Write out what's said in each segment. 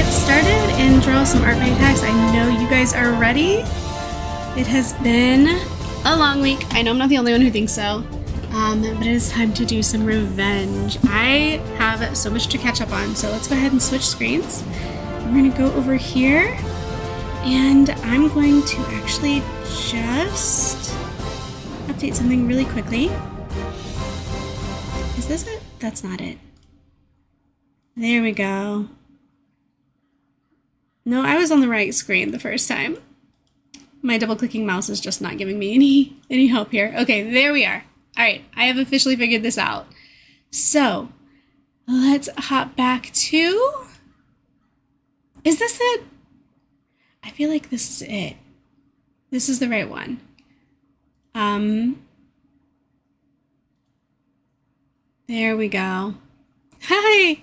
get started and draw some art by attacks. I know you guys are ready. It has been a long week. I know I'm not the only one who thinks so, but it is time to do some revenge. I have so much to catch up on, so let's go ahead and switch screens. We're gonna go over here, and I'm going to actually just update something really quickly. Is this it? That's not it. There we go. No, I was on the right screen the first time. My double-clicking mouse is just not giving me any help here. Okay, there we are. All right, I have officially figured this out. So, let's hop back to... Is this it? I feel like this is it. This is the right one. There we go. Hi!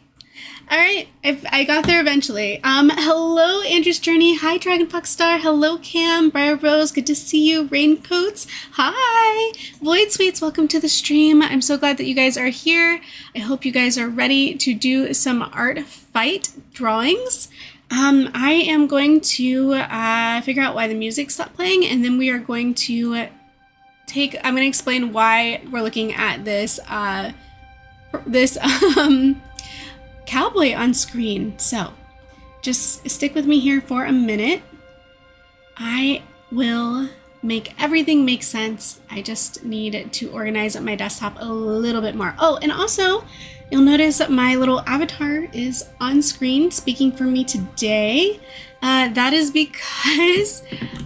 Alright, I got there eventually. Hello, Andrew's Journey. Hi, Dragon Puck Star. Hello, Cam. Briar Rose, good to see you. Raincoats, hi! Void Sweets, welcome to the stream. I'm so glad that you guys are here. I hope you guys are ready to do some art fight drawings. I am going to figure out why the music stopped playing, and then we are going to I'm going to explain why we're looking at this cowboy on screen. So just stick with me here for a minute. I will make everything make sense. I just need to organize my desktop a little bit more. Oh, and also you'll notice that my little avatar is on screen speaking for me today. That is because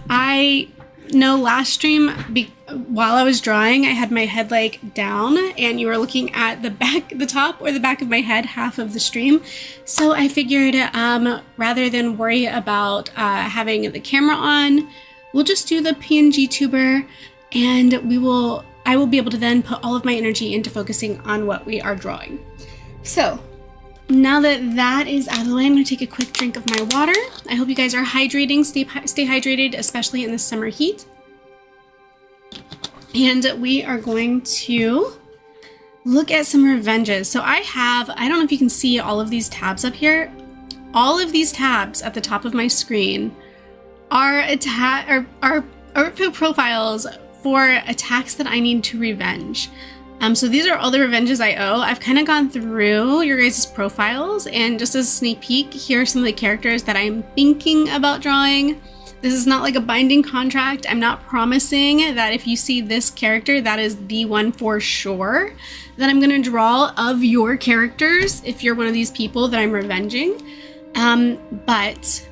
I know last stream, while I was drawing, I had my head like down, and you were looking at the top or the back of my head half of the stream. So I figured rather than worry about having the camera on, we'll just do the PNG tuber, and I will be able to then put all of my energy into focusing on what we are drawing. So now that that is out of the way, I'm going to take a quick drink of my water. I hope you guys are hydrating. Stay hydrated, especially in the summer heat. And we are going to look at some revenges. So I don't know if you can see all of these tabs up here. All of these tabs at the top of my screen are profiles for attacks that I need to revenge. So these are all the revenges I owe. I've kind of gone through your guys' profiles, and just as a sneak peek, here are some of the characters that I'm thinking about drawing. This is not like a binding contract. I'm not promising that if you see this character, that is the one for sure that I'm gonna draw of your characters if you're one of these people that I'm revenging. But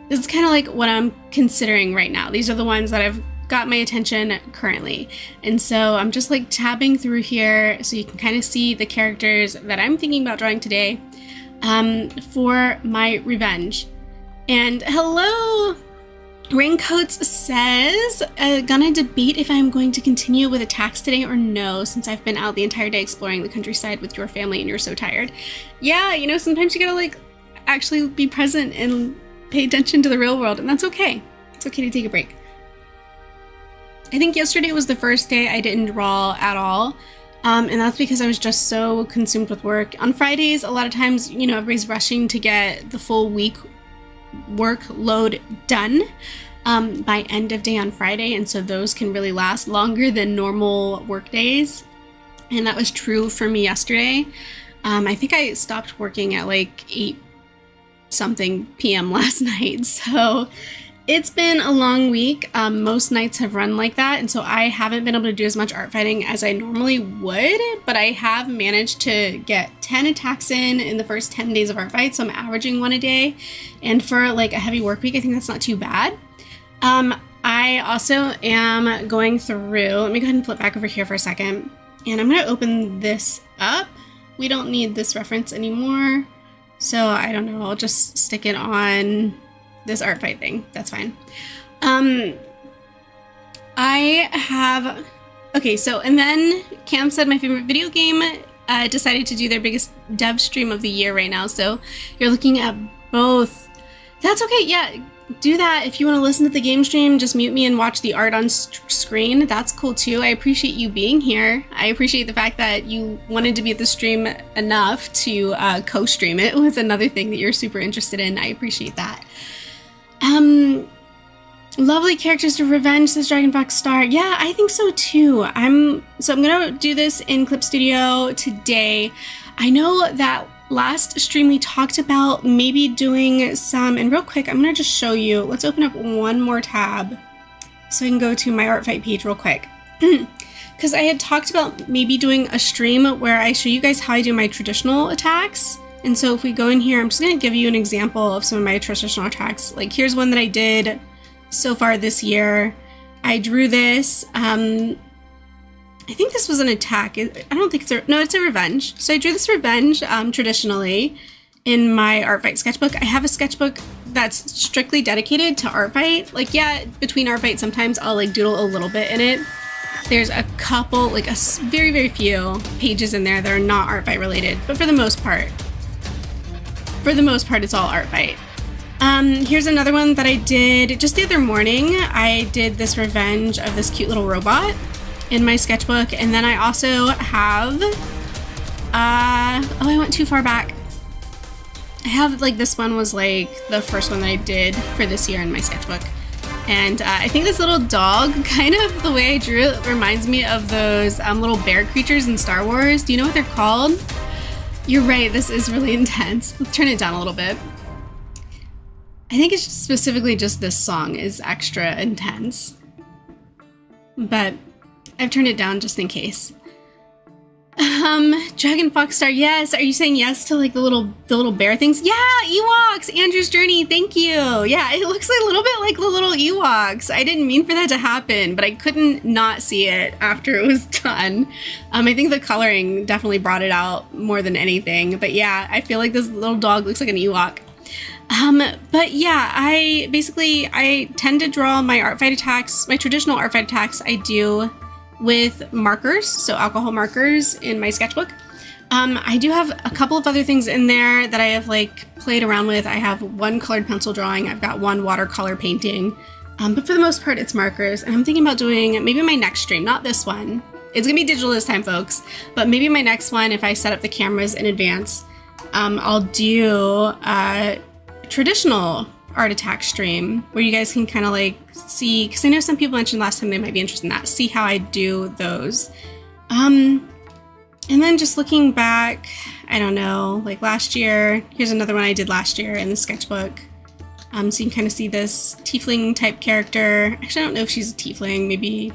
this is kind of like what I'm considering right now. These are the ones that I've got my attention currently, and so I'm just like tabbing through here so you can kind of see the characters that I'm thinking about drawing today for my revenge. And hello, Raincoats says, gonna debate if I'm going to continue with attacks today or no, since I've been out the entire day exploring the countryside with your family and you're so tired. Yeah, you know, sometimes you gotta like actually be present and pay attention to the real world, and that's okay. It's okay to take a break. I think yesterday was the first day I didn't draw at all, and that's because I was just so consumed with work. On Fridays, a lot of times, you know, everybody's rushing to get the full week workload done by end of day on Friday, and so those can really last longer than normal work days, and that was true for me yesterday. I think I stopped working at like 8-something p.m. last night, so it's been a long week. Most nights have run like that, and so I haven't been able to do as much art fighting as I normally would, but I have managed to get 10 attacks in the first 10 days of art fight, so I'm averaging one a day, and for like a heavy work week, I think that's not too bad. I also am going through, let me go ahead and flip back over here for a second, and I'm going to open this up. We don't need this reference anymore, so I don't know, I'll just stick it on this art fight thing. That's fine. Okay, so, and then Cam said my favorite video game decided to do their biggest dev stream of the year right now, so you're looking at both. That's okay, yeah. do that. If you want to listen to the game stream, just mute me and watch the art on screen. That's cool too. I appreciate you being here. I appreciate the fact that you wanted to be at the stream enough to co-stream it with another thing that you're super interested in. I appreciate that. Lovely characters to revenge, says Dragon Fox Star. Yeah, I think so too. I'm gonna do this in Clip Studio today. I know that last stream we talked about maybe doing some, and real quick, I'm gonna just show you. Let's open up one more tab so I can go to my art fight page real quick. Because I had talked about maybe doing a stream where I show you guys how I do my traditional attacks. And so if we go in here, I'm just gonna give you an example of some of my traditional attacks. Like here's one that I did so far this year. I drew this. I think this was an attack. I don't think it's a revenge. So I drew this revenge traditionally in my art fight sketchbook. I have a sketchbook that's strictly dedicated to art fight. Like, yeah, between art fight, sometimes I'll like doodle a little bit in it. There's a couple, like a very, very few pages in there that are not art fight related, but for the most part, it's all art fight. Here's another one that I did just the other morning. I did this revenge of this cute little robot in my sketchbook, and then I also have, I went too far back. I have, like, this one was, like, the first one that I did for this year in my sketchbook. And I think this little dog, kind of the way I drew it, reminds me of those little bear creatures in Star Wars. Do you know what they're called? You're right, this is really intense. Let's turn it down a little bit. I think it's specifically just this song is extra intense. But I've turned it down just in case. Dragon Fox Star, yes. Are you saying yes to like the little bear things? Yeah, Ewoks, Andrew's Journey, thank you. Yeah, it looks like a little bit like the little Ewoks. I didn't mean for that to happen, but I couldn't not see it after it was done. I think the coloring definitely brought it out more than anything. But yeah, I feel like this little dog looks like an Ewok. But yeah, I tend to draw my art fight attacks, my traditional art fight attacks I do with markers, so alcohol markers in my sketchbook. I do have a couple of other things in there that I have like played around with. I have one colored pencil drawing, I've got one watercolor painting, but for the most part it's markers. And I'm thinking about doing maybe my next stream, not this one. It's gonna be digital this time, folks, but maybe my next one, if I set up the cameras in advance, I'll do traditional art attack stream where you guys can kind of like see, because I know some people mentioned last time they might be interested in that, see how I do those. And then just looking back, I don't know, like last year, here's another one I did last year in the sketchbook. So you can kind of see this tiefling type character. Actually, I don't know if she's a tiefling, maybe,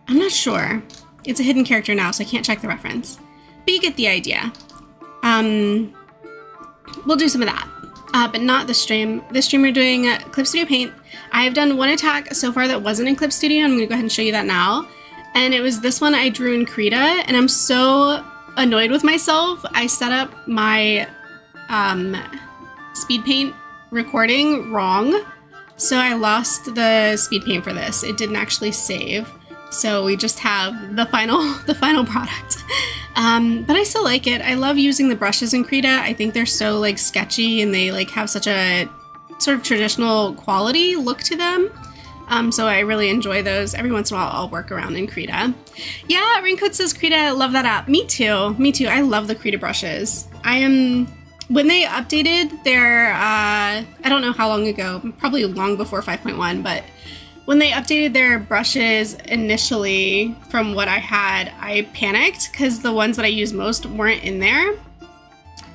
I'm not sure. It's a hidden character now, so I can't check the reference, but you get the idea. We'll do some of that. But not this stream. This stream we're doing Clip Studio Paint. I have done one attack so far that wasn't in Clip Studio. I'm going to go ahead and show you that now. And it was this one I drew in Krita, and I'm so annoyed with myself. I set up my speed paint recording wrong, so I lost the speed paint for this. It didn't actually save, so we just have the final product. But I still like it. I love using the brushes in Krita. I think they're so like sketchy, and they like have such a sort of traditional quality look to them. So I really enjoy those. Every once in a while I'll work around in Krita. Yeah, Raincoat says Krita, love that app. Me too. I love the Krita brushes. When they updated their, I don't know how long ago, probably long before 5.1, but when they updated their brushes initially from what I had, I panicked because the ones that I use most weren't in there.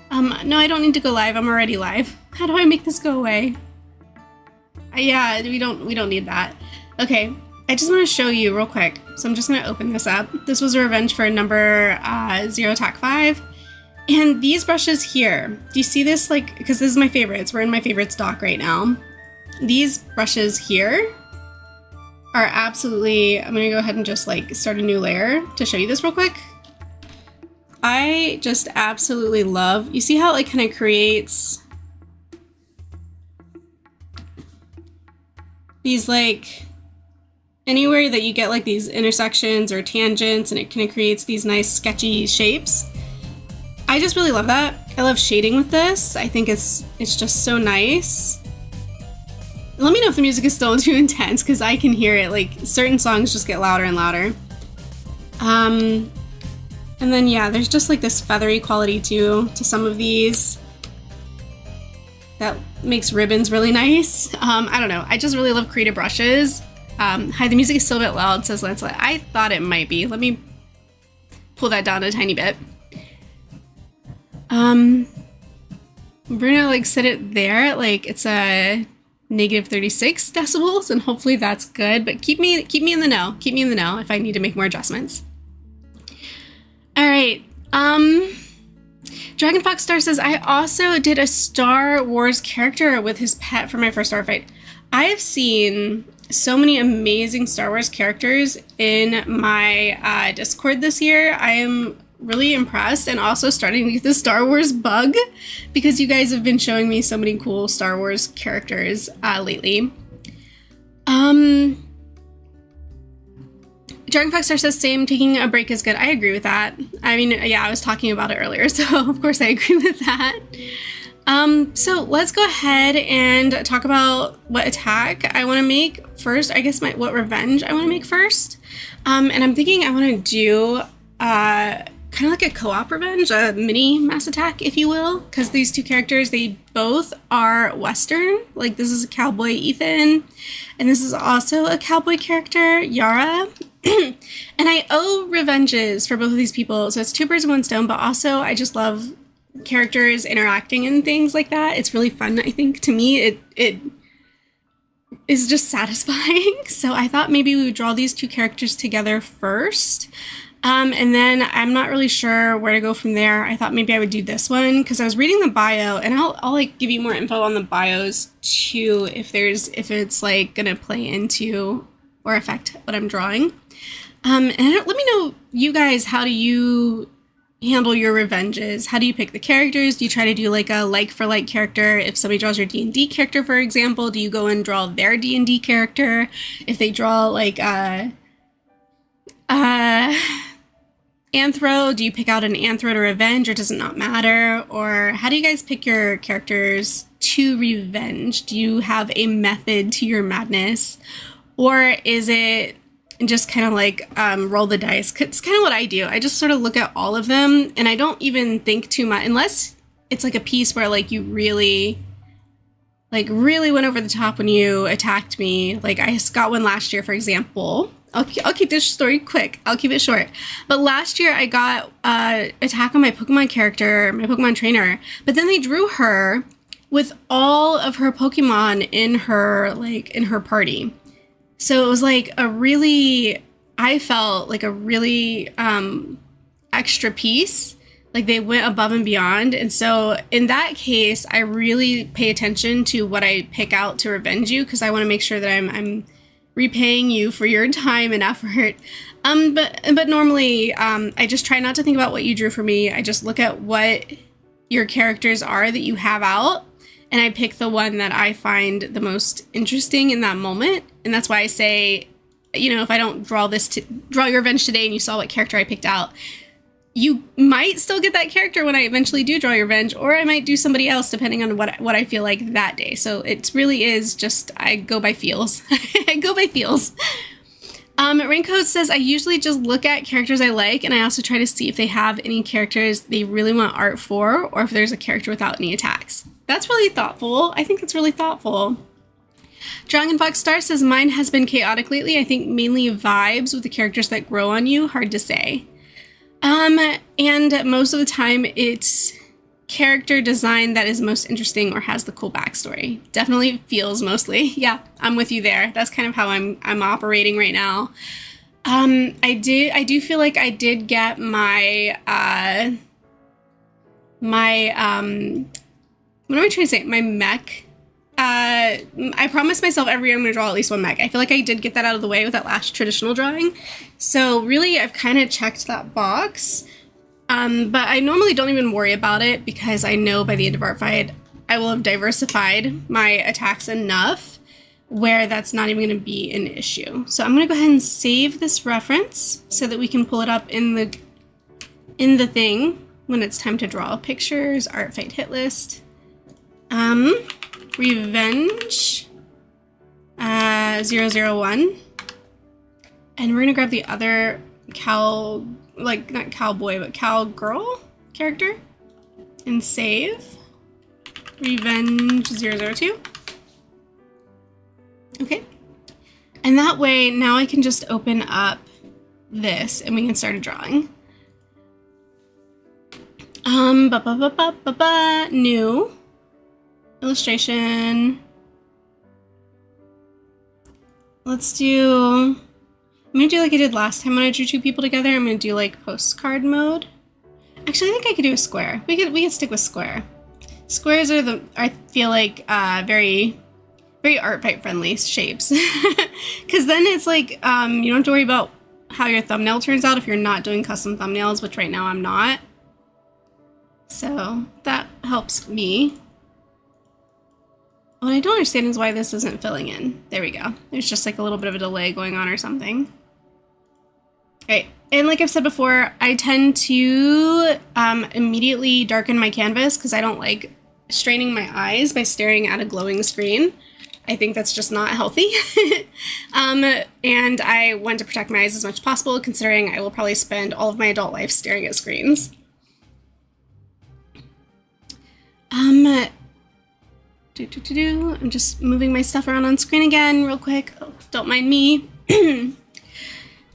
No, I don't need to go live. I'm already live. How do I make this go away? Yeah, we don't need that. Okay, I just want to show you real quick. So I'm just going to open this up. This was a revenge for number 0 attack 5. And these brushes here, do you see this? Like, because this is my favorites. We're in my favorites doc right now. These brushes here are absolutely, I'm going to go ahead and just like start a new layer to show you this real quick. I just absolutely love, you see how it like kind of creates these like, anywhere that you get like these intersections or tangents, and it kind of creates these nice sketchy shapes. I just really love that. I love shading with this. I think it's just so nice. Let me know if the music is still too intense, because I can hear it. Like, certain songs just get louder and louder. And then, yeah, there's just like this feathery quality too to some of these that makes ribbons really nice. I don't know. I just really love creative brushes. Hi, the music is still a bit loud, says Lancelot. I thought it might be. Let me pull that down a tiny bit. Bruno, like, set it there. Like, it's a negative 36 decibels, and hopefully that's good. But keep me in the know. Keep me in the know if I need to make more adjustments. All right. Dragon Fox Star says, I also did a Star Wars character with his pet for my first Starfight. I have seen so many amazing Star Wars characters in my Discord this year. I am really impressed, and also starting to get the Star Wars bug because you guys have been showing me so many cool Star Wars characters lately. Dragon Fox Star says, same, taking a break is good. I agree with that. I mean, yeah, I was talking about it earlier, so of course I agree with that. So let's go ahead and talk about what attack I want to make first. I guess what revenge I want to make first. And I'm thinking I want to do kind of like a co-op revenge, a mini mass attack, if you will, because these two characters, they both are Western. Like, this is a cowboy, Ethan, and this is also a cowboy character, Yara. And I owe revenges for both of these people, so it's two birds with one stone, but also I just love characters interacting and things like that. It's really fun, I think. To me, it is just satisfying. So I thought maybe we would draw these two characters together first. And then I'm not really sure where to go from there. I thought maybe I would do this one because I was reading the bio, and I'll like give you more info on the bios too if it's like gonna play into or affect what I'm drawing. And let me know, you guys, how do you handle your revenges? How do you pick the characters? Do you try to do like a like-for-like character? If somebody draws your D&D character, for example, do you go and draw their D&D character? If they draw like Anthro, do you pick out an Anthro to revenge, or does it not matter? Or how do you guys pick your characters to revenge? Do you have a method to your madness? Or is it just kind of like roll the dice? It's kind of what I do. I just sort of look at all of them, and I don't even think too much, unless it's like a piece where like you really went over the top when you attacked me. Like I got one last year, for example. I'll keep this story quick. I'll keep it short. But last year I got attack on my Pokemon character, my Pokemon trainer, but then they drew her with all of her Pokemon in her party. So it was like I felt like a really extra piece. Like they went above and beyond. And so in that case, I really pay attention to what I pick out to revenge you, because I want to make sure that I'm repaying you for your time and effort. But normally, I just try not to think about what you drew for me. I just look at what your characters are that you have out, and I pick the one that I find the most interesting in that moment. And that's why I say, you know, if I don't draw your revenge today and you saw what character I picked out, you might still get that character when I eventually do draw your revenge, or I might do somebody else depending on what I feel like that day. So it really is just, I go by feels. I go by feels. Raincoat says, I usually just look at characters I like, and I also try to see if they have any characters they really want art for, or if there's a character without any attacks. That's really thoughtful. I think that's really thoughtful. Dragon Fox Star says, mine has been chaotic lately. I think mainly vibes with the characters that grow on you. Hard to say. And most of the time it's character design that is most interesting or has the cool backstory. Definitely feels mostly. Yeah, I'm with you there. That's kind of how I'm operating right now. I do feel like I did get my what am I trying to say? My mech. I promised myself every year I'm going to draw at least one mech. I feel like I did get that out of the way with that last traditional drawing. So really, I've kind of checked that box. But I normally don't even worry about it because I know by the end of Art Fight, I will have diversified my attacks enough where that's not even going to be an issue. So I'm going to go ahead and save this reference so that we can pull it up in the thing when it's time to draw pictures, Art Fight hit list. Revenge. 001. And we're gonna grab the other not cowboy, but cowgirl character and save. Revenge 002. Okay. And that way, now I can just open up this and we can start a drawing. New. Illustration. Let's do... I'm gonna do like I did last time when I drew two people together. I'm gonna do like postcard mode. Actually, I think I could do a square. We could stick with square. Squares are I feel like very art fight friendly shapes. Cause then it's like you don't have to worry about how your thumbnail turns out if you're not doing custom thumbnails, which right now I'm not. So that helps me. What I don't understand is why this isn't filling in. There we go. There's just like a little bit of a delay going on or something. Right, and like I've said before, I tend to immediately darken my canvas because I don't like straining my eyes by staring at a glowing screen. I think that's just not healthy. And I want to protect my eyes as much as possible, considering I will probably spend all of my adult life staring at screens. I'm just moving my stuff around on screen again real quick. Oh, don't mind me.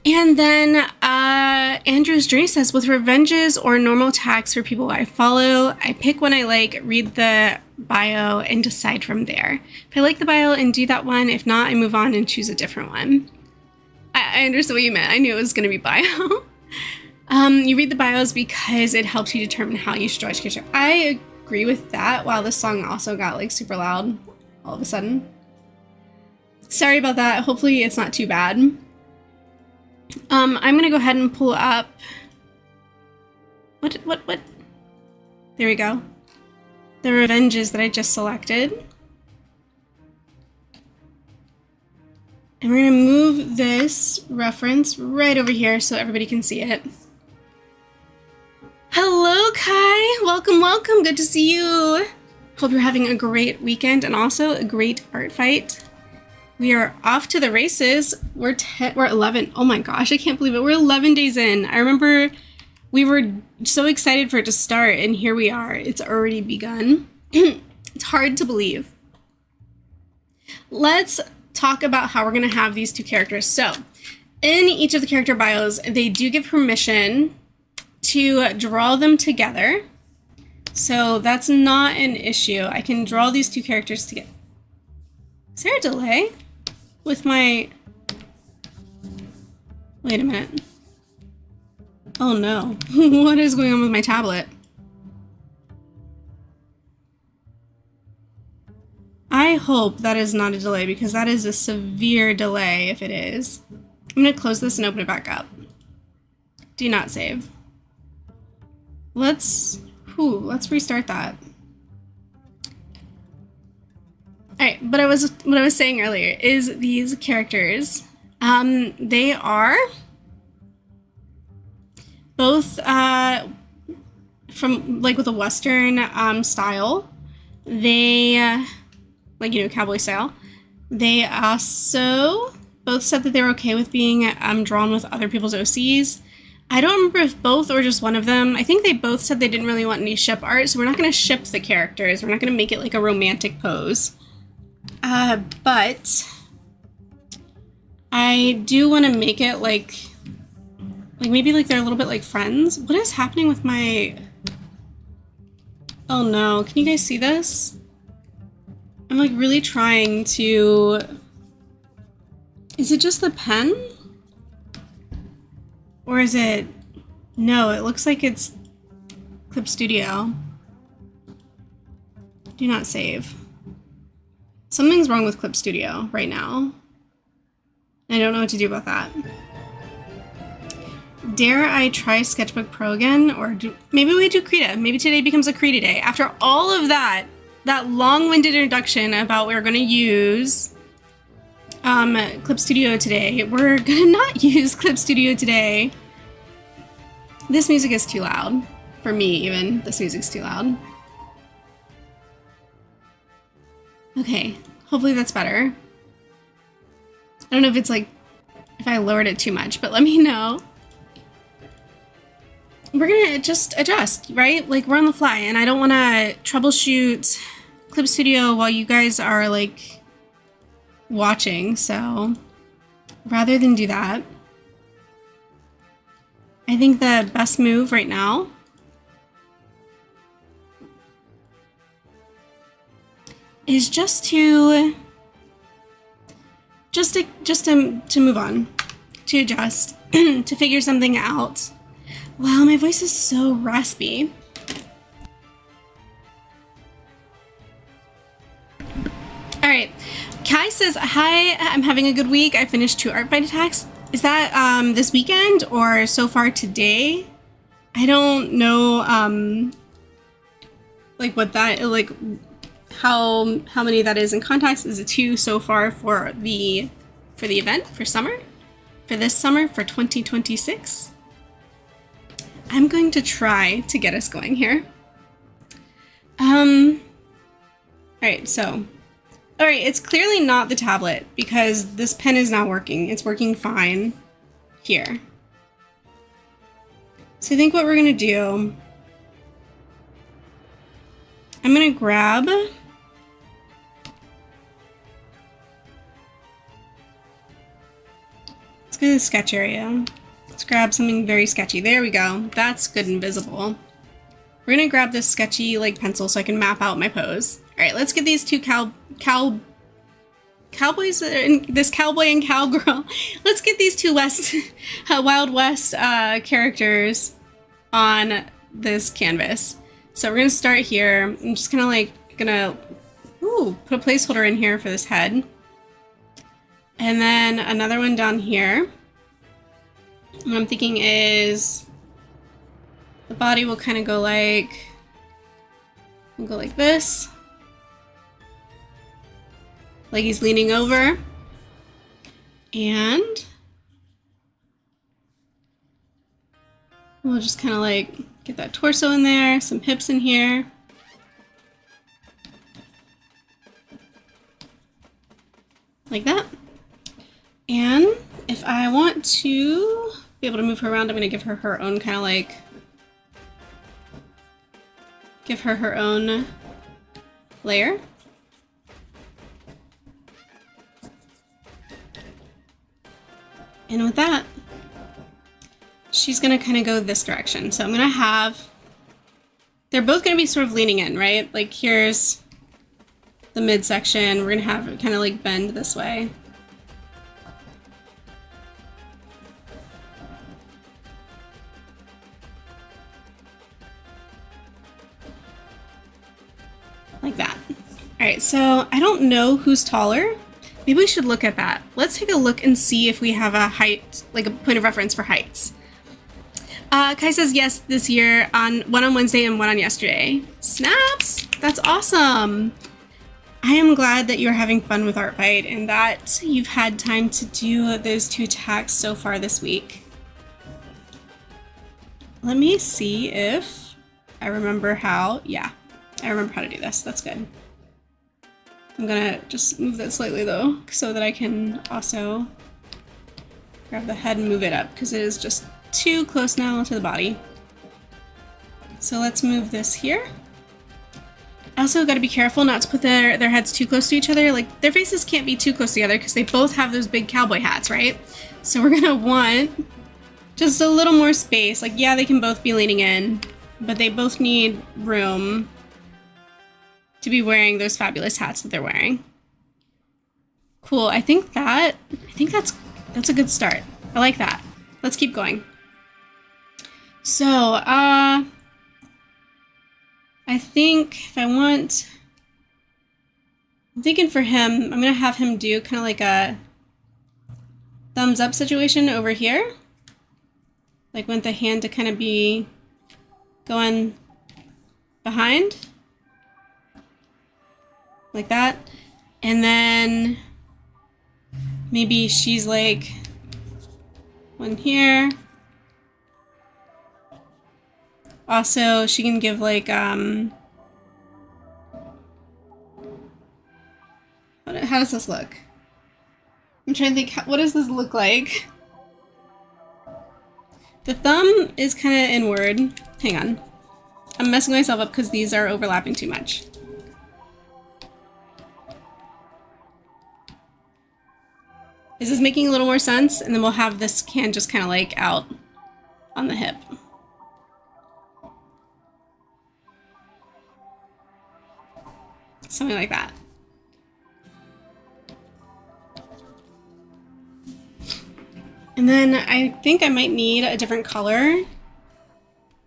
And then Andrew's Journey says, with revenges or normal tags for people I follow, I pick one I like, read the bio, and decide from there. If I like the bio and do that one, if not, I move on and choose a different one. I understood what you meant. I knew it was going to be bio. You read the bios because it helps you determine how you should draw each character. I agree with that. Wow, this song also got like super loud all of a sudden. Sorry about that. Hopefully it's not too bad. I'm gonna go ahead and pull up. What? There we go. The revenges that I just selected. And we're gonna move this reference right over here so everybody can see it. Hello, Kai. Welcome. Good to see you. Hope you're having a great weekend and also a great art fight. We are off to the races. We're 11. Oh my gosh, I can't believe it. We're 11 days in. I remember we were so excited for it to start, and here we are. It's already begun. It's hard to believe. Let's talk about how we're going to have these two characters. So, in each of the character bios, they do give permission to draw them together. So that's not an issue. I can draw these two characters together. Is there a delay with my... Wait a minute. Oh no. What is going on with my tablet? I hope that is not a delay because that is a severe delay if it is. I'm going to close this and open it back up. Do not save. Let's restart that. Alright, but what I was saying earlier is these characters, they are both from like with a Western style. They like, you know, cowboy style. They also both said that they were okay with being drawn with other people's OCs. I don't remember if both or just one of them. I think they both said they didn't really want any ship art, so we're not going to ship the characters. We're not going to make it like a romantic pose. But I do want to make it like maybe like they're a little bit like friends. What is happening with my... Oh no, can you guys see this? I'm like really trying to... Is it just the pen? Or is it... No, it looks like it's Clip Studio. Do not save. Something's wrong with Clip Studio right now. I don't know what to do about that. Dare I try Sketchbook Pro again? Or maybe we do Krita. Maybe today becomes a Krita day. After all of that long-winded introduction about we're going to use Clip Studio today, we're going to not use Clip Studio today. This music is too loud. For me, even. This music's too loud. Okay, hopefully that's better. I don't know if it's like, if I lowered it too much, but let me know. We're gonna just adjust, right? Like, we're on the fly, and I don't want to troubleshoot Clip Studio while you guys are like watching, so rather than do that, I think the best move right now is just to move on, to adjust, to figure something out. Wow, my voice is so raspy. All right, Kai says, hi, I'm having a good week. I finished 2 art fight attacks. Is that this weekend or so far today? I don't know like what that, like how many that is in context. Is it 2 so far for the event for summer? For this summer for 2026? I'm going to try to get us going here. All right, so, all right, it's clearly not the tablet because this pen is not working. It's working fine here. So I think what we're gonna do, I'm gonna grab, let's go to the sketch area. Let's grab something very sketchy. There we go. That's good and visible. We're gonna grab this sketchy like pencil so I can map out my pose. All right, let's get these 2 cowboys, this cowboy and cowgirl. Let's get these 2 Wild West characters on this canvas. So we're gonna start here. I'm just kind of like gonna put a placeholder in here for this head, and then another one down here. What I'm thinking is the body will kind of go like, this. Like he's leaning over. And we'll just kind of like get that torso in there, some hips in here. Like that. And if I want to be able to move her around, I'm going to give her her own kind of like, give her her own layer. And with that, she's going to kind of go this direction. So I'm going to have, they're both going to be sort of leaning in, right? Like here's the midsection. We're going to have it kind of like bend this way. Like that. All right, so I don't know who's taller. Maybe we should look at that. Let's take a look and see if we have a height, like a point of reference for heights. Kai says yes this year, one on Wednesday and one on yesterday. Snaps! That's awesome. I am glad that you're having fun with Art Fight and that you've had time to do those 2 attacks so far this week. Let me see if I remember how. Yeah, I remember how to do this. That's good. I'm gonna just move that slightly though, so that I can also grab the head and move it up, because it is just too close now to the body. So let's move this here. I also got to be careful not to put their heads too close to each other. Like, their faces can't be too close together because they both have those big cowboy hats, right? So we're gonna want just a little more space. Like, yeah, they can both be leaning in, but they both need room to be wearing those fabulous hats that they're wearing. Cool. I think that's a good start. I like that. Let's keep going. So, I think if I'm thinking for him, I'm gonna have him do kind of like a thumbs up situation over here. Like, want the hand to kind of be going behind. Like that. And then maybe she's like one here. Also, she can give like, how does this look? I'm trying to think, what does this look like? The thumb is kind of inward. Hang on. I'm messing myself up because these are overlapping too much. Is this making a little more sense? And then we'll have this can just kind of like out on the hip. Something like that. And then I think I might need a different color.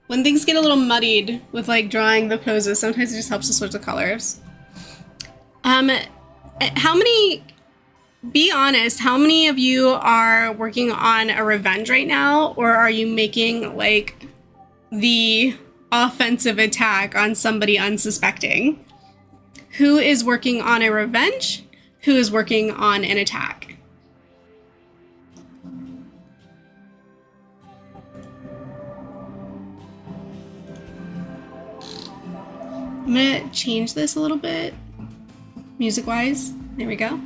When things get a little muddied with like drawing the poses, sometimes it just helps to switch the colors. Be honest, how many of you are working on a revenge right now? Or are you making like the offensive attack on somebody unsuspecting? Who is working on a revenge? Who is working on an attack? I'm gonna change this a little bit, music-wise. There we go.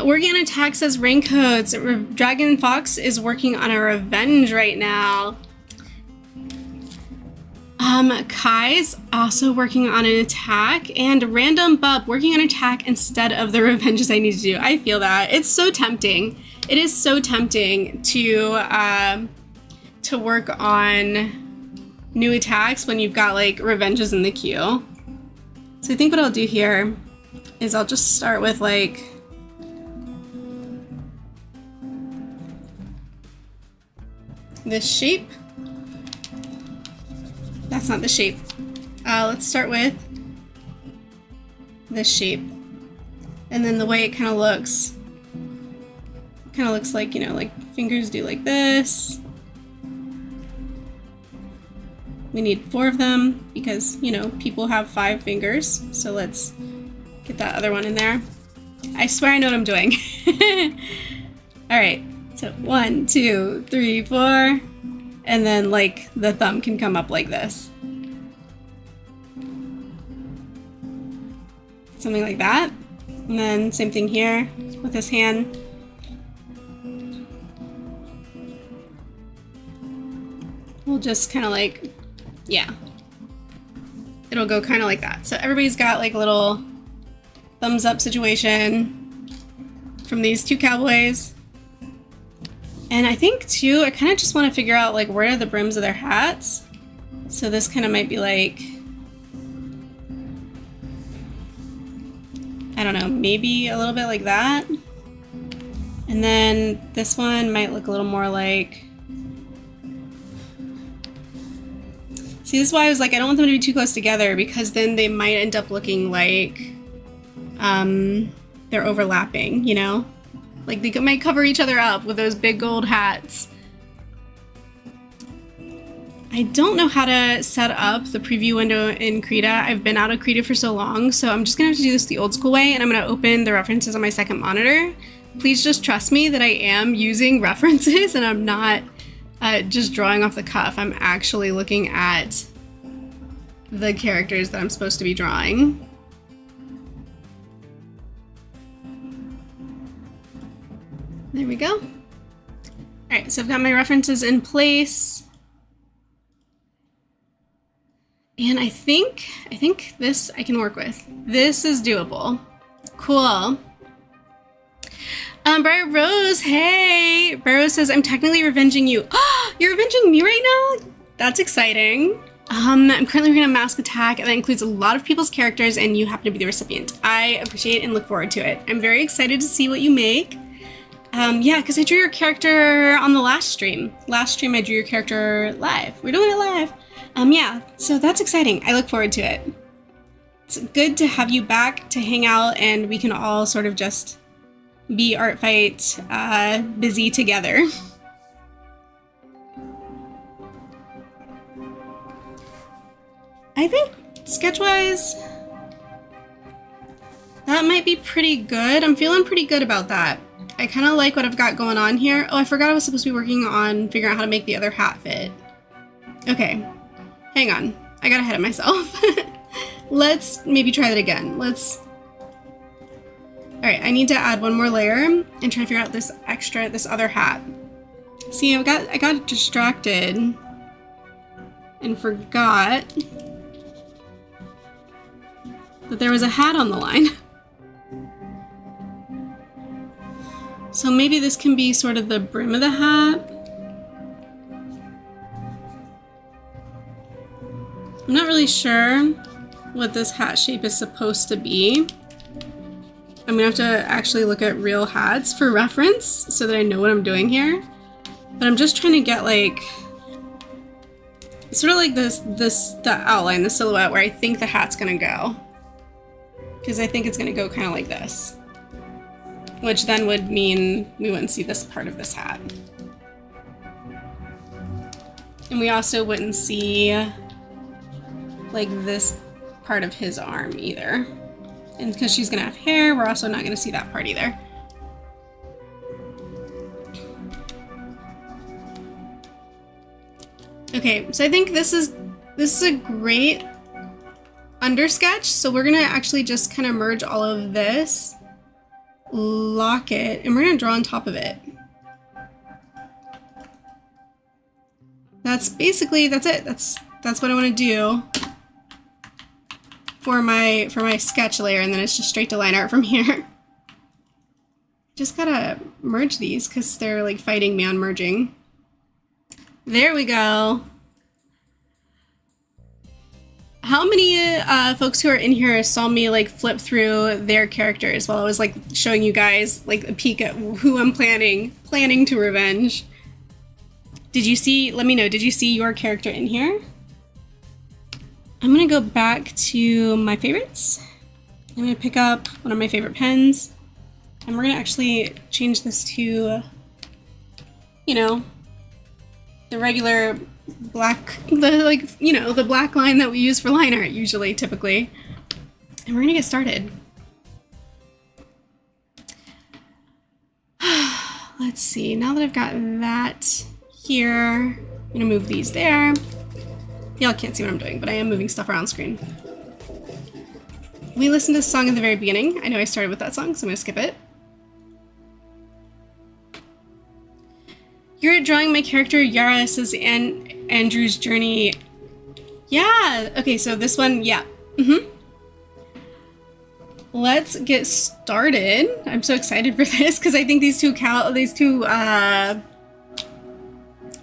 Working on attacks as raincoats. Dragon Fox is working on a revenge right now. Kai's also working on an attack, and Random Bub working on attack instead of the revenges I need to do. I feel that. It's so tempting. It is so tempting to work on new attacks when you've got like revenges in the queue. So I think what I'll do here is I'll just start with like this shape. That's not the shape. Let's start with this shape. And then the way it kind of looks like, you know, like fingers do like this. We need 4 of them because, you know, people have 5 fingers. So let's get that other one in there. I swear I know what I'm doing. All right. So 1, 2, 3, 4, and then like the thumb can come up like this. Something like that. And then same thing here with this hand. We'll just kind of like, yeah. It'll go kind of like that. So everybody's got like a little thumbs up situation from these 2 cowboys. And I think too, I kind of just want to figure out like where are the brims of their hats. So this kind of might be like, I don't know, maybe a little bit like that. And then this one might look a little more like, see, this is why I was like, I don't want them to be too close together because then they might end up looking like they're overlapping, you know? Like they might cover each other up with those big gold hats. I don't know how to set up the preview window in Krita. I've been out of Krita for so long, so I'm just gonna have to do this the old school way, and I'm gonna open the references on my second monitor. Please just trust me that I am using references and I'm not just drawing off the cuff. I'm actually looking at the characters that I'm supposed to be drawing. There we go. All right, so I've got my references in place. And I think this I can work with. This is doable. Cool. Bright Rose, hey! Bright Rose says, I'm technically revenging you. Oh, you're revenging me right now? That's exciting. I'm currently working on Mask Attack, and that includes a lot of people's characters, and you happen to be the recipient. I appreciate and look forward to it. I'm very excited to see what you make. Yeah, because I drew your character on the last stream. Last stream I drew your character live. We're doing it live. Yeah, so that's exciting. I look forward to it. It's good to have you back to hang out and we can all sort of just be art fight busy together. I think sketch-wise, that might be pretty good. I'm feeling pretty good about that. I kind of like what I've got going on here. Oh, I forgot I was supposed to be working on figuring out how to make the other hat fit. Okay, hang on. I got ahead of myself. Let's maybe try that again. All right, I need to add one more layer and try to figure out this other hat. See, I got distracted and forgot that there was a hat on the line. So maybe this can be sort of the brim of the hat. I'm not really sure what this hat shape is supposed to be. I'm gonna have to actually look at real hats for reference so that I know what I'm doing here. But I'm just trying to get like, sort of like the outline, the silhouette where I think the hat's gonna go. Because I think it's gonna go kind of like this. Which then would mean we wouldn't see this part of this hat. And we also wouldn't see like this part of his arm either. And because she's gonna have hair, we're also not gonna see that part either. Okay, so I think this is a great undersketch. So we're gonna actually just kind of merge all of this, lock it, and we're gonna draw on top of it. That's basically, that's it. That's what I want to do for my sketch layer, and then it's just straight to line art from here. Just gotta merge these because they're like fighting me on merging. There we go. How many folks who are in here saw me like flip through their characters while I was like showing you guys like a peek at who I'm planning to revenge? Did you see, let me know, did you see your character in here? I'm gonna go back to my favorites. I'm gonna pick up one of my favorite pens, and we're gonna actually change this to, you know, the regular black, the black line that we use for line art usually, typically. And we're gonna get started. Let's see, now that I've got that here, I'm gonna move these there. Y'all can't see what I'm doing, but I am moving stuff around screen. We listened to this song at the very beginning. I know I started with that song, so I'm gonna skip it. You're drawing my character Yara, says Andrew's journey. Yeah, okay, so this one, yeah. Let's get started. I'm so excited for this because I think these two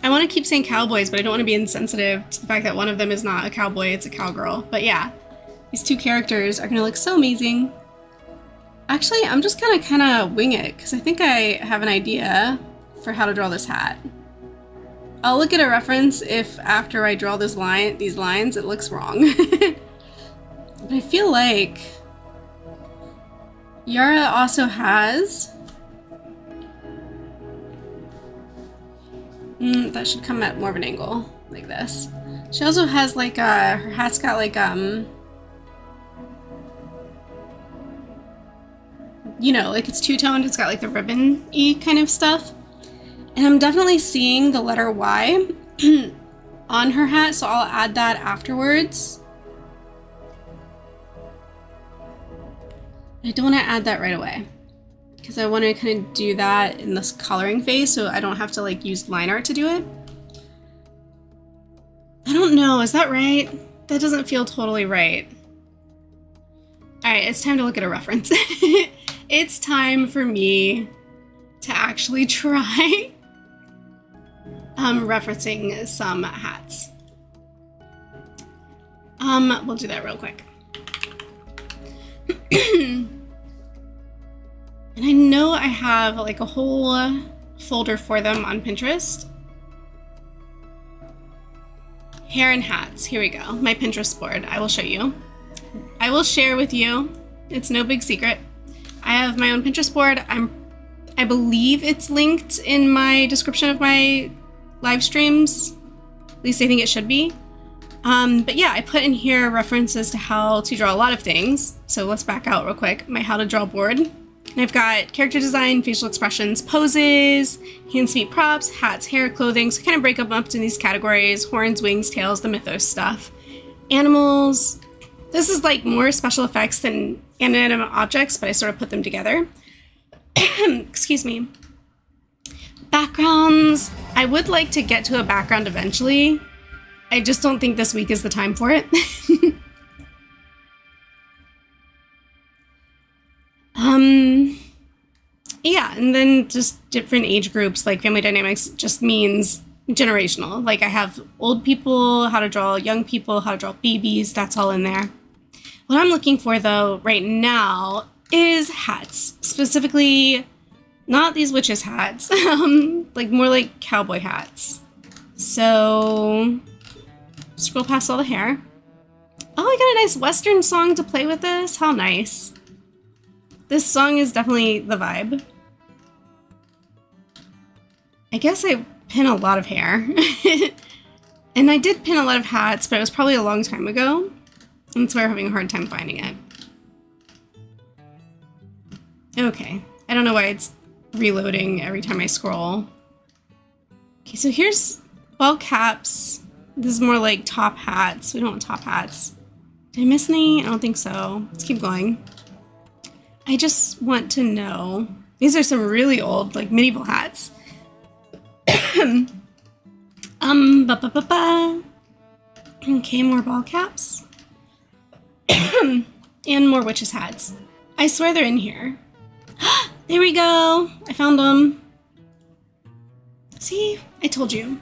I want to keep saying cowboys, but I don't want to be insensitive to the fact that one of them is not a cowboy, it's a cowgirl. But yeah, these two characters are gonna look so amazing. Actually, I'm just gonna kind of wing it because I think I have an idea for how to draw this hat. I'll look at a reference if after I draw these lines it looks wrong. But I feel like Yara also has that should come at more of an angle, like this. She also has like her hat's got like you know, like it's two-toned, it's got like the ribbon-y kind of stuff. And I'm definitely seeing the letter Y on her hat, so I'll add that afterwards. I don't want to add that right away because I want to kind of do that in this coloring phase so I don't have to like use line art to do it. I don't know, is that right? That doesn't feel totally right. All right, it's time to look at a reference. It's time for me to actually try referencing some hats. We'll do that real quick. And I know I have like a whole folder for them on Pinterest. Hair and hats, here we go. My Pinterest board, I will show you. I will share with you, it's no big secret. I have my own Pinterest board. I believe it's linked in my description of my live streams. At least I think it should be. But yeah, I put in here references to how to draw a lot of things. So let's back out real quick. My how to draw board. And I've got character design, facial expressions, poses, hands, feet, props, hats, hair, clothing. So I kind of break them up into these categories: horns, wings, tails, the mythos stuff. Animals. This is like more special effects than inanimate objects, but I sort of put them together. Excuse me. Backgrounds. I would like to get to a background eventually. I just don't think this week is the time for it. Yeah, and then just different age groups, like family dynamics just means generational. Like I have old people, how to draw young people, how to draw babies, that's all in there. What I'm looking for though right now is hats. Specifically, not these witches hats, like more like cowboy hats. So scroll past all the hair. Oh, I got a nice Western song to play with this. How nice. This song is definitely the vibe. I guess I pin a lot of hair. And I did pin a lot of hats, but it was probably a long time ago. And so we're having a hard time finding it. Okay. I don't know why it's reloading every time I scroll. Okay, so here's ball caps. This is more like top hats. We don't want top hats. Did I miss any? I don't think so. Let's keep going. I just want to know. These are some really old, like medieval hats. Okay, more ball caps. And more witches hats. I swear they're in here. There we go. I found them. See? I told you.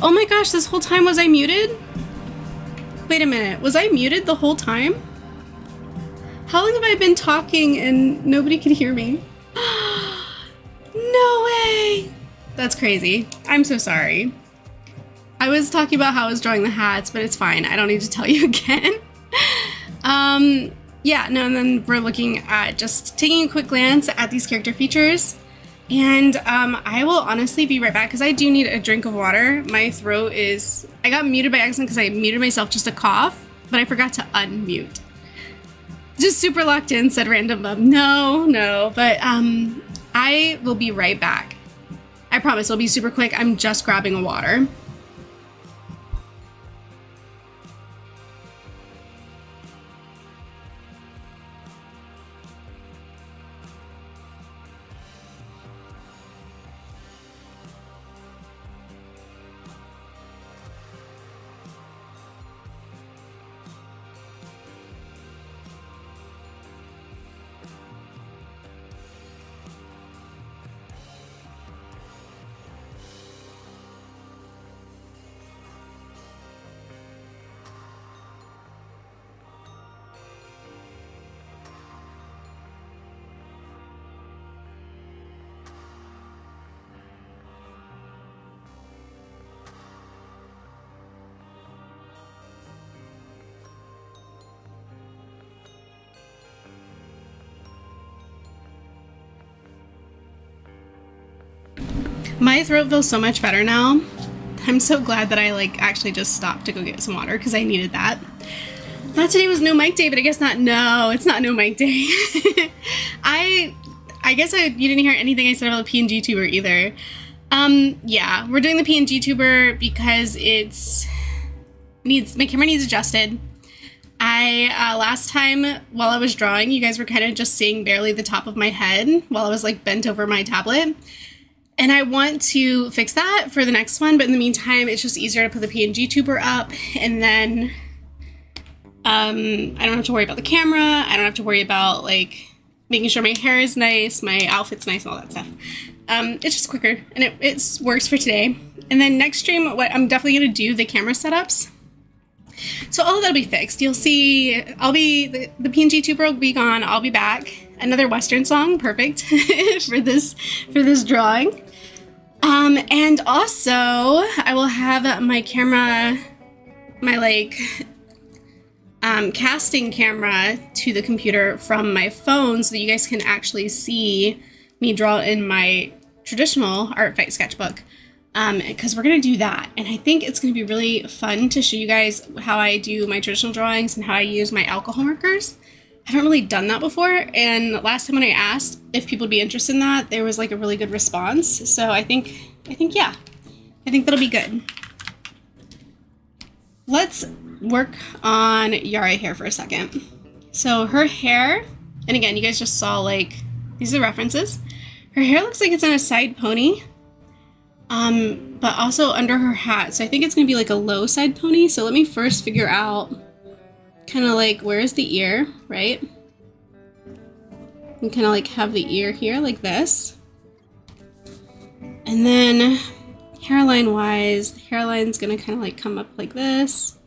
Oh my gosh, this whole time was I muted? Wait a minute, was I muted the whole time? How long have I been talking and nobody could hear me? No way! That's crazy. I'm so sorry. I was talking about how I was drawing the hats, but it's fine. I don't need to tell you again. Yeah, no, and then we're looking at just taking a quick glance at these character features. And I will honestly be right back because I do need a drink of water. My throat is... I got muted by accident because I muted myself just to cough, but I forgot to unmute. Just super locked in, said random bub. No, but I will be right back. I promise it'll be super quick. I'm just grabbing a water. My throat feels so much better now. I'm so glad that I actually just stopped to go get some water because I needed that. Thought today was no mic day, but I guess not. No, it's not no mic day. I guess you didn't hear anything I said about the PNG tuber either. Yeah, we're doing the PNG tuber because my camera needs adjusted. Last time while I was drawing, you guys were kind of just seeing barely the top of my head while I was bent over my tablet. And I want to fix that for the next one, but in the meantime, it's just easier to put the PNG tuber up, and then I don't have to worry about the camera. I don't have to worry about making sure my hair is nice, my outfit's nice, and all that stuff. It's just quicker, and it works for today. And then next stream, I'm definitely gonna do the camera setups. So all of that'll be fixed. You'll see, the PNG tuber will be gone. I'll be back. Another Western song, perfect for this drawing. And also I will have my camera, my casting camera to the computer from my phone so that you guys can actually see me draw in my traditional art fight sketchbook. Because we're going to do that. And I think it's going to be really fun to show you guys how I do my traditional drawings and how I use my alcohol markers. I haven't really done that before, and last time when I asked if people would be interested in that, there was a really good response. So I think that'll be good. Let's work on Yara hair for a second. So her hair, and again, you guys just saw these are references. Her hair looks like it's in a side pony, but also under her hat. So I think it's gonna be a low side pony. So let me first figure out kind of where's the ear, right? And kind of have the ear here like this. And then hairline wise, the hairline's gonna kind of come up like this.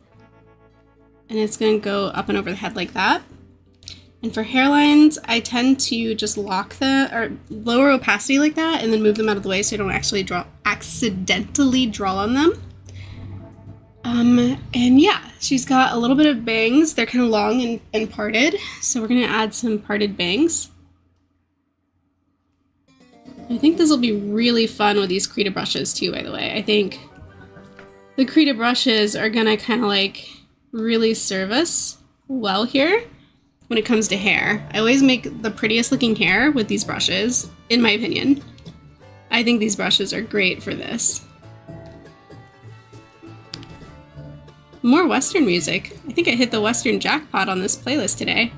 And it's gonna go up and over the head like that. And for hairlines, I tend to just or lower opacity like that and then move them out of the way so I don't actually accidentally draw on them. And yeah, she's got a little bit of bangs. They're kind of long and parted. So we're going to add some parted bangs. I think this will be really fun with these Krita brushes too, by the way. I think the Krita brushes are going to kind of really serve us well here when it comes to hair. I always make the prettiest looking hair with these brushes, in my opinion. I think these brushes are great for this. More Western music. I think I hit the Western jackpot on this playlist today.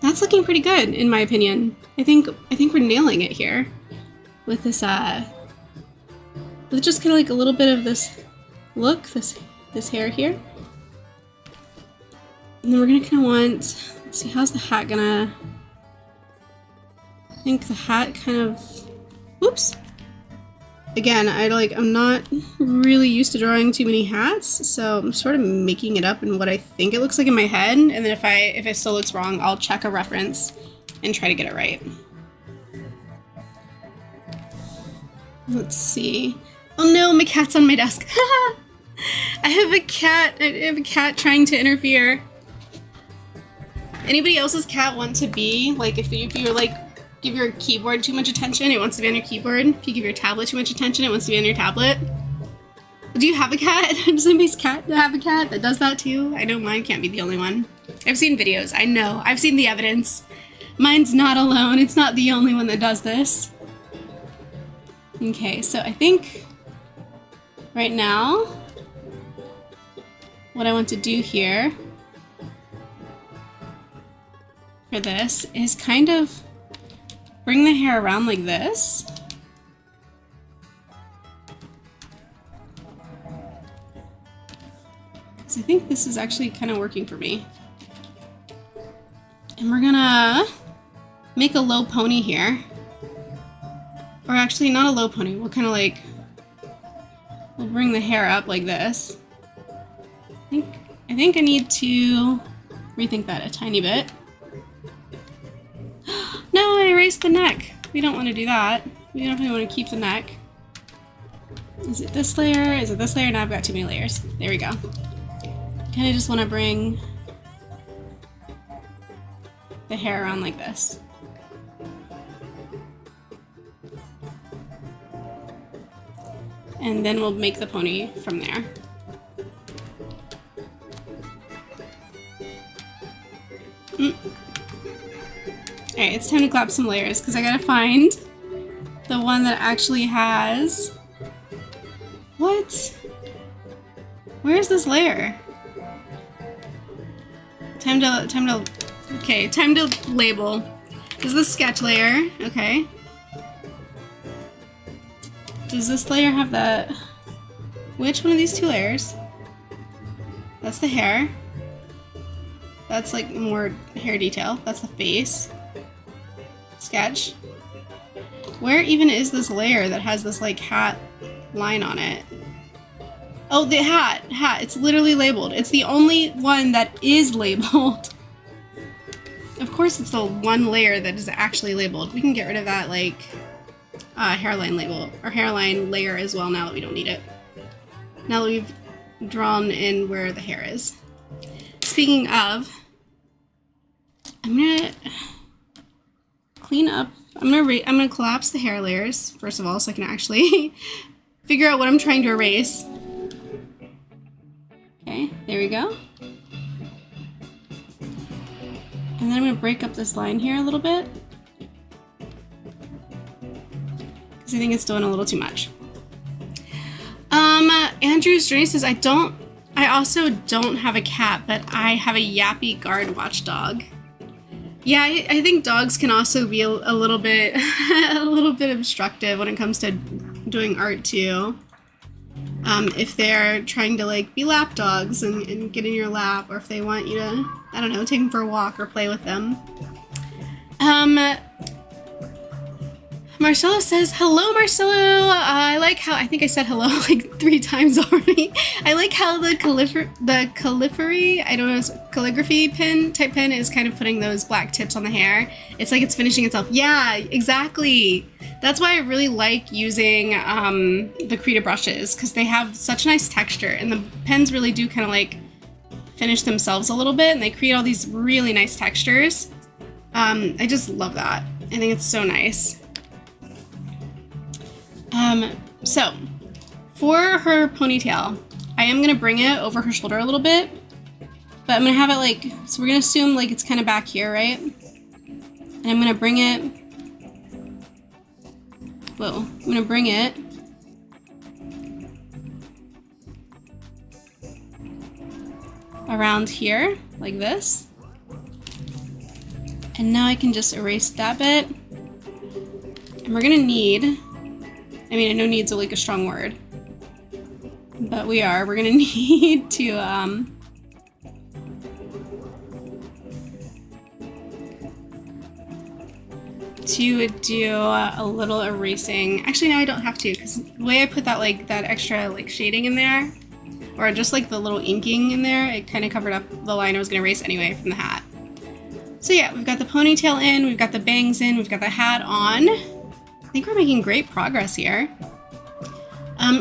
That's looking pretty good, in my opinion. I think we're nailing it here with this with just kind of a little bit of this look, this hair here. And then we're gonna kind of want, let's see, how's the hat gonna I think the hat kind of, whoops. Again, I'm not really used to drawing too many hats, so I'm sort of making it up in what I think it looks like in my head, and then if it still looks wrong, I'll check a reference and try to get it right. Let's see. Oh no, my cat's on my desk. I have a cat trying to interfere. Anybody else's cat want to be, like, if you're like, give your keyboard too much attention, it wants to be on your keyboard. If you give your tablet too much attention, it wants to be on your tablet. Do you have a cat? Does anybody's cat have a cat that does that too? I know mine can't be the only one. I've seen videos, I know. I've seen the evidence. Mine's not alone. It's not the only one that does this. Okay, so I think right now, what I want to do here for this is kind of bring the hair around like this. Because I think this is actually kind of working for me. And we're gonna make a low pony here. Or actually not a low pony, we'll kind of like, we'll bring the hair up like this. I think I need to rethink that a tiny bit. No, I erased the neck. We don't want to do that. We definitely want to keep the neck. Is it this layer? Is it this layer? Now I've got too many layers. There we go. Kind of just want to bring the hair around like this. And then we'll make the pony from there. Alright, it's time to clap some layers because I gotta find the one that actually has... What? Where's this layer? Time to label. This is the sketch layer, okay. Does this layer have the... Which one of these two layers? That's the hair. That's like more hair detail. That's the face. Sketch. Where even is this layer that has this like hat line on it? Oh, the hat. It's literally labeled. It's the only one that is labeled. Of course it's the one layer that is actually labeled. We can get rid of that like hairline label or hairline layer as well now that we don't need it. Now that we've drawn in where the hair is. Speaking of, I'm gonna clean up. I'm gonna collapse the hair layers first of all, so I can actually figure out what I'm trying to erase. Okay, there we go. And then I'm gonna break up this line here a little bit because I think it's doing a little too much. Andrew's journey says I also don't have a cat, but I have a yappy guard watchdog. Yeah, I think dogs can also be a little bit obstructive when it comes to doing art too. If they're trying to like be lap dogs and get in your lap, or if they want you to, I don't know, take them for a walk or play with them. Marcelo says, hello, Marcelo. I like how, I think I said hello like 3 times already. I like how the calligraphy, I don't know, calligraphy type pen is kind of putting those black tips on the hair. It's like it's finishing itself. Yeah, exactly. That's why I really like using the Krita brushes, because they have such nice texture, and the pens really do kind of like finish themselves a little bit, and they create all these really nice textures. I just love that. I think it's so nice. So for her ponytail, I am gonna bring it over her shoulder a little bit, but I'm gonna have it like, so we're gonna assume like it's kind of back here, right? And I'm gonna bring it, I'm gonna bring it around here like this. And now I can just erase that bit. And we're gonna need, I mean, I know need's like a strong word, but we're gonna need to, to do a little erasing. Actually, no, I don't have to, because the way I put that that extra shading in there, or just the little inking in there, it kind of covered up the line I was going to erase anyway from the hat. So yeah, we've got the ponytail in, we've got the bangs in, we've got the hat on. I think we're making great progress here.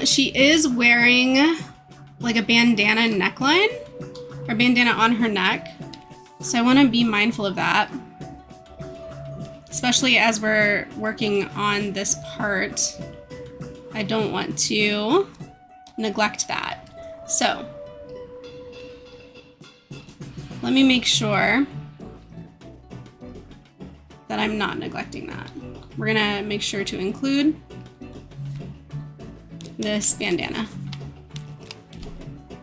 She is wearing a bandana neckline, or bandana on her neck. So I want to be mindful of that, especially as we're working on this part. I don't want to neglect that. So let me make sure that I'm not neglecting that. We're gonna make sure to include this bandana.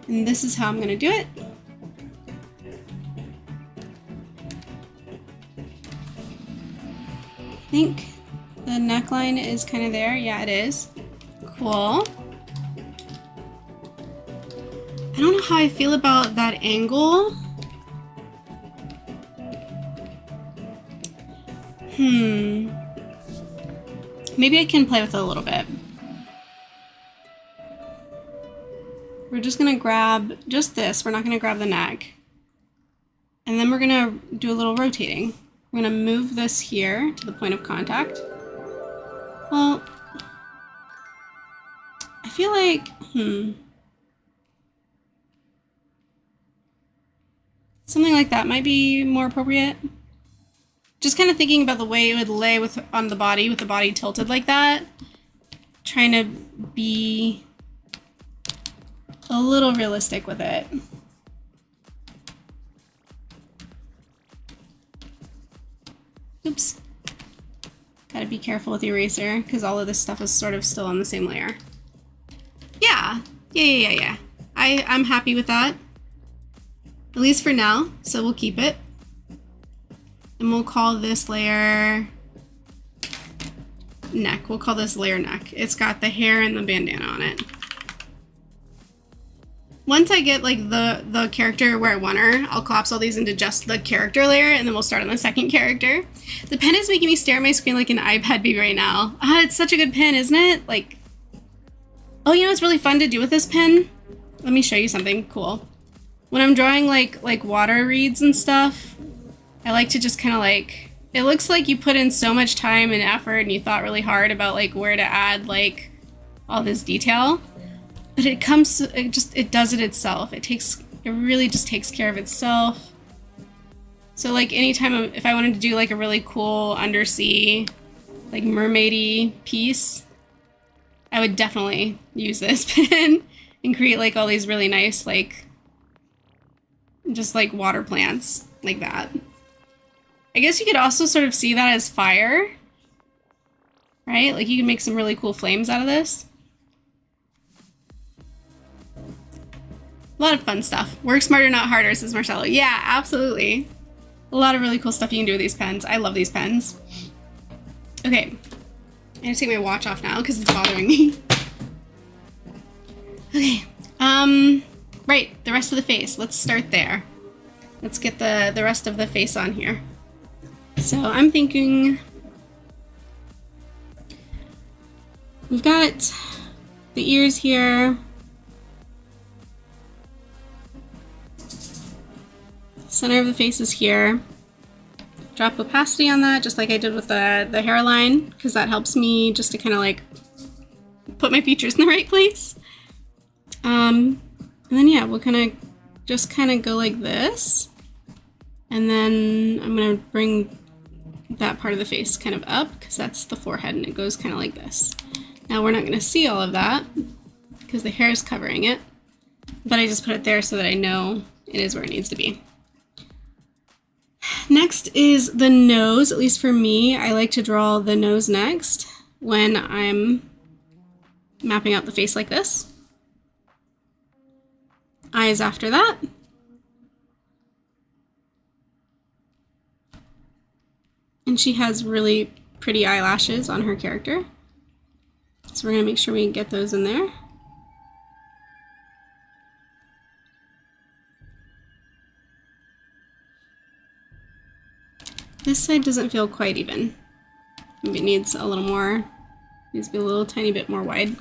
And this is how I'm gonna do it. I think the neckline is kind of there. Yeah, it is. Cool. I don't know how I feel about that angle. Maybe I can play with it a little bit. We're just gonna grab just this. We're not gonna grab the neck. And then we're gonna do a little rotating. We're gonna move this here to the point of contact. Well, I feel like, something like that might be more appropriate. Just kind of thinking about the way it would lay on the body with the body tilted like that. Trying to be a little realistic with it. Oops. Gotta be careful with the eraser because all of this stuff is sort of still on the same layer. Yeah. I'm happy with that. At least for now, so we'll keep it. And we'll call this layer neck. We'll call this layer neck. It's got the hair and the bandana on it. Once I get the character where I want her, I'll collapse all these into just the character layer, and then we'll start on the second character. The pen is making me stare at my screen like an iPad baby right now. It's such a good pen, isn't it? Oh, you know what's really fun to do with this pen? Let me show you something cool. When I'm drawing like water reeds and stuff, I like to just kind of it looks like you put in so much time and effort and you thought really hard about where to add all this detail, but it does it itself. It really just takes care of itself. So anytime if I wanted to do a really cool undersea mermaidy piece, I would definitely use this pen and create all these really nice just water plants like that. I guess you could also sort of see that as fire, right? You can make some really cool flames out of this. A lot of fun stuff. Work smarter, not harder, says Marcelo. Yeah, absolutely. A lot of really cool stuff you can do with these pens. I love these pens. Okay, I'm gonna take my watch off now because it's bothering me. Okay, right, the rest of the face. Let's start there. Let's get the rest of the face on here. So I'm thinking we've got the ears here. Center of the face is here. Drop opacity on that, just like I did with the hairline, because that helps me just to kind of put my features in the right place. And then yeah, we'll just kind of go like this. And then I'm gonna bring that part of the face kind of up because that's the forehead and it goes kind of like this. Now we're not gonna see all of that because the hair is covering it, but I just put it there so that I know it is where it needs to be. Next is the nose. At least for me, I like to draw the nose next when I'm mapping out the face like this. Eyes after that. And she has really pretty eyelashes on her character. So we're gonna make sure we get those in there. This side doesn't feel quite even. Maybe it needs a little more, needs to be a little tiny bit more wide.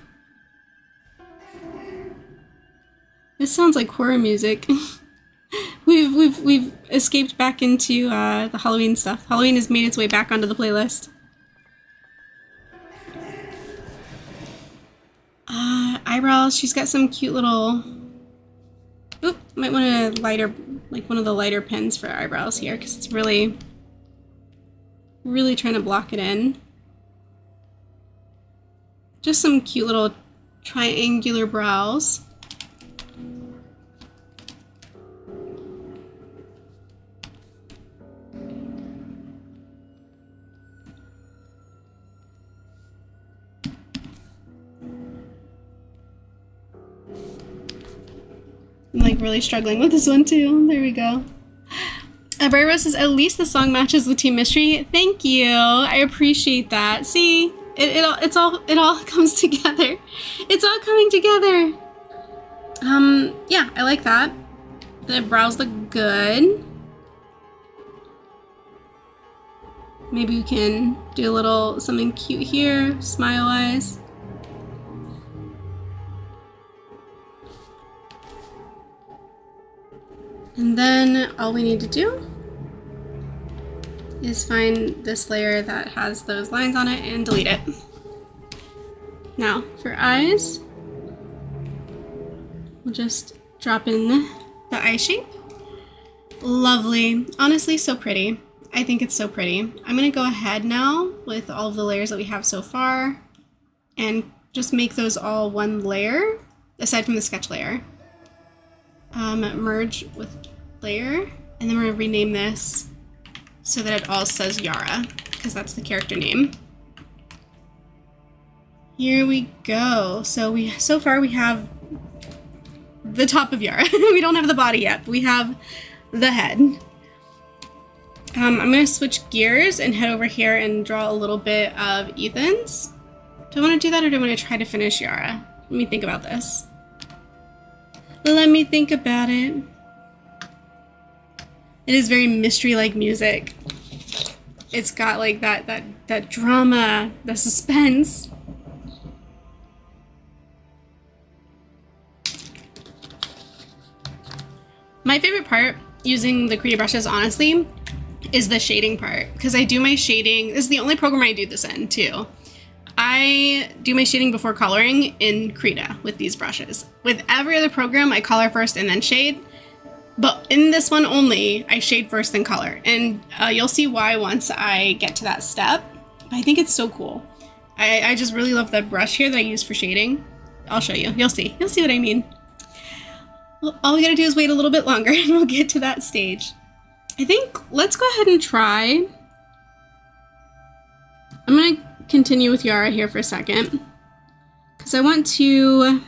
This sounds like horror music. We've escaped back into the Halloween stuff. Halloween has made its way back onto the playlist. Eyebrows. She's got some cute little. Oop, might want a lighter, like one of the lighter pens for eyebrows here, because it's really trying to block it in. Just some cute little triangular brows. I'm like really struggling with this one too. There we go. Barry Rose says, at least the song matches with Team Mystery. Thank you. I appreciate that. See, it all comes together. It's all coming together. Yeah, I like that. The brows look good. Maybe we can do a little something cute here. Smile eyes. And then all we need to do is find this layer that has those lines on it and delete it. Now for eyes, we'll just drop in the eye shape. Lovely. Honestly, so pretty. I think it's so pretty. I'm gonna go ahead now with all of the layers that we have so far and just make those all one layer, aside from the sketch layer. Merge with layer, and then we're gonna rename this so that it all says Yara, because that's the character name. Here we go. So far we have the top of Yara. We don't have the body yet, but we have the head. I'm gonna switch gears and head over here and draw a little bit of Ethan's. Do I want to do that, or do I want to try to finish Yara? Let me think about this. Let me think about it. It is very mystery-like music. It's got like that drama, the suspense. My favorite part using the Krita brushes, honestly, is the shading part, because I do my shading. This is the only program I do this in too. I do my shading before coloring in Krita with these brushes. With every other program, I color first and then shade. But in this one only, I shade first then color. And you'll see why once I get to that step. But I think it's so cool. I just really love the brush here that I use for shading. I'll show you. You'll see. You'll see what I mean. Well, all we gotta do is wait a little bit longer and we'll get to that stage. I think let's go ahead and try. I'm gonna continue with Yara here for a second, because I want to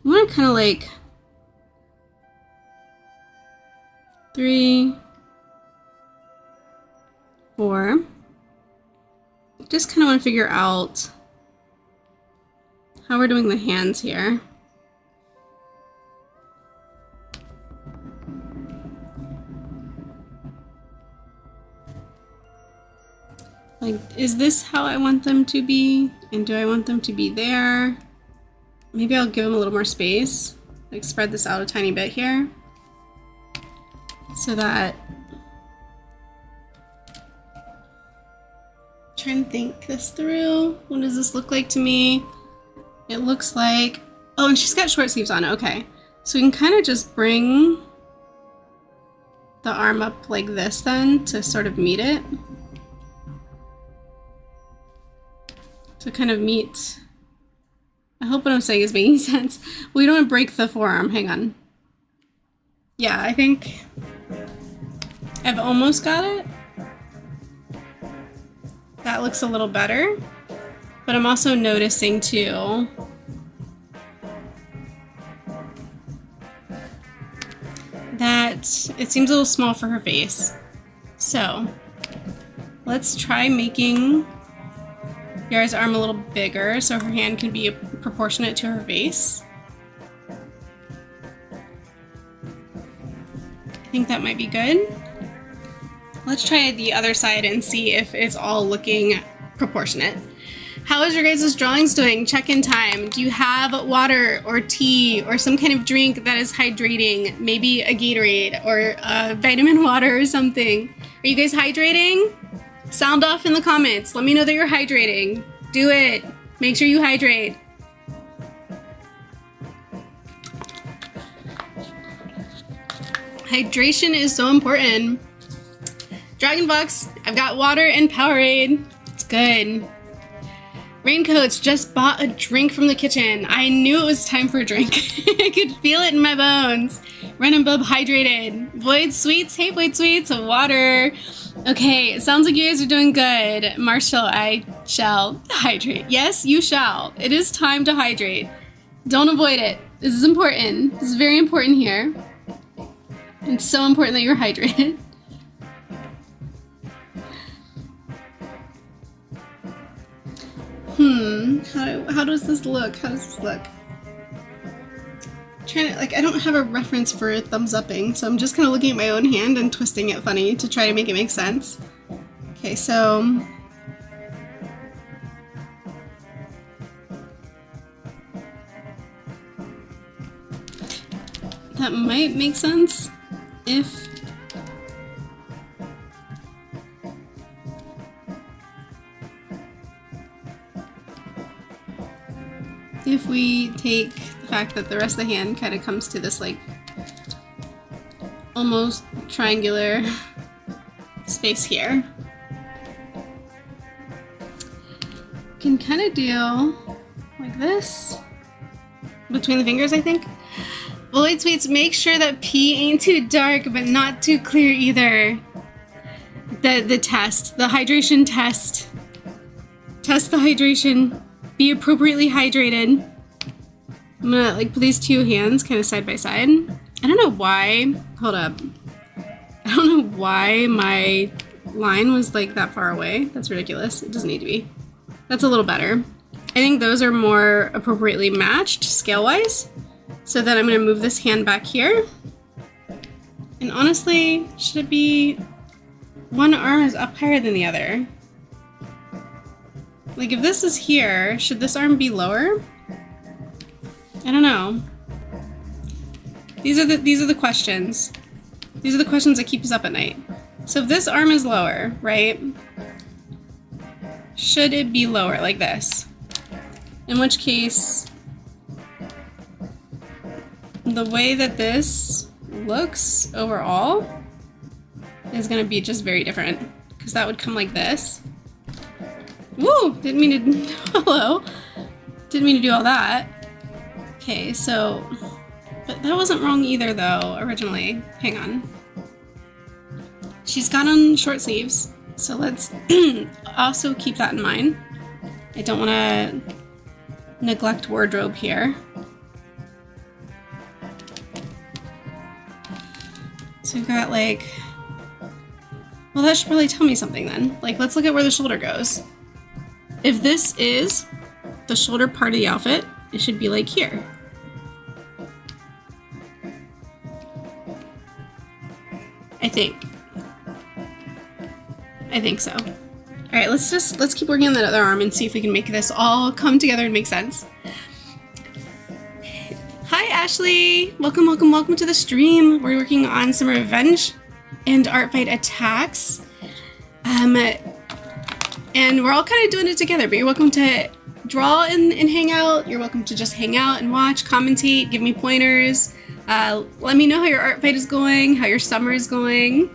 kind of like 3, 4. Just kind of want to figure out how we're doing the hands here. Like, is this how I want them to be? And do I want them to be there? Maybe I'll give them a little more space. Like, spread this out a tiny bit here. So that... Try and think this through. What does this look like to me? It looks like... Oh, and she's got short sleeves on. Okay. So we can kind of just bring the arm up like this then to sort of meet it. To kind of meet, I hope what I'm saying is making sense. We don't want to break the forearm, hang on. Yeah, I think I've almost got it. That looks a little better, but I'm also noticing too that it seems a little small for her face. So let's try making Yara's arm a little bigger so her hand can be proportionate to her face. think that might be good. Let's try the other side and see if it's all looking proportionate. How is your guys' drawings doing? Check-in time. Do you have water or tea or some kind of drink that is hydrating? Maybe a Gatorade or a vitamin water or something. Are you guys hydrating? Sound off in the comments. Let me know that you're hydrating. Do it. Make sure you hydrate. Hydration is so important. Dragon Bucks, I've got water and Powerade. It's good. Raincoats, just bought a drink from the kitchen. I knew it was time for a drink. I could feel it in my bones. Ren and Bub hydrated. Void Sweets, hey Void Sweets, water. Okay, it sounds like you guys are doing good. Marshall, I shall hydrate. Yes, you shall. It is time to hydrate. Don't avoid it. This is important. This is very important here. It's so important that you're hydrated. How does this look? How does this look? I'm trying to, like, I don't have a reference for thumbs upping, so I'm just kind of looking at my own hand and twisting it funny to try to make it make sense. Okay, so that might make sense if we take the fact that the rest of the hand kind of comes to this like almost triangular space here. Can kind of do like this between the fingers, I think. Void Sweets, make sure that P ain't too dark but not too clear either. The test, the hydration test. Test the hydration. Be appropriately hydrated. I'm gonna like put these two hands kind of side by side. I don't know why, hold up. I don't know why my line was like that far away. That's ridiculous. It doesn't need to be. That's a little better. I think those are more appropriately matched scale-wise. So then I'm gonna move this hand back here. And honestly, should it be one arm is up higher than the other? Like if this is here, should this arm be lower? I don't know. These are the questions. These are the questions that keep us up at night. So if this arm is lower, right? Should it be lower like this? In which case, the way that this looks overall is gonna be just very different, because that would come like this. Woo! Didn't mean to, hello. Didn't mean to do all that. Okay, so, but that wasn't wrong either though, originally. Hang on. She's got on short sleeves, so let's also keep that in mind. I don't want to neglect wardrobe here. So we've got like, well that should probably tell me something then. Like let's look at where the shoulder goes. If this is the shoulder part of the outfit, it should be like here. I think so. All right, let's keep working on that other arm and see if we can make this all come together and make sense. Hi Ashley, welcome to the stream. We're working on some revenge and art fight attacks. And we're all kind of doing it together, but you're welcome to draw and hang out. You're welcome to just hang out and watch, commentate, give me pointers. Let me know how your art fight is going, how your summer is going.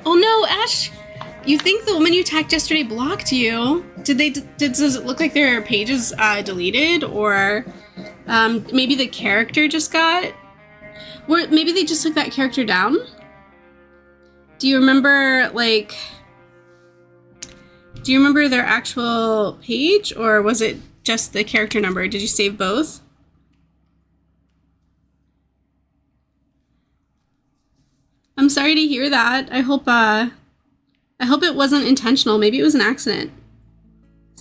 Oh no, Ash! You think the woman you attacked yesterday blocked you? Does it look like their page is deleted, or maybe the character just got, or maybe they just took that character down? Do you remember, like, do you remember their actual page, or was it just the character number? Did you save both? I'm sorry to hear that. I hope it wasn't intentional. Maybe it was an accident.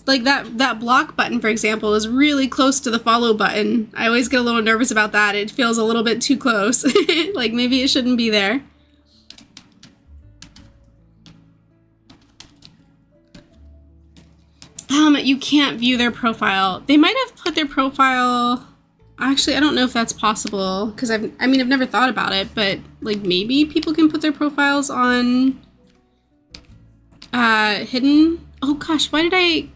Like that block button, for example, is really close to the follow button. I always get a little nervous about that. It feels a little bit too close. Like maybe it shouldn't be there. You can't view their profile. They might have put their profile... Actually, I don't know if that's possible, because I've never thought about it, but like maybe people can put their profiles on hidden. Oh gosh, why did I...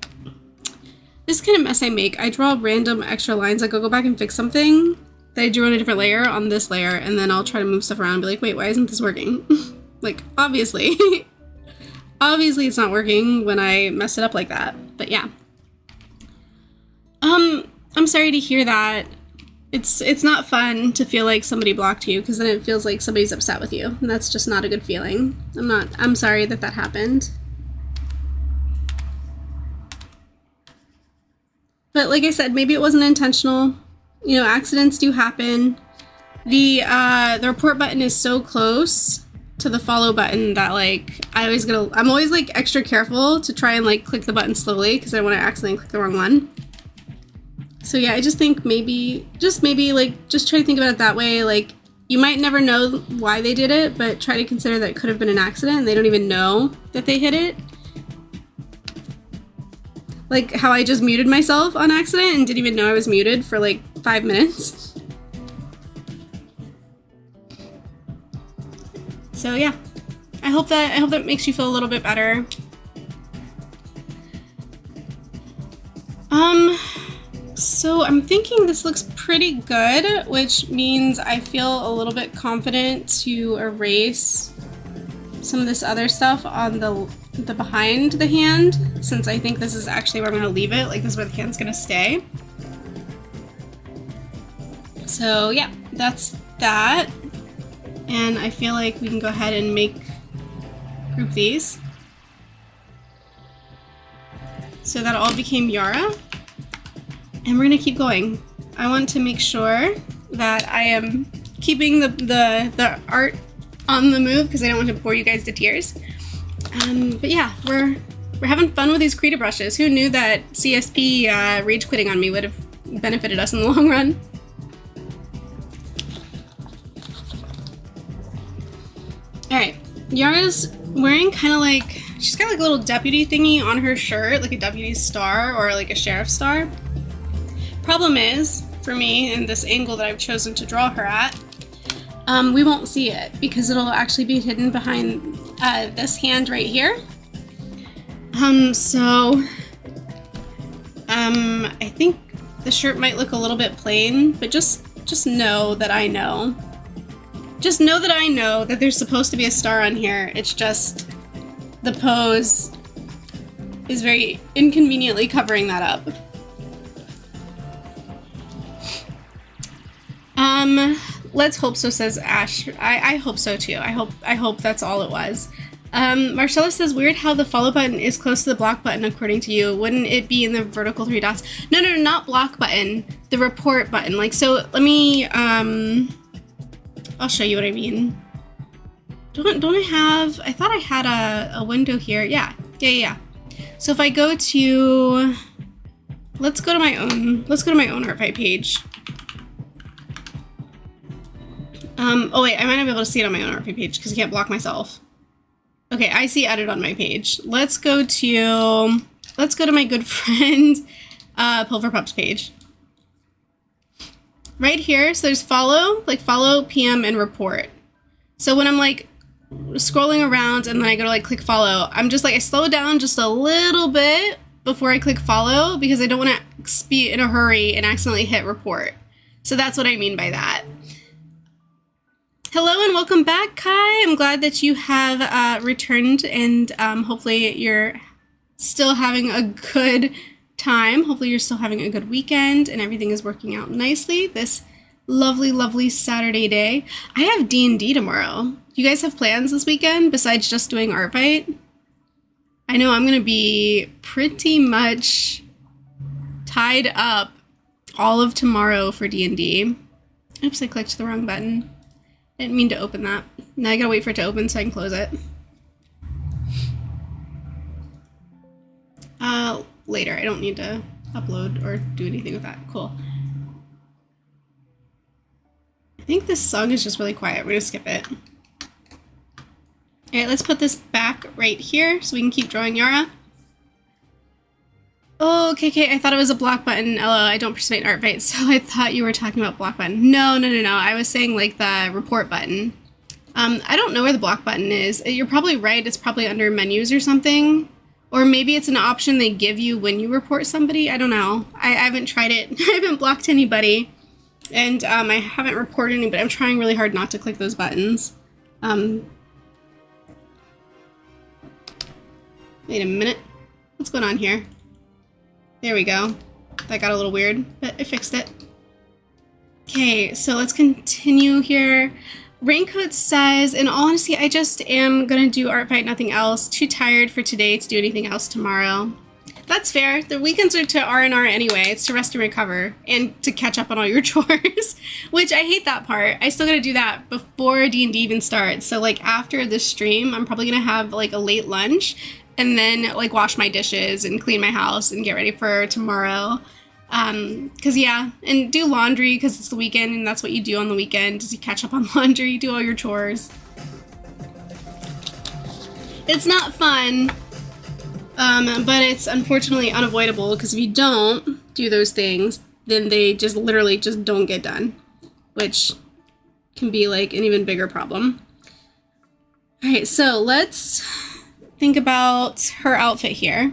This kind of mess I make. I draw random extra lines. Like I'll go back and fix something that I drew on a different layer on this layer, and then I'll try to move stuff around and be like, wait, why isn't this working? Like, obviously. Obviously it's not working when I mess it up like that, but yeah. I'm sorry to hear that. It's not fun to feel like somebody blocked you, because then it feels like somebody's upset with you, and that's just not a good feeling. I'm sorry that happened. But like I said, maybe it wasn't intentional. You know, accidents do happen. The report button is so close to the follow button that like I'm always like extra careful to try and like click the button slowly, because I don't want to accidentally click the wrong one. So yeah, I just think maybe just try to think about it that way. Like, you might never know why they did it, but try to consider that it could have been an accident and they don't even know that they hit it. Like how I just muted myself on accident and didn't even know I was muted for like 5 minutes. So yeah, I hope that makes you feel a little bit better. So I'm thinking this looks pretty good, which means I feel a little bit confident to erase some of this other stuff on the behind the hand, since I think this is actually where I'm gonna leave it. Like, this is where the hand's gonna stay. So yeah, that's that. And I feel like we can go ahead and group these. So that all became Yara. And we're gonna keep going. I want to make sure that I am keeping the art on the move, because I don't want to bore you guys to tears. But yeah, we're having fun with these Krita brushes. Who knew that CSP rage quitting on me would have benefited us in the long run? Alright, Yara's wearing kind of like, she's got like a little deputy thingy on her shirt, like a deputy's star or like a sheriff's star. Problem is, for me, in this angle that I've chosen to draw her at, we won't see it because it'll actually be hidden behind this hand right here. I think the shirt might look a little bit plain, but just know that I know. Just know that I know that there's supposed to be a star on here. It's just the pose is very inconveniently covering that up. Let's hope so, says Ash. I hope so too. I hope that's all it was. Marcella says, weird how the follow button is close to the block button according to you. Wouldn't it be in the vertical 3 dots? No, not block button. The report button. Like, so let me, I'll show you what I mean. Don't I have, I thought I had a window here. Yeah. So if I go to, let's go to my own Artfy page. Oh wait, I might not be able to see it on my own Artfy page because I can't block myself. Okay, I see edit on my page. Let's go to my good friend, Pulverpup's page. Right here, so there's follow, PM, and report. So when I'm like scrolling around and then I go to like click follow, I'm just like, I slow down just a little bit before I click follow because I don't want to be in a hurry and accidentally hit report. So that's what I mean by that. Hello and welcome back, Kai. I'm glad that you have returned, and hopefully you're still having a good time. Hopefully you're still having a good weekend and everything is working out nicely this lovely Saturday day. I have D&D tomorrow. Do you guys have plans this weekend besides just doing art fight? I know I'm gonna be pretty much tied up all of tomorrow for D&D. Oops, I clicked the wrong button. I didn't mean to open that. Now I gotta wait for it to open so I can close it. later. I don't need to upload or do anything with that. Cool. I think this song is just really quiet. We're gonna skip it. All right, let's put this back right here so we can keep drawing Yara. Oh, KK, I thought it was a block button. LO, I don't participate in Artbyte, so I thought you were talking about block button. No. I was saying like the report button. I don't know where the block button is. You're probably right. It's probably under menus or something. Or maybe it's an option they give you when you report somebody. I don't know. I haven't tried it. I haven't blocked anybody. And I haven't reported anybody. I'm trying really hard not to click those buttons. Wait a minute. What's going on here? There we go. That got a little weird, but I fixed it. Okay, so let's continue here. Raincoat says, in all honesty, I just am gonna do Artbyte, nothing else. Too tired for today to do anything else tomorrow. That's fair. The weekends are to R&R anyway. It's to rest and recover and to catch up on all your chores, which I hate that part. I still gotta do that before D&D even starts. So like after this stream, I'm probably gonna have like a late lunch and then like wash my dishes and clean my house and get ready for tomorrow. Cause yeah, and do laundry because it's the weekend and that's what you do on the weekend is you catch up on laundry, you do all your chores. It's not fun, but it's unfortunately unavoidable because if you don't do those things, then they just literally just don't get done, which can be like an even bigger problem. All right, so let's think about her outfit here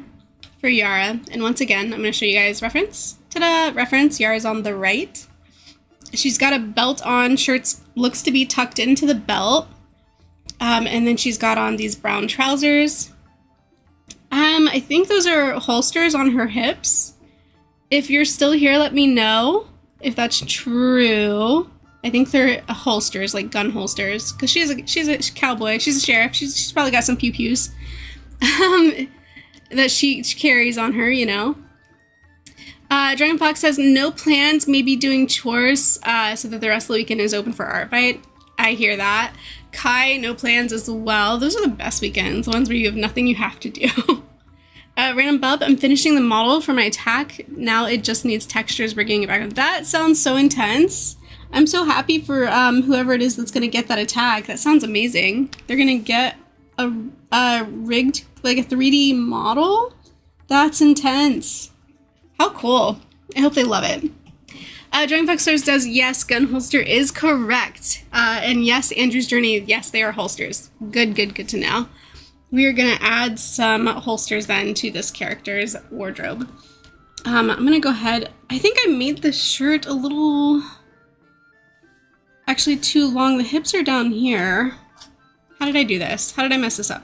for Yara. And once again, I'm going to show you guys reference. Ta-da! Reference. Yara's on the right. She's got a belt on. Shirts looks to be tucked into the belt. And then she's got on these brown trousers. I think those are holsters on her hips. If you're still here, let me know if that's true. I think they're holsters, like gun holsters, because she's a cowboy. She's a sheriff. She's probably got some pew-pews that she carries on her, you know. Dragon Fox says, no plans, maybe doing chores so that the rest of the weekend is open for Artbyte. I hear that. Kai, no plans as well. Those are the best weekends, the ones where you have nothing you have to do. Random Bub, I'm finishing the model for my attack. Now it just needs textures, bringing it back. That sounds so intense. I'm so happy for whoever it is that's going to get that attack. That sounds amazing. They're going to get a rigged, like a 3D model? That's intense. How cool. I hope they love it. Dragon Fox Stars does, yes, gun holster is correct. And yes, Andrew's Journey, yes, they are holsters. Good to know. We are going to add some holsters then to this character's wardrobe. I'm going to go ahead. I think I made the shirt a little... actually too long. The hips are down here. How did I do this? How did I mess this up?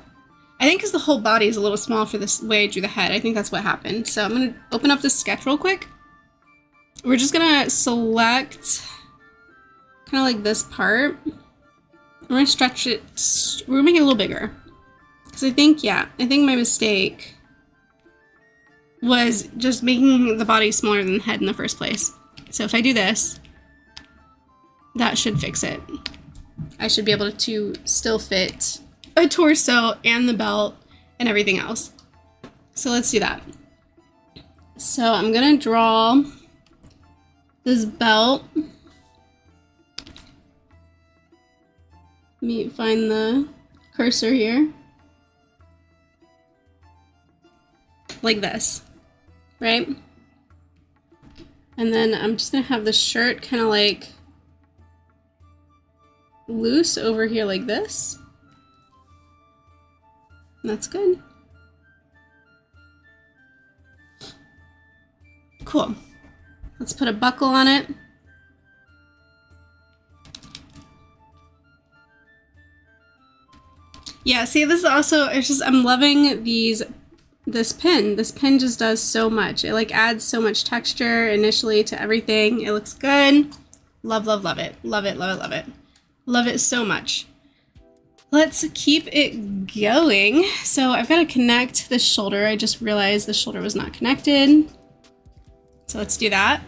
I think because the whole body is a little small for this way I drew the head. I think that's what happened. So I'm going to open up this sketch real quick. We're just going to select kind of like this part. We're going to stretch it. We're going to make it a little bigger. Because I think, yeah, I think my mistake was just making the body smaller than the head in the first place. So if I do this, that should fix it. I should be able to still fit a torso and the belt and everything else. So let's do that. So I'm gonna draw this belt. Let me find the cursor here. Like this, right? And then I'm just gonna have the shirt kind of like loose over here like this. That's good. Cool. Let's put a buckle on it. Yeah, see, this is also, it's just, I'm loving this pin. This pin just does so much. It like adds so much texture initially to everything. It looks good. Love it. Love it. Love it so much. Let's keep it going. So I've got to connect this shoulder. I just realized the shoulder was not connected. So let's do that.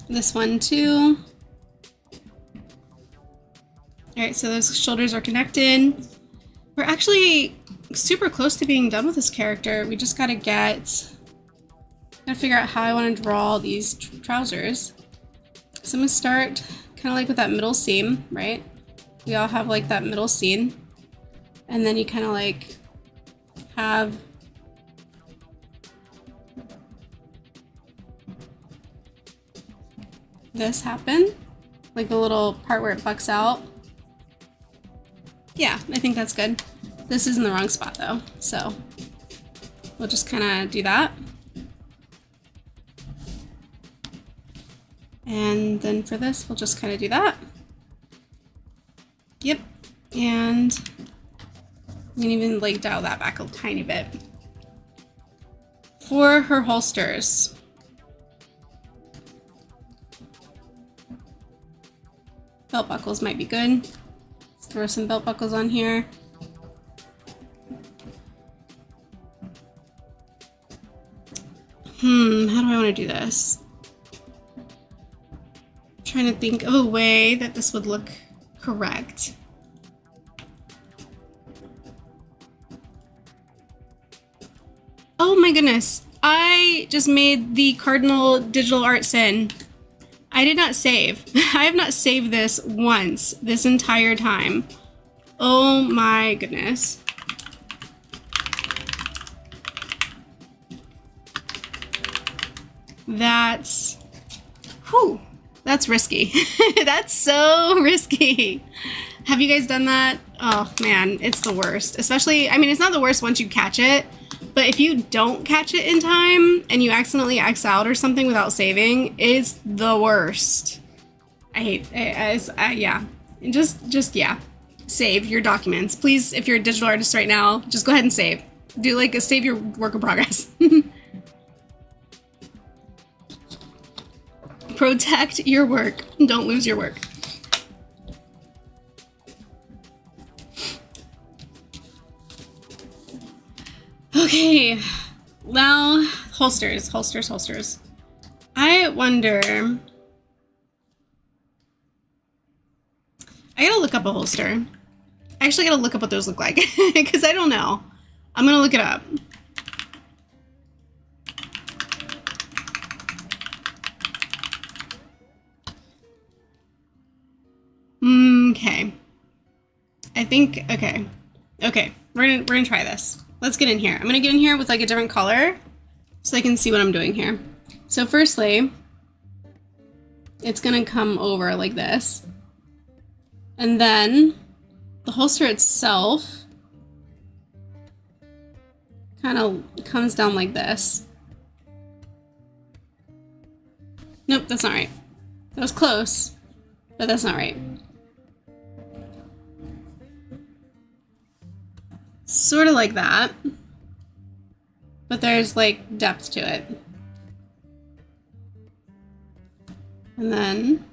This one too. All right, so those shoulders are connected. We're actually super close to being done with this character. We just gotta figure out how I want to draw these trousers. So I'm gonna start kind of like with that middle seam, right? We all have like that middle seam. And then you kind of like have this happen, like the little part where it bucks out. Yeah, I think that's good. This is in the wrong spot though, so we'll just kind of do that. And then for this, we'll just kind of do that. Yep, and I'm gonna even like dial that back a tiny bit. For her holsters, belt buckles might be good. Let's throw some belt buckles on here. How do I want to do this? I'm trying to think of a way that this would look correct. Oh my goodness, I just made the cardinal digital art sin. I did not save. I have not saved this once this entire time. Oh my goodness. That's, whew, that's risky. That's so risky. Have you guys done that? Oh man, it's the worst. Especially, I mean, it's not the worst once you catch it, but if you don't catch it in time and you accidentally X out or something without saving, it's the worst. I hate it. Yeah. Yeah. Save your documents. Please, if you're a digital artist right now, just go ahead and save. Do like a save your work in progress. Protect your work. Don't lose your work. Okay, now holsters. I wonder, I gotta look up a holster. I actually gotta look up what those look like because I don't know. I'm gonna look it up. Okay. I think, okay, we're gonna try this. Let's get in here. I'm gonna get in here with like a different color so I can see what I'm doing here. So firstly, it's gonna come over like this. And then the holster itself kind of comes down like this. Nope, that's not right. That was close, but that's not right. Sort of like that, but there's like depth to it. And then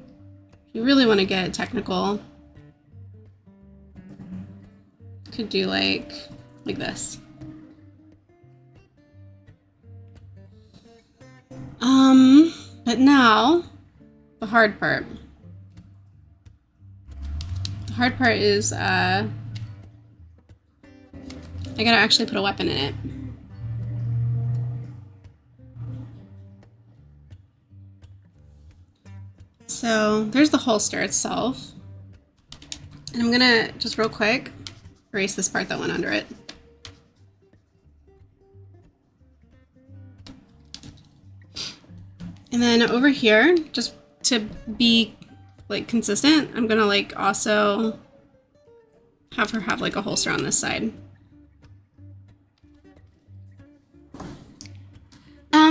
if you really want to get technical, you could do like this. But now the hard part. The hard part is I gotta actually put a weapon in it. So there's the holster itself. And I'm gonna just real quick erase this part that went under it. And then over here, just to be like consistent, I'm gonna like also have her have like a holster on this side.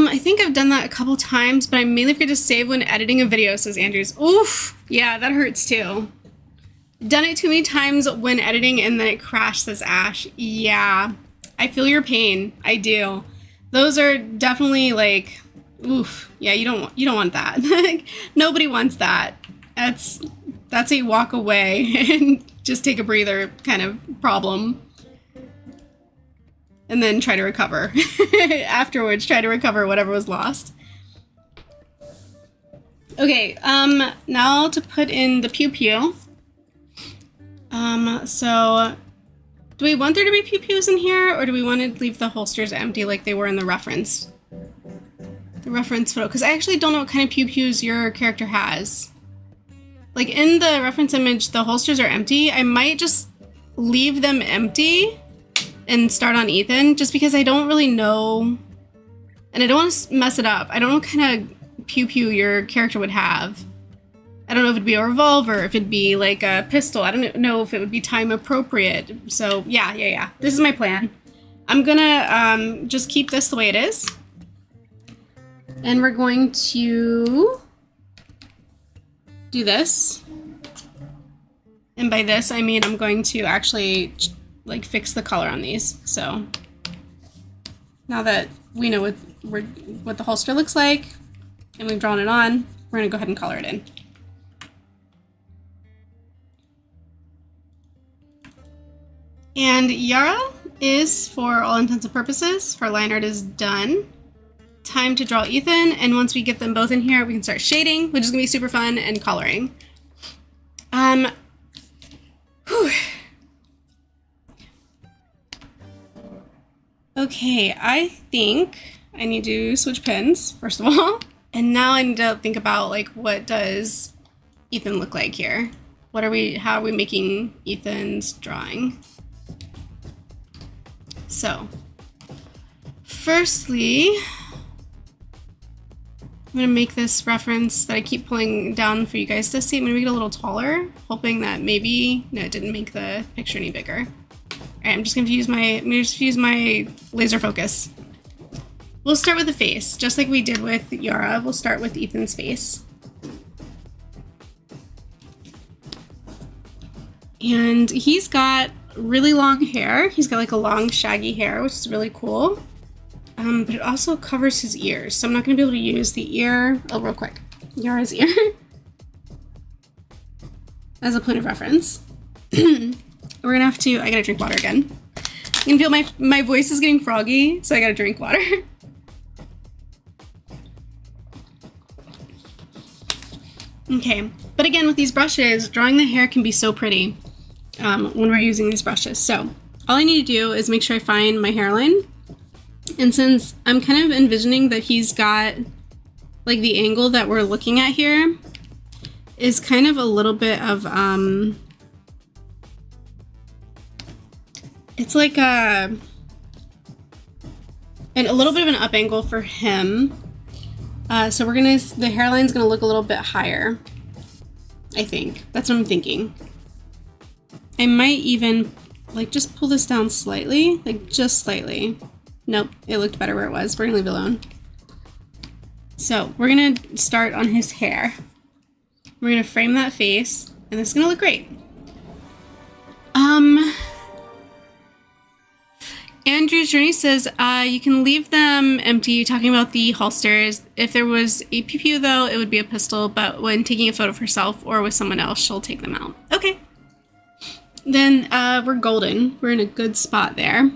I think I've done that a couple times, but I mainly forget to save when editing a video, says Andrews. Oof, yeah, that hurts too. Done it too many times when editing and then it crashed, says Ash. Yeah, I feel your pain. I do. Those are definitely like, oof. Yeah, you don't want that. Nobody wants that. That's a walk away and just take a breather kind of problem. And then try to recover. Afterwards, try to recover whatever was lost. Okay, now to put in the pew pew. So Do we want there to be pew-pews in here, or do we want to leave the holsters empty like they were in the reference? The reference photo, because I actually don't know what kind of pew-pews your character has. Like in the reference image, the holsters are empty. I might just leave them empty and start on Ethan, just because I don't really know, and I don't want to mess it up. I don't know what kind of pew-pew your character would have. I don't know if it'd be a revolver, if it'd be like a pistol. I don't know if it would be time appropriate. So yeah. This is my plan. I'm gonna just keep this the way it is. And we're going to do this. And by this, I mean I'm going to actually like fix the color on these. So now that we know what the holster looks like and we've drawn it on, we're gonna go ahead and color it in. And Yara is, for all intents and purposes, her line art is done. Time to draw Ethan, and once we get them both in here, we can start shading, which is gonna be super fun, and coloring. Okay, I think I need to switch pens, first of all. And now I need to think about, like, what does Ethan look like here? How are we making Ethan's drawing? So, firstly, I'm gonna make this reference that I keep pulling down for you guys to see. I'm gonna make it a little taller, hoping that maybe, no, it didn't make the picture any bigger. All right, I'm just gonna use my laser focus. We'll start with the face, just like we did with Yara. We'll start with Ethan's face. And he's got really long hair. He's got like a long shaggy hair, which is really cool. But it also covers his ears, so I'm not gonna be able to use the ear, real quick, Yara's ear as a point of reference. We're gonna have to, I gotta drink water again. You can feel my voice is getting froggy, so I gotta drink water. Okay, but again, with these brushes, drawing the hair can be so pretty. When we're using these brushes. So all I need to do is make sure I find my hairline. And since I'm kind of envisioning that he's got like the angle that we're looking at here is kind of a little bit of it's like a little bit of an up angle for him. So the hairline's gonna look a little bit higher. I think that's what I'm thinking. I might even like just pull this down slightly, like just slightly. Nope, it looked better where it was. We're gonna leave it alone. So we're gonna start on his hair. We're gonna frame that face, and it's gonna look great. Andrew's Journey says you can leave them empty, talking about the holsters. If there was a pew-pew though, it would be a pistol, but when taking a photo of herself or with someone else, she'll take them out. Okay. Then we're golden. We're in a good spot there.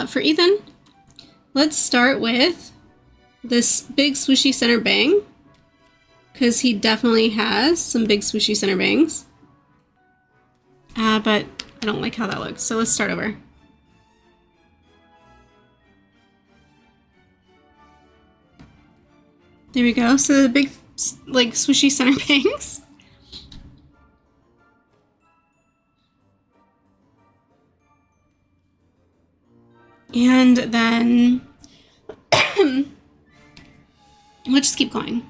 For Ethan, let's start with this big swooshy center bang, because he definitely has some big swooshy center bangs. But I don't like how that looks, so let's start over. There we go. So the big, like, swooshy center bangs. And then we'll just keep going.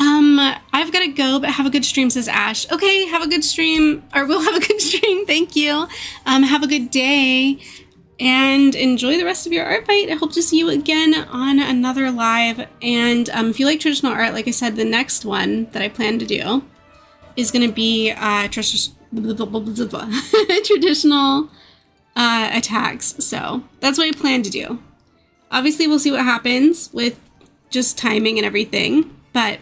I've got to go, but have a good stream, says Ash. Okay, have a good stream, or we'll have a good stream. Thank you. Have a good day and enjoy the rest of your art fight. I hope to see you again on another live. And if you like traditional art, like I said, the next one that I plan to do is going to be traditional attacks. So that's what I plan to do. Obviously, we'll see what happens with just timing and everything, but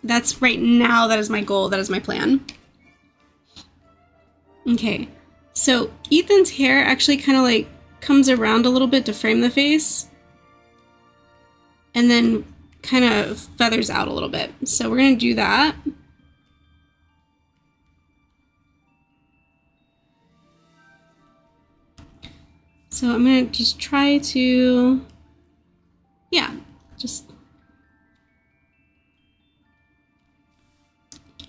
that's right now, that is my goal, that is my plan. Okay, so Ethan's hair actually kind of like comes around a little bit to frame the face, and then kind of feathers out a little bit. So we're gonna do that. So I'm gonna just try to, yeah, just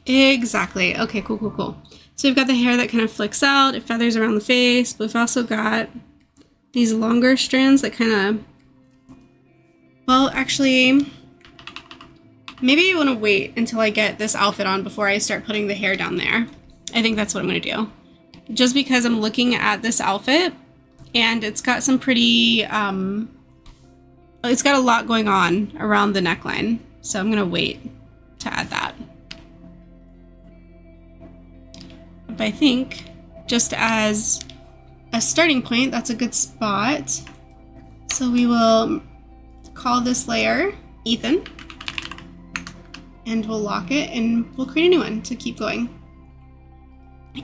exactly. Okay, cool, cool, cool. So we've got the hair that kind of flicks out, it feathers around the face, but we've also got these longer strands that kind of, well, actually, maybe I want to wait until I get this outfit on before I start putting the hair down there. I think that's what I'm going to do. Just because I'm looking at this outfit and it's got some pretty, it's got a lot going on around the neckline. So I'm going to wait to add that. But I think just as a starting point, that's a good spot. So we will call this layer Ethan. And we'll lock it and we'll create a new one to keep going.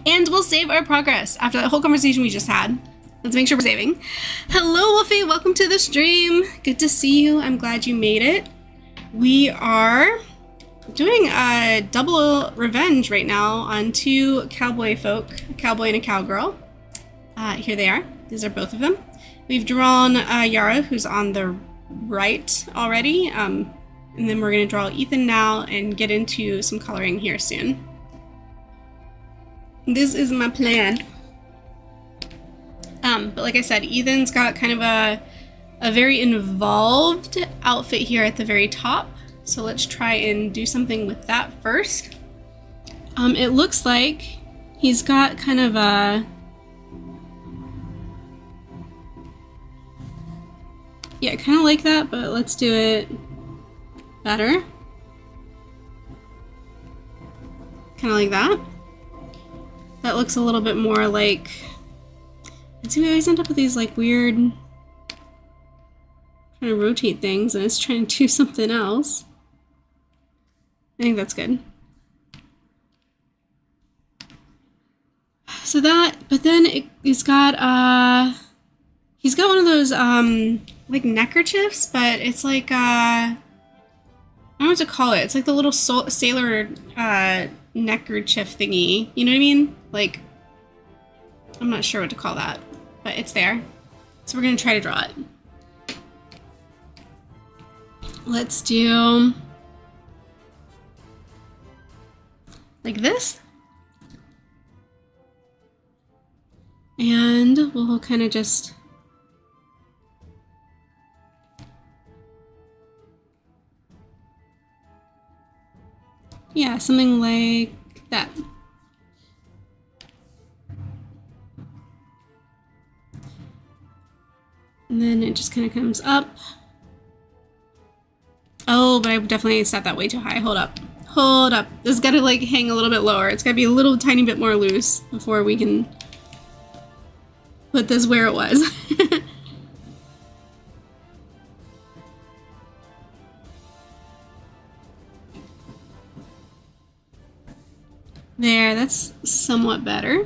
And we'll save our progress after that whole conversation we just had. Let's make sure we're saving. Hello, Wolfie. Welcome to the stream. Good to see you. I'm glad you made it. We are doing a double revenge right now on two cowboy folk, a cowboy and a cowgirl. Here they are. These are both of them. We've drawn Yara, who's on the right already. And then we're going to draw Ethan now and get into some coloring here soon. This is my plan. But like I said, Ethan's got kind of a very involved outfit here at the very top. So let's try and do something with that first. It looks like he's got kind of a... yeah, kind of like that, but let's do it better. Kind of like that. That looks a little bit more like... and see, we always end up with these like weird... trying to rotate things and it's trying to do something else. I think that's good. So that, but then he's got one of those like neckerchiefs, but it's like I don't know what to call it. It's like the little sailor neckerchief thingy. You know what I mean? Like, I'm not sure what to call that, but it's there. So we're gonna try to draw it. Let's do like this. And we'll kind of just yeah, something like that. And then it just kind of comes up. Oh, but I definitely set that way too high. Hold up. Hold up. This has got to like hang a little bit lower. It's got to be a little tiny bit more loose before we can put this where it was. There, that's somewhat better.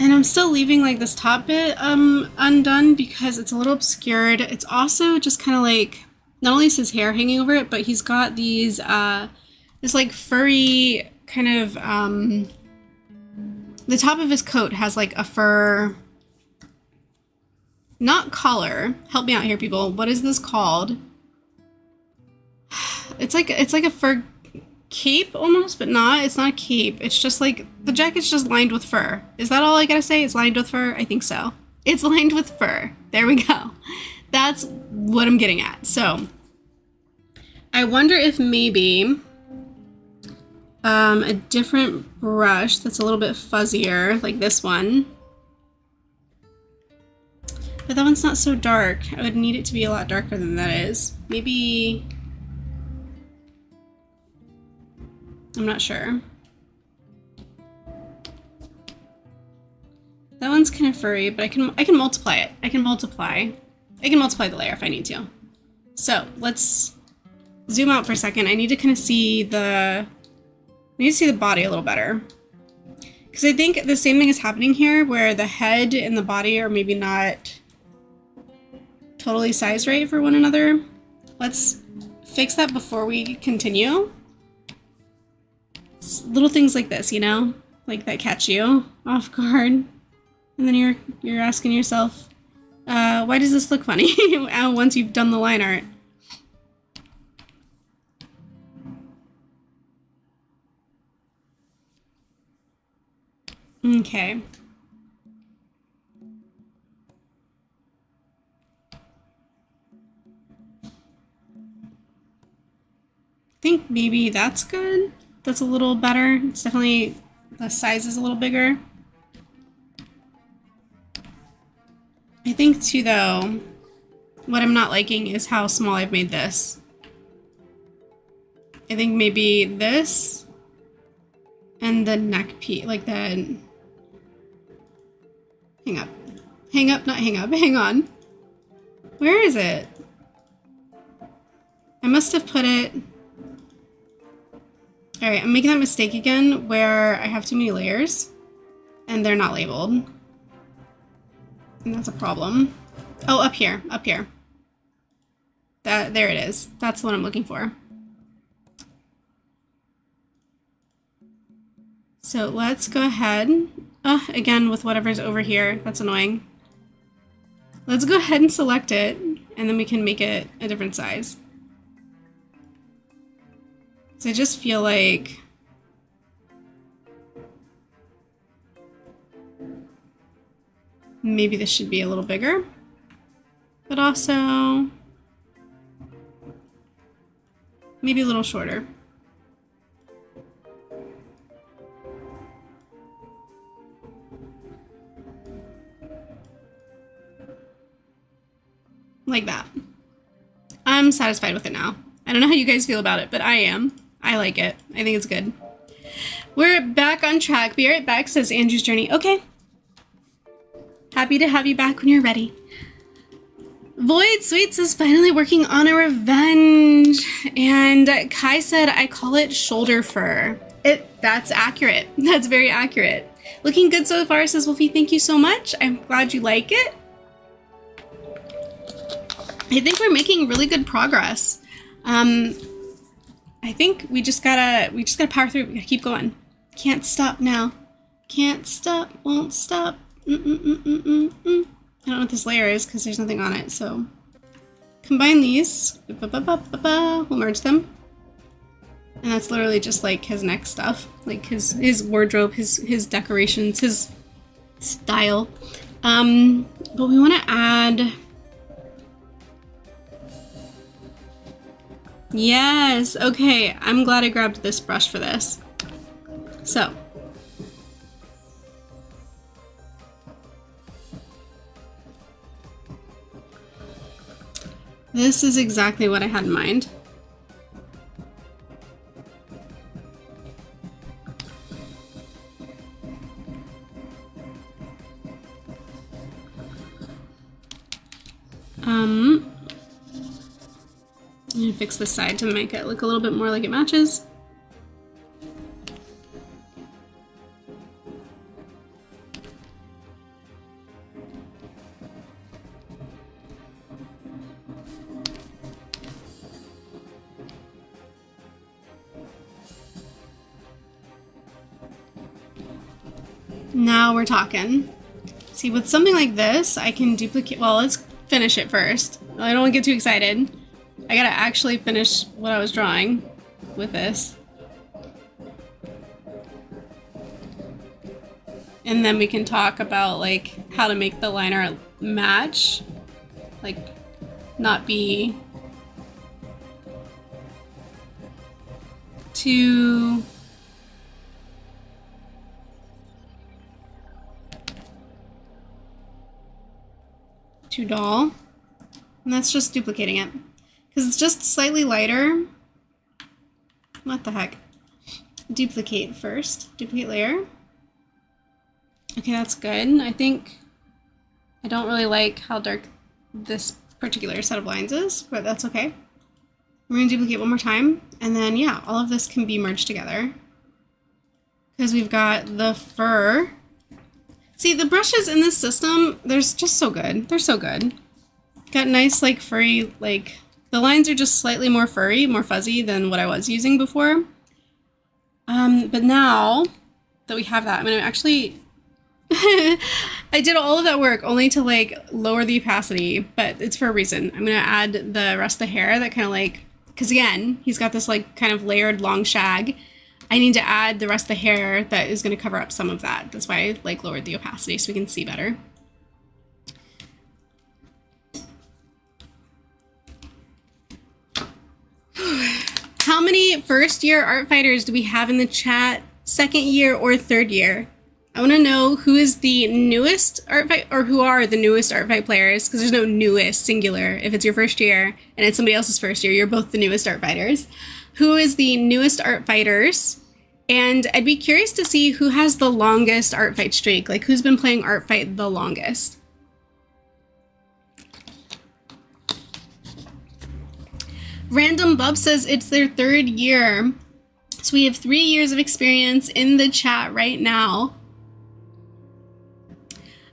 And I'm still leaving like this top bit undone because it's a little obscured. It's also just kind of like, not only is his hair hanging over it, but he's got these, this like furry kind of, the top of his coat has like a fur, not collar. Help me out here, people. What is this called? It's like a fur cape almost, but not. It's not a cape. It's just like the jacket's just lined with fur. Is that all I gotta say? It's lined with fur? I think so. It's lined with fur. There we go. That's what I'm getting at. So I wonder if maybe a different brush that's a little bit fuzzier, like this one. But that one's not so dark. I would need it to be a lot darker than that is. Maybe... I'm not sure. That one's kind of furry, but I can multiply it. I can multiply the layer if I need to. So let's zoom out for a second. I need to kind of see the body a little better. Because I think the same thing is happening here where the head and the body are maybe not totally size right for one another. let's fix that before we continue. It's little things like this, you know, like that catch you off guard, and then you're asking yourself, why does this look funny? Once you've done the line art. Okay. I think maybe that's good. That's a little better. It's definitely, the size is a little bigger. I think too though, what I'm not liking is how small I've made this. I think maybe this and the neck piece, like the, hang up, not hang up, hang on. Where is it? I must have put it, all right, I'm making that mistake again where I have too many layers and they're not labeled. And that's a problem. Oh, up here, up here. There it is. That's the one I'm looking for. So let's go ahead, again with whatever's over here, that's annoying. Let's go ahead and select it, and then we can make it a different size. So I just feel like maybe this should be a little bigger, but also maybe a little shorter. Like that. I'm satisfied with it now. I don't know how you guys feel about it, but I am. I like it. I think it's good. We're back on track. Be right back, says Andrew's Journey. Okay. Happy to have you back when you're ready. Void Sweets is finally working on a revenge. And Kai said, I call it shoulder fur. That's accurate. That's very accurate. Looking good so far, says Wolfie. Thank you so much. I'm glad you like it. I think we're making really good progress. I think we just gotta power through. We gotta keep going. Can't stop now. Can't stop, won't stop. I don't know what this layer is because there's nothing on it. So combine these. We'll merge them. And that's literally just like his neck stuff, like his wardrobe, his decorations, his style. But we want to add. Yes, okay, I'm glad I grabbed this brush for this. So. This is exactly what I had in mind. I'm gonna fix this side to make it look a little bit more like it matches. Now we're talking. See, with something like this, I can duplicate, well, let's finish it first. I don't want to get too excited. I gotta actually finish what I was drawing with this. And then we can talk about like how to make the line art match. Like not be too dull. And that's just duplicating it. Because it's just slightly lighter. What the heck? Duplicate first. Duplicate layer. Okay, that's good. I think I don't really like how dark this particular set of lines is, but that's okay. We're going to duplicate one more time. And then, yeah, all of this can be merged together. Because we've got the fur. See, the brushes in this system, they're just so good. They're so good. Got nice, like, furry, like, The lines are just slightly more furry, more fuzzy than what I was using before. But now that we have that, I'm gonna actually, I did all of that work only to like lower the opacity, but it's for a reason. I'm gonna add the rest of the hair that kind of like, because again, he's got this like kind of layered long shag. I need to add the rest of the hair that is gonna cover up some of that. That's why I like lowered the opacity so we can see better. How many first year art fighters do we have in the chat? Second year or third year? I want to know who is the newest art fight, or who are the newest art fight players, because there's no newest singular. If it's your first year and it's somebody else's first year, you're both the newest art fighters. Who is the newest art fighters? And I'd be curious to see who has the longest art fight streak, like who's been playing art fight the longest. Random Bub says it's their third year. So we have 3 years of experience in the chat right now.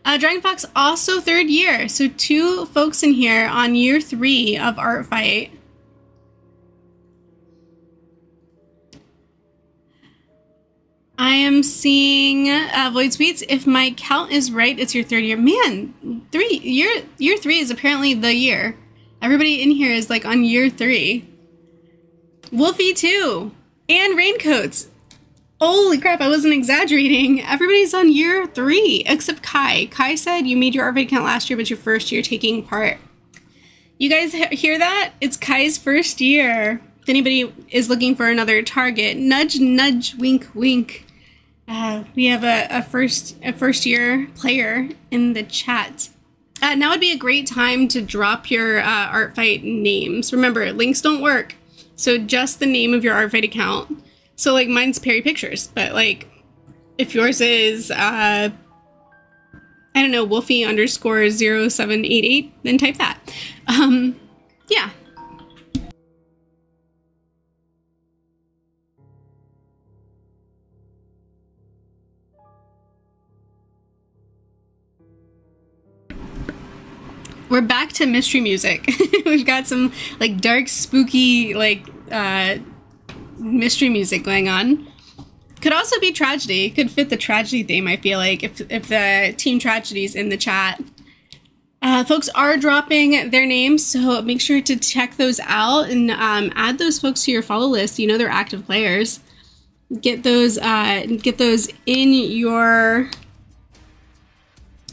Dragon Fox also third year. So 2 folks in here on year 3 of art fight. I am seeing Void Sweets. If my count is right, it's your third year. Man, year 3 is apparently the year. Everybody in here is like on year 3. Wolfie too. And Raincoats. Holy crap, I wasn't exaggerating. Everybody's on year 3 except Kai. Kai said you made your art fight count last year, but your first year taking part. You guys hear that? It's Kai's first year. If anybody is looking for another target, nudge, nudge, wink, wink. We have a first year player in the chat. Now would be a great time to drop your art fight names. Remember, links don't work. So just the name of your art fight account. So like mine's PerryPictures, but like if yours is, I don't know, Wolfie _ 0788, then type that. Yeah. We're back to mystery music. We've got some like dark, spooky, like mystery music going on. Could also be tragedy. Could fit the tragedy theme, I feel like, if the Team Tragedy's in the chat. Folks are dropping their names, so make sure to check those out and add those folks to your follow list. You know they're active players. Get those in your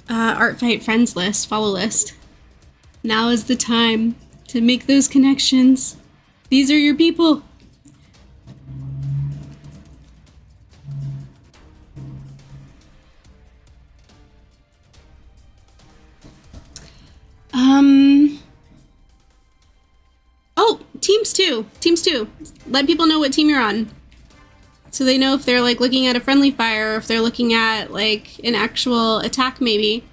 art fight friends list, follow list. Now is the time to make those connections. These are your people. Oh, teams too. Teams too. Let people know what team you're on. So they know if they're like looking at a friendly fire or if they're looking at like an actual attack maybe.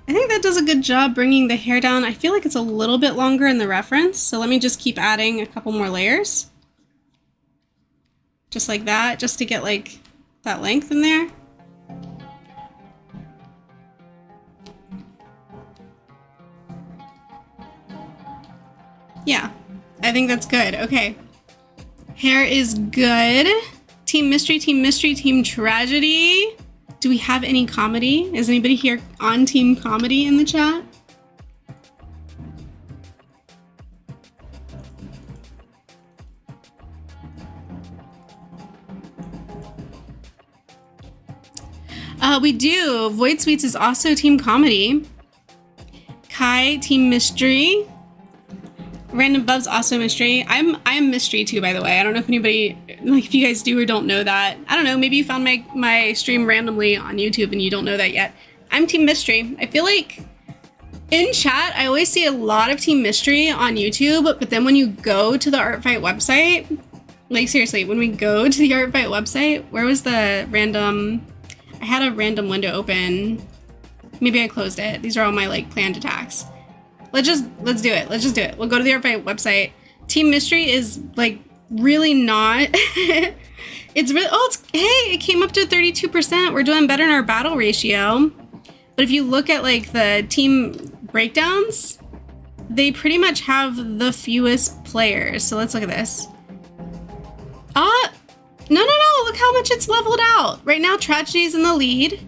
I think that does a good job bringing the hair down. I feel like it's a little bit longer in the reference, so let me just keep adding a couple more layers. Just like that, just to get like that length in there. Yeah, I think that's good. Okay. Hair is good. Team Mystery, Team Tragedy. Do we have any comedy? Is anybody here on Team Comedy in the chat? We do. Void Sweets is also Team Comedy. Kai, Team Mystery. Random Bub's also Mystery. I am Mystery too, by the way. I don't know if anybody, like, if you guys do or don't know that. I don't know, maybe you found my stream randomly on YouTube and you don't know that yet. I'm Team Mystery. I feel like in chat, I always see a lot of Team Mystery on YouTube, but then when you go to the Art Fight website, like seriously, when we go to the Art Fight website, where was the random, I had a random window open. Maybe I closed it. These are all my like planned attacks. Let's do it. Let's just do it. We'll go to the Art Fight website. Team Mystery is like really not. It's really, oh, hey, it came up to 32%. We're doing better in our battle ratio. But if you look at like the team breakdowns, they pretty much have the fewest players. So let's look at this. No, look how much it's leveled out. Right now, Tragedy's in the lead.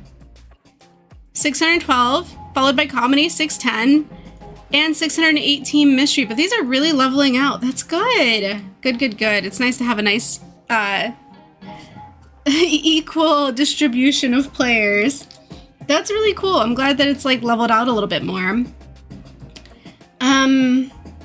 612, followed by Comedy, 610, and 618 Mystery. But these are really leveling out. That's good. Good. It's nice to have a nice equal distribution of players. That's really cool. I'm glad that it's like leveled out a little bit more.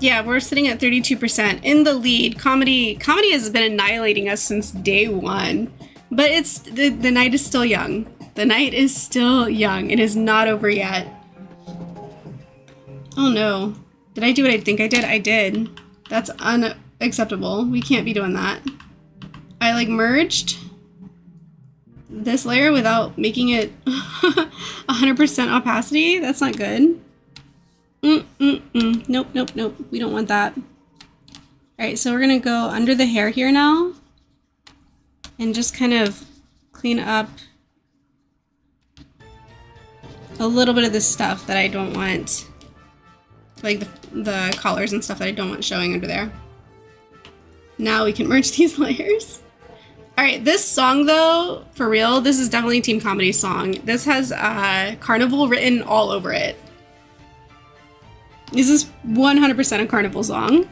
Yeah, we're sitting at 32% in the lead. Comedy has been annihilating us since day one, but it's the night is still young. The night is still young. It is not over yet. Oh no. Did I do what I think I did? I did. That's unacceptable. We can't be doing that. I like merged this layer without making it 100% opacity. That's not good. Nope. We don't want that. All right, so we're gonna go under the hair here now and just kind of clean up a little bit of this stuff that I don't want, like the collars and stuff that I don't want showing under there. Now we can merge these layers. All right, this song though, for real, this is definitely Team Comedy's song. This has Carnival written all over it. This is 100% a Carnival song.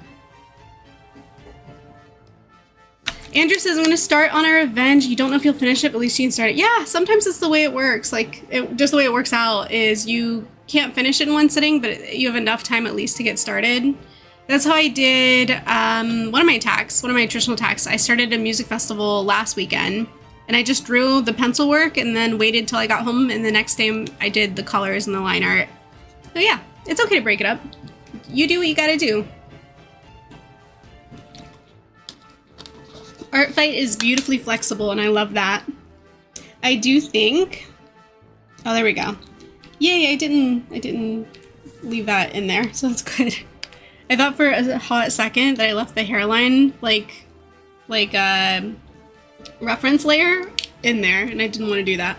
Andrew says, I'm going to start on our revenge. You don't know if you'll finish it, but at least you can start it. Yeah, sometimes it's the way it works. Like, just the way it works out is you can't finish it in one sitting, but you have enough time at least to get started. That's how I did one of my traditional attacks. I started a music festival last weekend, and I just drew the pencil work and then waited till I got home, and the next day I did the colors and the line art. So yeah. It's okay to break it up. You do what you gotta do. Art Fight is beautifully flexible, and I love that. I do think... Oh, there we go. Yay, I didn't leave that in there, so that's good. I thought for a hot second that I left the hairline, like reference layer in there, and I didn't want to do that.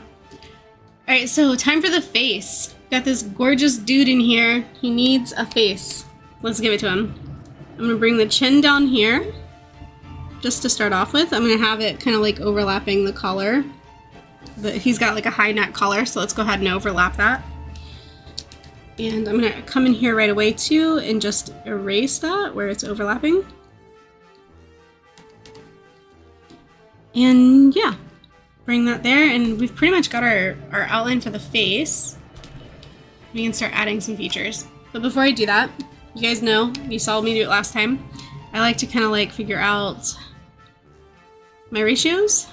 Alright, so time for the face. Got this gorgeous dude in here. He needs a face. Let's give it to him. I'm gonna bring the chin down here, just to start off with. I'm gonna have it kind of like overlapping the collar. He's got like a high neck collar, so let's go ahead and overlap that. And I'm gonna come in here right away too and just erase that where it's overlapping. And yeah, bring that there, and we've pretty much got our outline for the face. We can start adding some features. But before I do that, you guys know, you saw me do it last time, I like to kind of like figure out my ratios.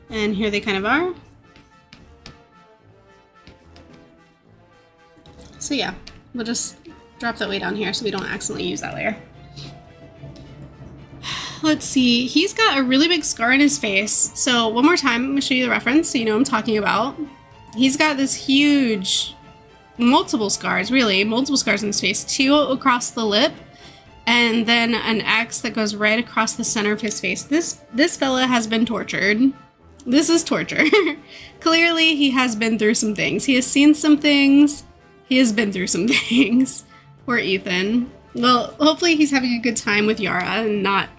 And here they kind of are. So yeah, we'll just drop that way down here so we don't accidentally use that layer. Let's see, he's got a really big scar in his face. So one more time, I'm gonna show you the reference so you know what I'm talking about. He's got this huge, multiple scars in his face. 2 across the lip, and then an X that goes right across the center of his face. This fella has been tortured. This is torture. Clearly, he has been through some things. He has seen some things. He has been through some things. Poor Ethan. Well, hopefully he's having a good time with Yara and not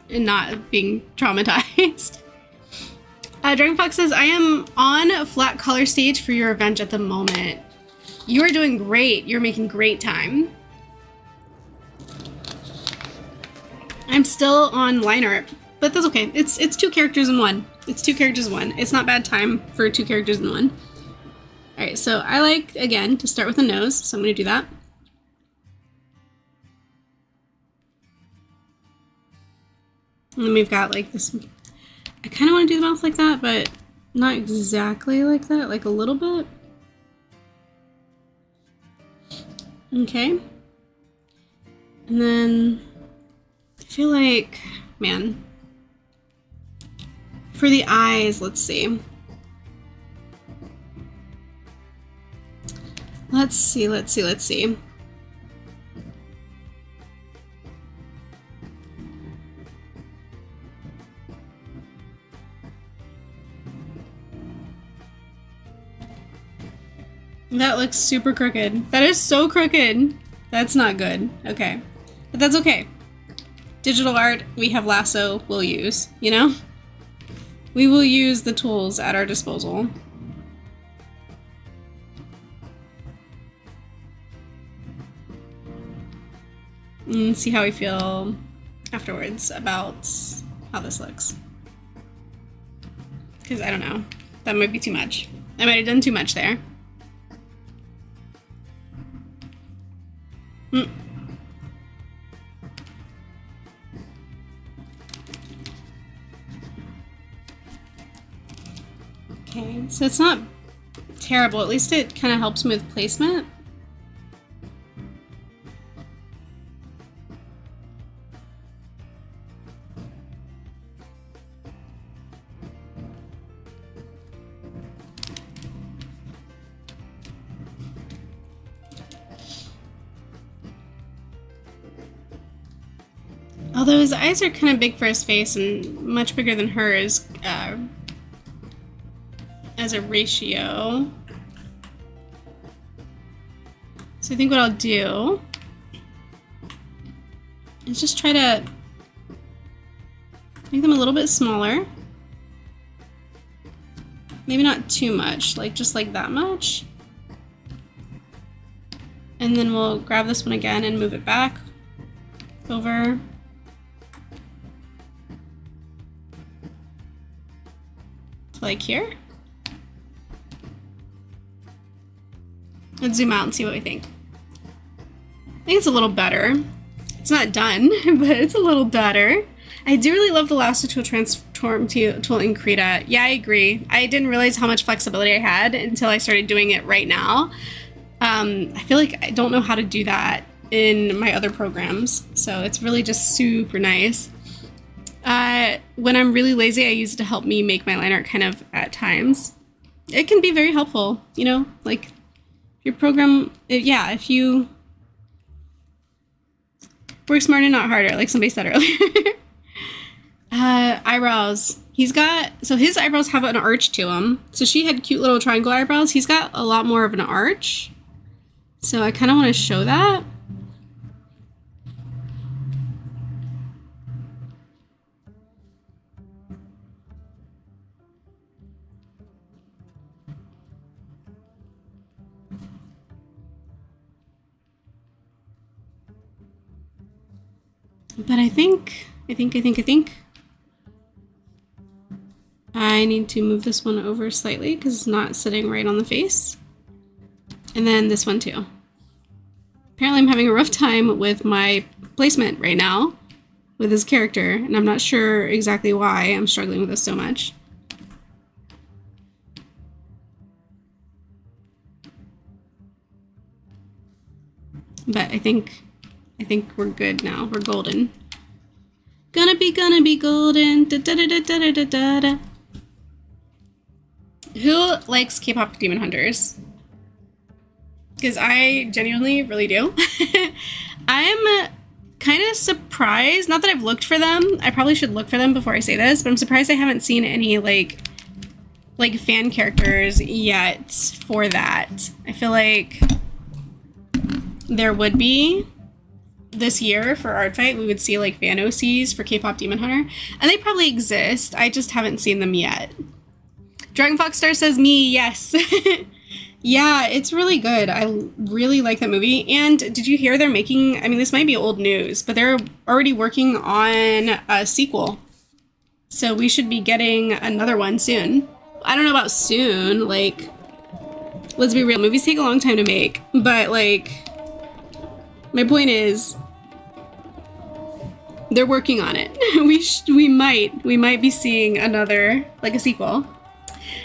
being traumatized. Dragon Fox says, I am on a flat color stage for your revenge at the moment. You are doing great. You're making great time. I'm still on line art, but that's okay. It's 2 characters in one. It's not bad time for 2 characters in one. All right, so I like, again, to start with a nose, so I'm gonna do that. And then we've got like this, I kind of want to do the mouth like that, but not exactly like that, like a little bit. Okay. And then I feel like, man, for the eyes, let's see. Let's see. That looks super crooked. That is so crooked. That's not good. Okay. But that's okay. Digital art, we have lasso, we'll use, you know? We will use the tools at our disposal. And see how we feel afterwards about how this looks. Because I don't know. That might be too much. I might have done too much there. Okay, so it's not terrible. At least it kind of helps me with placement. Although his eyes are kind of big for his face and much bigger than hers as a ratio. So I think what I'll do is just try to make them a little bit smaller. Maybe not too much, like just like that much. And then we'll grab this one again and move it back over. Like here. Let's zoom out and see what we think. I think it's a little better. It's not done, but it's a little better. I do really love the lasso tool transform tool in Krita. Yeah, I agree. I didn't realize how much flexibility I had until I started doing it right now. I feel like I don't know how to do that in my other programs, so it's really just super nice. When I'm really lazy, I use it to help me make my line art kind of at times. It can be very helpful, you know, like your program, if you work smarter, not harder, like somebody said earlier. Eyebrows. So his eyebrows have an arch to them. So she had cute little triangle eyebrows. He's got a lot more of an arch. So I kind of want to show that. But I think I need to move this one over slightly because it's not sitting right on the face. And then this one too. Apparently I'm having a rough time with my placement right now with this character, and I'm not sure exactly why I'm struggling with this so much. But I think we're good now. We're golden. Gonna be golden. Da, da, da, da, da, da, da, da. Who likes K-pop Demon Hunters? Because I genuinely really do. I'm kind of surprised. Not that I've looked for them. I probably should look for them before I say this, but I'm surprised I haven't seen any like fan characters yet for that. I feel like there would be. This year for Art Fight, we would see like fan OCs for K-pop Demon Hunter, and they probably exist. I just haven't seen them yet. Dragon Fox Star says me, yes. Yeah, it's really good. I really like that movie. And did you hear they're making, I mean, this might be old news, but they're already working on a sequel. So we should be getting another one soon. I don't know about soon, like, let's be real, movies take a long time to make, but like, my point is, they're working on it. We might be seeing another, like a sequel.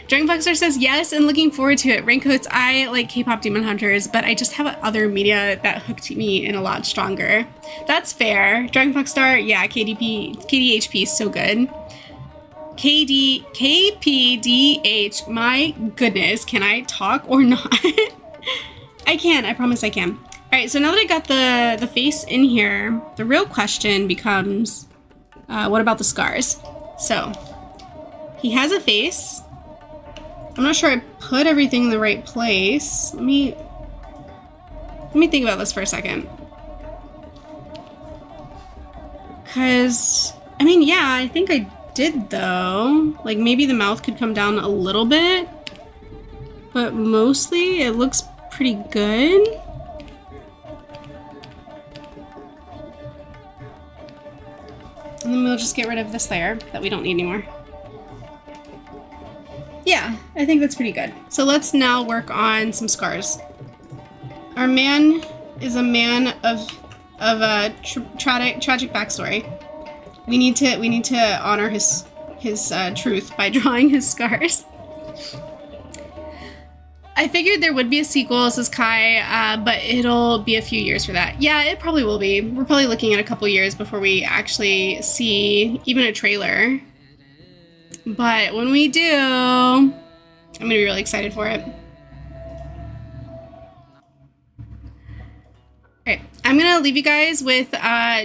Dragon Foxer says yes, and looking forward to it. Raincoats, I like K-pop Demon Hunters, but I just have other media that hooked me in a lot stronger. That's fair. Dragon Fox Star, yeah, KDHP is so good. KPDH, my goodness, can I talk or not? I can, I promise I can. All right, so now that I got the face in here, the real question becomes, what about the scars? So, he has a face. I'm not sure I put everything in the right place. Let me think about this for a second. Because, I mean, yeah, I think I did though. Like maybe the mouth could come down a little bit, but mostly it looks pretty good. And then we'll just get rid of this layer that we don't need anymore. Yeah, I think that's pretty good. So let's now work on some scars. Our man is a man of a tragic backstory. We need to honor his truth by drawing his scars. I figured there would be a sequel, says Kai, but it'll be a few years for that. Yeah, it probably will be. We're probably looking at a couple years before we actually see even a trailer. But when we do, I'm gonna be really excited for it. Okay, I'm gonna leave you guys with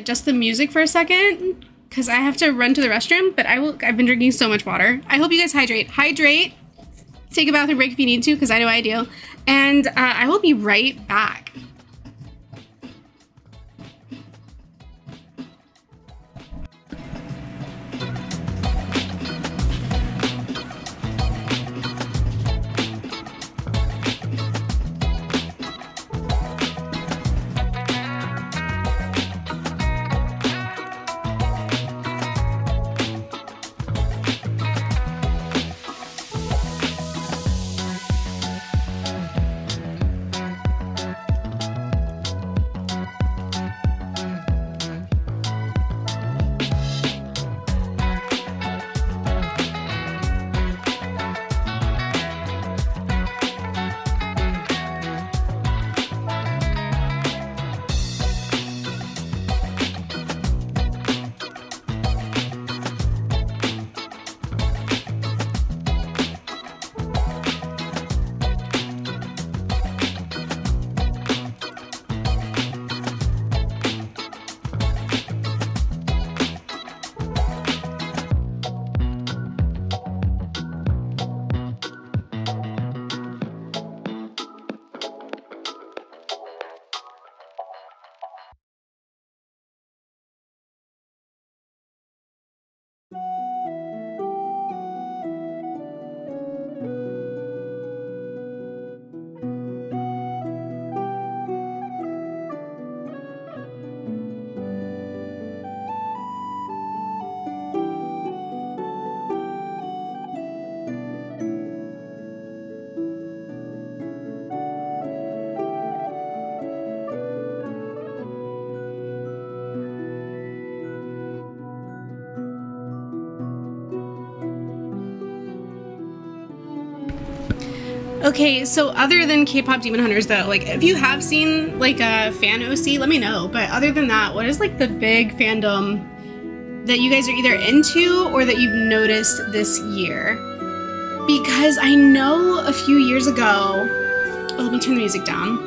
just the music for a second because I have to run to the restroom, but I've been drinking so much water. I hope you guys hydrate. Hydrate. Take a bathroom break if you need to, because I know I do. And I will be right back. Okay, so other than K-pop Demon Hunters though, like if you have seen like a fan OC, let me know. But other than that, what is like the big fandom that you guys are either into or that you've noticed this year? Because I know a few years ago, let me turn the music down.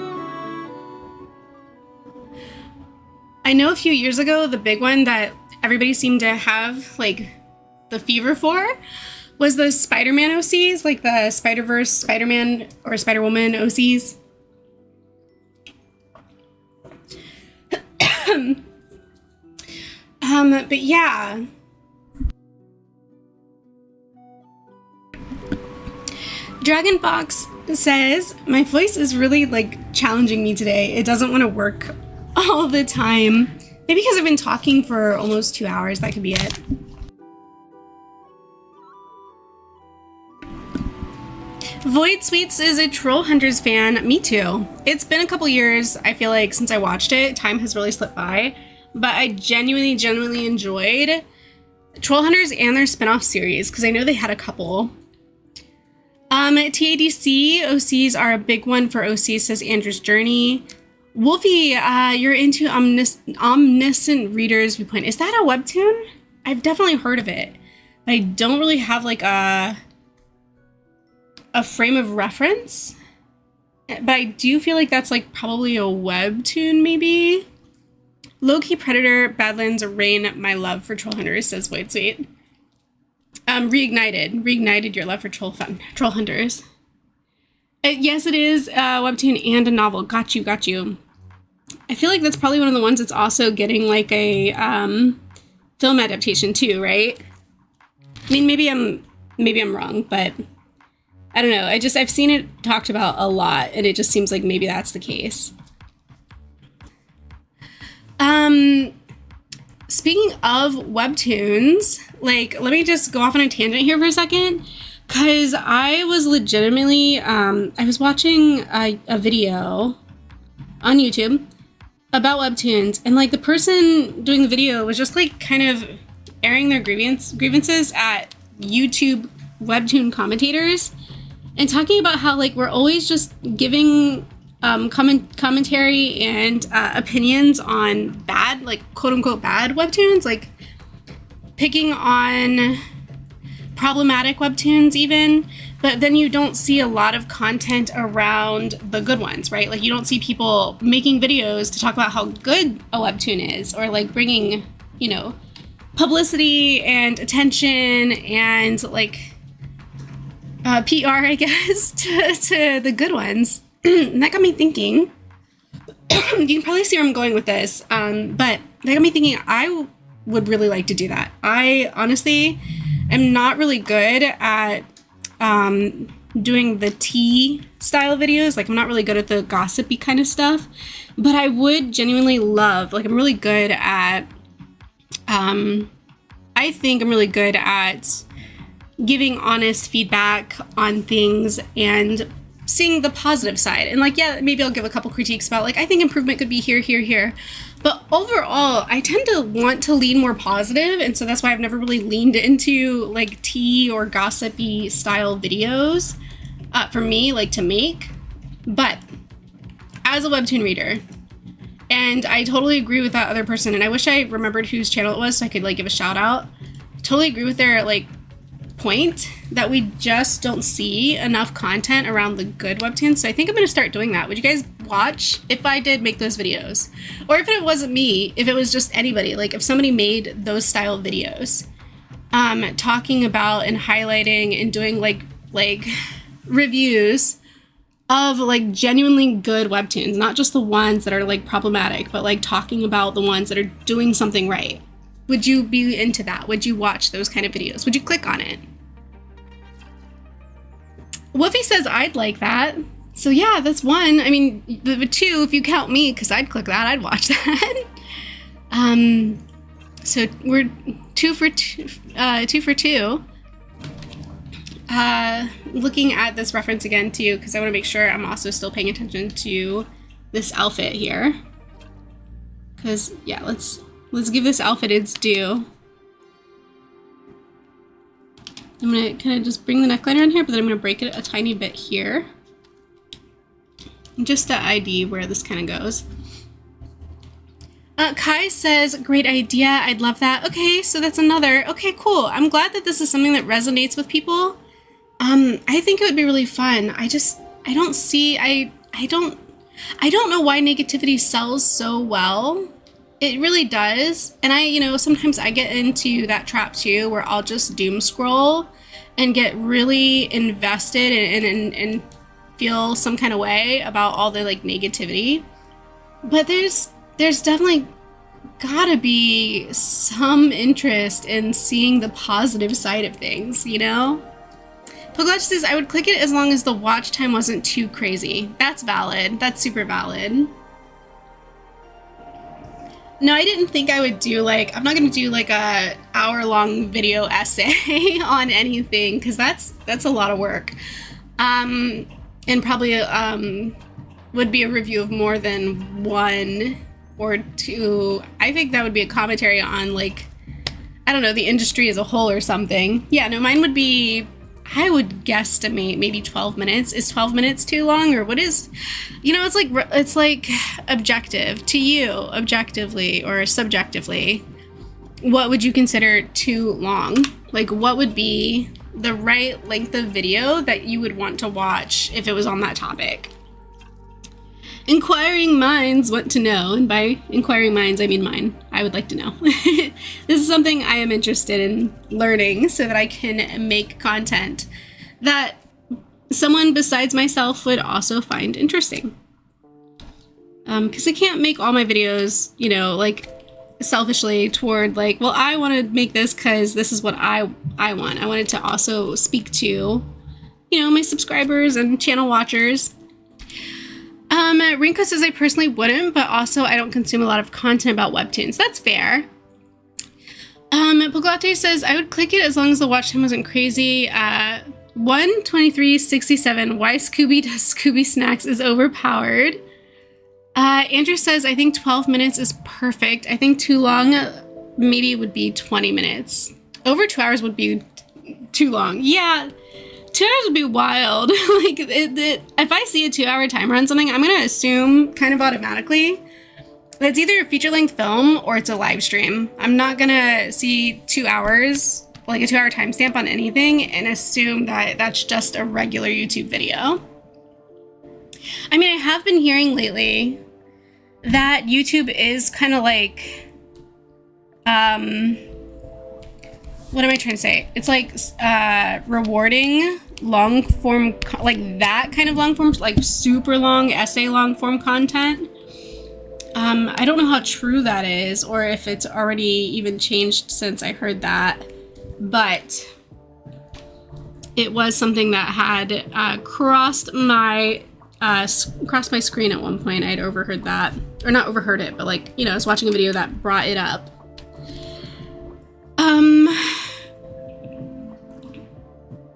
I know a few years ago, the big one that everybody seemed to have like the fever for was the Spider-Man OCs, like the Spider-Verse Spider-Man or Spider-Woman OCs. But yeah. Dragon Fox says, my voice is really like challenging me today. It doesn't want to work all the time. Maybe because I've been talking for almost 2 hours, that could be it. Void Sweets is a Troll Hunters fan. Me too. It's been a couple years, I feel like, since I watched it. Time has really slipped by. But I genuinely enjoyed Troll Hunters and their spin-off series, because I know they had a couple. TADC, OCs are a big one for OCs, says Andrew's Journey. Wolfie, you're into Omniscient Reader's Viewpoint. Is that a webtoon? I've definitely heard of it. But I don't really have like a frame of reference. But I do feel like that's like probably a webtoon maybe. Low-key Predator, Badlands, Rain, my love for Troll Hunters, says Void Sweet. Reignited your love for troll hunters. Yes, it is a webtoon and a novel. Got you. I feel like that's probably one of the ones that's also getting like a film adaptation too, right? I mean, maybe I'm wrong, but I don't know. I've seen it talked about a lot, and it just seems like maybe that's the case. Speaking of webtoons, like, let me just go off on a tangent here for a second, because I was legitimately, I was watching a video on YouTube about webtoons, and like the person doing the video was just like kind of airing their grievances at YouTube webtoon commentators and talking about how like we're always just giving commentary and opinions on bad, like quote unquote bad webtoons, like picking on problematic webtoons even, but then you don't see a lot of content around the good ones, right? Like you don't see people making videos to talk about how good a webtoon is, or like bringing, you know, publicity and attention and like PR, I guess, to the good ones. And that got me thinking, you can probably see where I'm going with this, but that got me thinking I would really like to do that. I honestly am not really good at doing the tea style videos. Like I'm not really good at the gossipy kind of stuff, but I would genuinely love, like I'm really good at, I think I'm really good at giving honest feedback on things and seeing the positive side. And like, yeah, maybe I'll give a couple critiques about like, I think improvement could be here. But overall, I tend to want to lean more positive, and so that's why I've never really leaned into like tea or gossipy style videos for me, like to make. But as a webtoon reader, and I totally agree with that other person, and I wish I remembered whose channel it was so I could like give a shout out. Totally agree with their like point that we just don't see enough content around the good webtoons. So I think I'm going to start doing that. Would you guys watch if I did make those videos? Or if it wasn't me, if it was just anybody, like if somebody made those style videos, talking about and highlighting and doing like reviews of like genuinely good webtoons, not just the ones that are like problematic, but like talking about the ones that are doing something right. Would you be into that? Would you watch those kind of videos? Would you click on it? Woofy says I'd like that. So yeah, that's one. I mean, the two, if you count me, because I'd click that, I'd watch that. So we're two for two. Looking at this reference again too, because I want to make sure I'm also still paying attention to this outfit here. Because yeah, let's give this outfit its due. I'm gonna kind of just bring the neckline around here, but then I'm gonna break it a tiny bit here, just to ID where this kind of goes. Kai says, great idea, I'd love that. Okay, so that's another. Okay, cool. I'm glad that this is something that resonates with people. I think it would be really fun. I don't know why negativity sells so well. It really does. And sometimes I get into that trap too, where I'll just doom scroll and get really invested and feel some kind of way about all the like negativity. But there's definitely gotta be some interest in seeing the positive side of things, you know? Puglatch says, I would click it as long as the watch time wasn't too crazy. That's valid. That's super valid. No, I didn't think I would do I'm not going to do like a hour-long video essay on anything, because that's a lot of work. And probably would be a review of more than one or two. I think that would be a commentary on like, I don't know, the industry as a whole or something. Yeah, no, mine would be, I would guesstimate maybe 12 minutes. Is 12 minutes too long, or what is, it's like objective to you, objectively or subjectively. What would you consider too long? Like, what would be the right length of video that you would want to watch if it was on that topic? Inquiring minds want to know, and by inquiring minds, I mean mine. I would like to know. This is something I am interested in learning so that I can make content that someone besides myself would also find interesting. Because I can't make all my videos, you know, like selfishly toward like, well, I want to make this because this is what I want. I wanted to also speak to, you know, my subscribers and channel watchers. Rinko says I personally wouldn't, but also I don't consume a lot of content about webtoons. That's fair. Poglate says I would click it as long as the watch time wasn't crazy. 1:23:67. Why Scooby does Scooby Snacks is overpowered. Andrew says I think 12 minutes is perfect. I think too long, maybe it would be 20 minutes. Over 2 hours would be too long. Yeah. 2 hours would be wild. Like, if I see a 2-hour timer on something, I'm going to assume kind of automatically that it's either a feature-length film or it's a live stream. I'm not going to see 2 hours, like a 2-hour timestamp on anything, and assume that that's just a regular YouTube video. I mean, I have been hearing lately that YouTube is kind of like, what am I trying to say? It's like rewarding long form, like that kind of long form, like super long essay long form content. I don't know how true that is or if it's already even changed since I heard that, but it was something that had crossed my screen at one point. I'd overheard that, or not overheard it, but like, you know, I was watching a video that brought it up.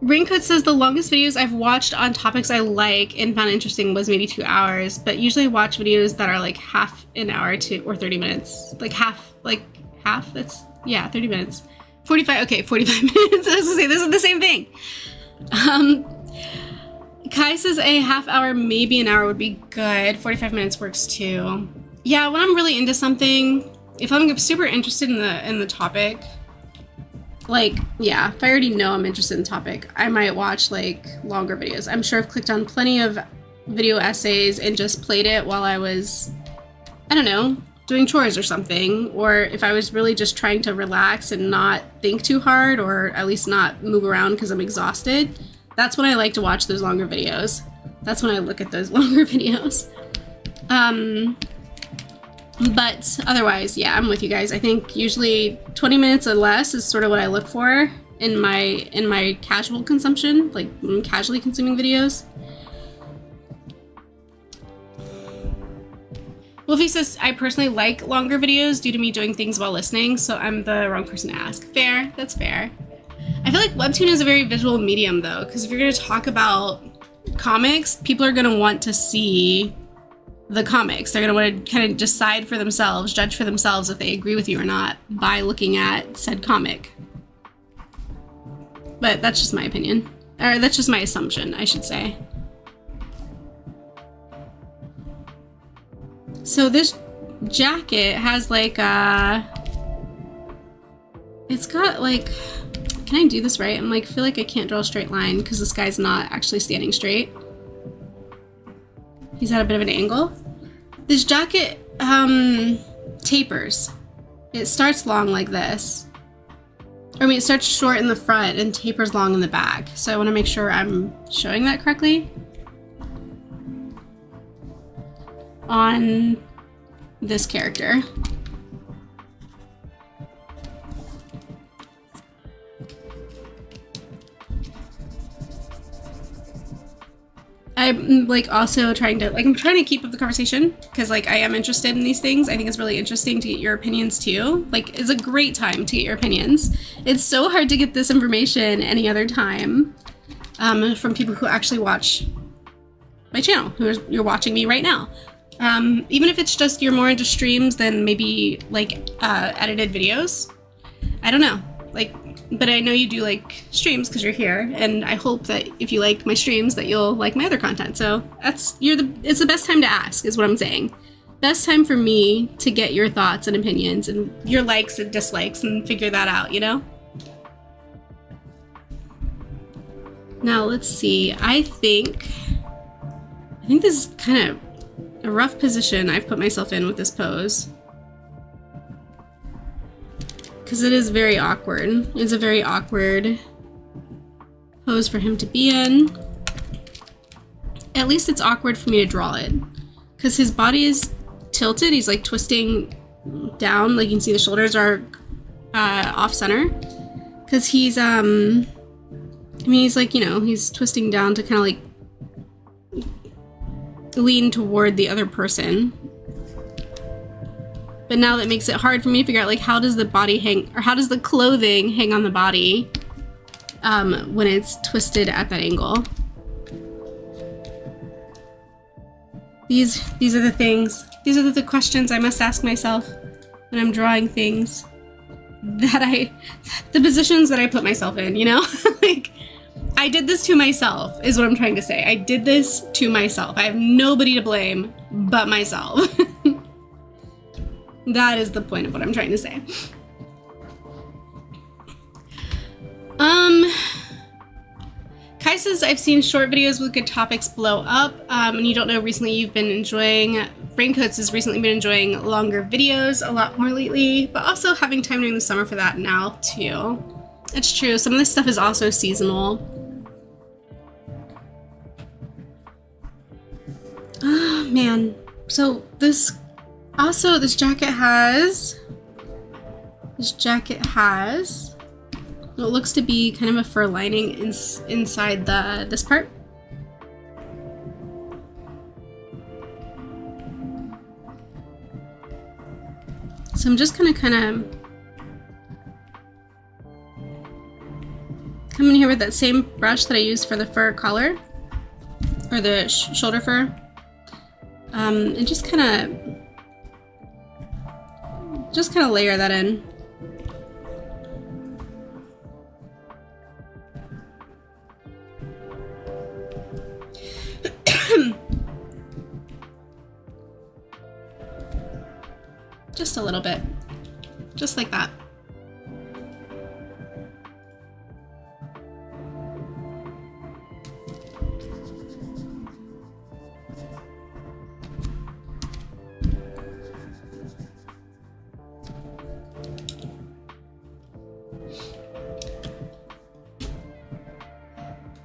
Raincoat says the longest videos I've watched on topics I like and found interesting was maybe 2 hours, but usually I watch videos that are like half an hour to or 30 minutes. Like half, that's, yeah, 30 minutes. 45, okay, 45 minutes. I was gonna say, this is the same thing. Kai says a half hour, maybe an hour would be good. 45 minutes works too. Yeah, when I'm really into something, if I'm super interested in the topic, like, yeah, if I already know I'm interested in the topic, I might watch like longer videos. I'm sure I've clicked on plenty of video essays and just played it while I was, I don't know, doing chores or something. Or if I was really just trying to relax and not think too hard, or at least not move around because I'm exhausted. That's when I like to watch those longer videos. That's when I look at those longer videos. But otherwise, yeah, I'm with you guys. I think usually 20 minutes or less is sort of what I look for in my casual consumption, like when I'm casually consuming videos. Wolfie says, I personally like longer videos due to me doing things while listening, so I'm the wrong person to ask. Fair, that's fair. I feel like Webtoon is a very visual medium though, because if you're going to talk about comics, people are going to want to see the comics. They're going to want to kind of decide for themselves, judge for themselves if they agree with you or not by looking at said comic. But that's just my opinion. Or that's just my assumption, I should say. So this jacket has like it's got like, can I do this right? I'm like, feel like I can't draw a straight line because this guy's not actually standing straight. He's at a bit of an angle. This jacket tapers. It starts long like this. I mean, it starts short in the front and tapers long in the back. So I want to make sure I'm showing that correctly on this character. I'm like also trying to keep up the conversation because like I am interested in these things. I think it's really interesting to get your opinions too. Like it's a great time to get your opinions. It's so hard to get this information any other time from people who actually watch my channel, you're watching me right now. Even if it's just you're more into streams than maybe like edited videos. I don't know. Like, but I know you do like streams because you're here, and I hope that if you like my streams that you'll like my other content. So it's the best time to ask is what I'm saying. Best time for me to get your thoughts and opinions and your likes and dislikes and figure that out, you know? Now let's see. I think this is kind of a rough position I've put myself in with this pose. Because it is very awkward. It's a very awkward pose for him to be in. At least it's awkward for me to draw it. Because his body is tilted. He's like twisting down. Like you can see the shoulders are off center. Because he's, I mean, he's like, you know, he's twisting down to kind of like lean toward the other person. But now that makes it hard for me to figure out, like, how does the body hang, or how does the clothing hang on the body when it's twisted at that angle. These are the things, these are the questions I must ask myself when I'm drawing things that the positions that I put myself in, you know? Like, I did this to myself, is what I'm trying to say. I did this to myself. I have nobody to blame but myself. That is the point of what I'm trying to say. Kai says, I've seen short videos with good topics blow up, and you don't know, recently you've been enjoying, Raincoats has recently been enjoying longer videos a lot more lately, but also having time during the summer for that now too. It's true, some of this stuff is also seasonal. Oh man, so this jacket has what looks to be kind of a fur lining inside this part. So I'm just gonna kind of come in here with that same brush that I used for the fur collar, or the shoulder fur, and just kind of layer that in. Just a little bit, just like that.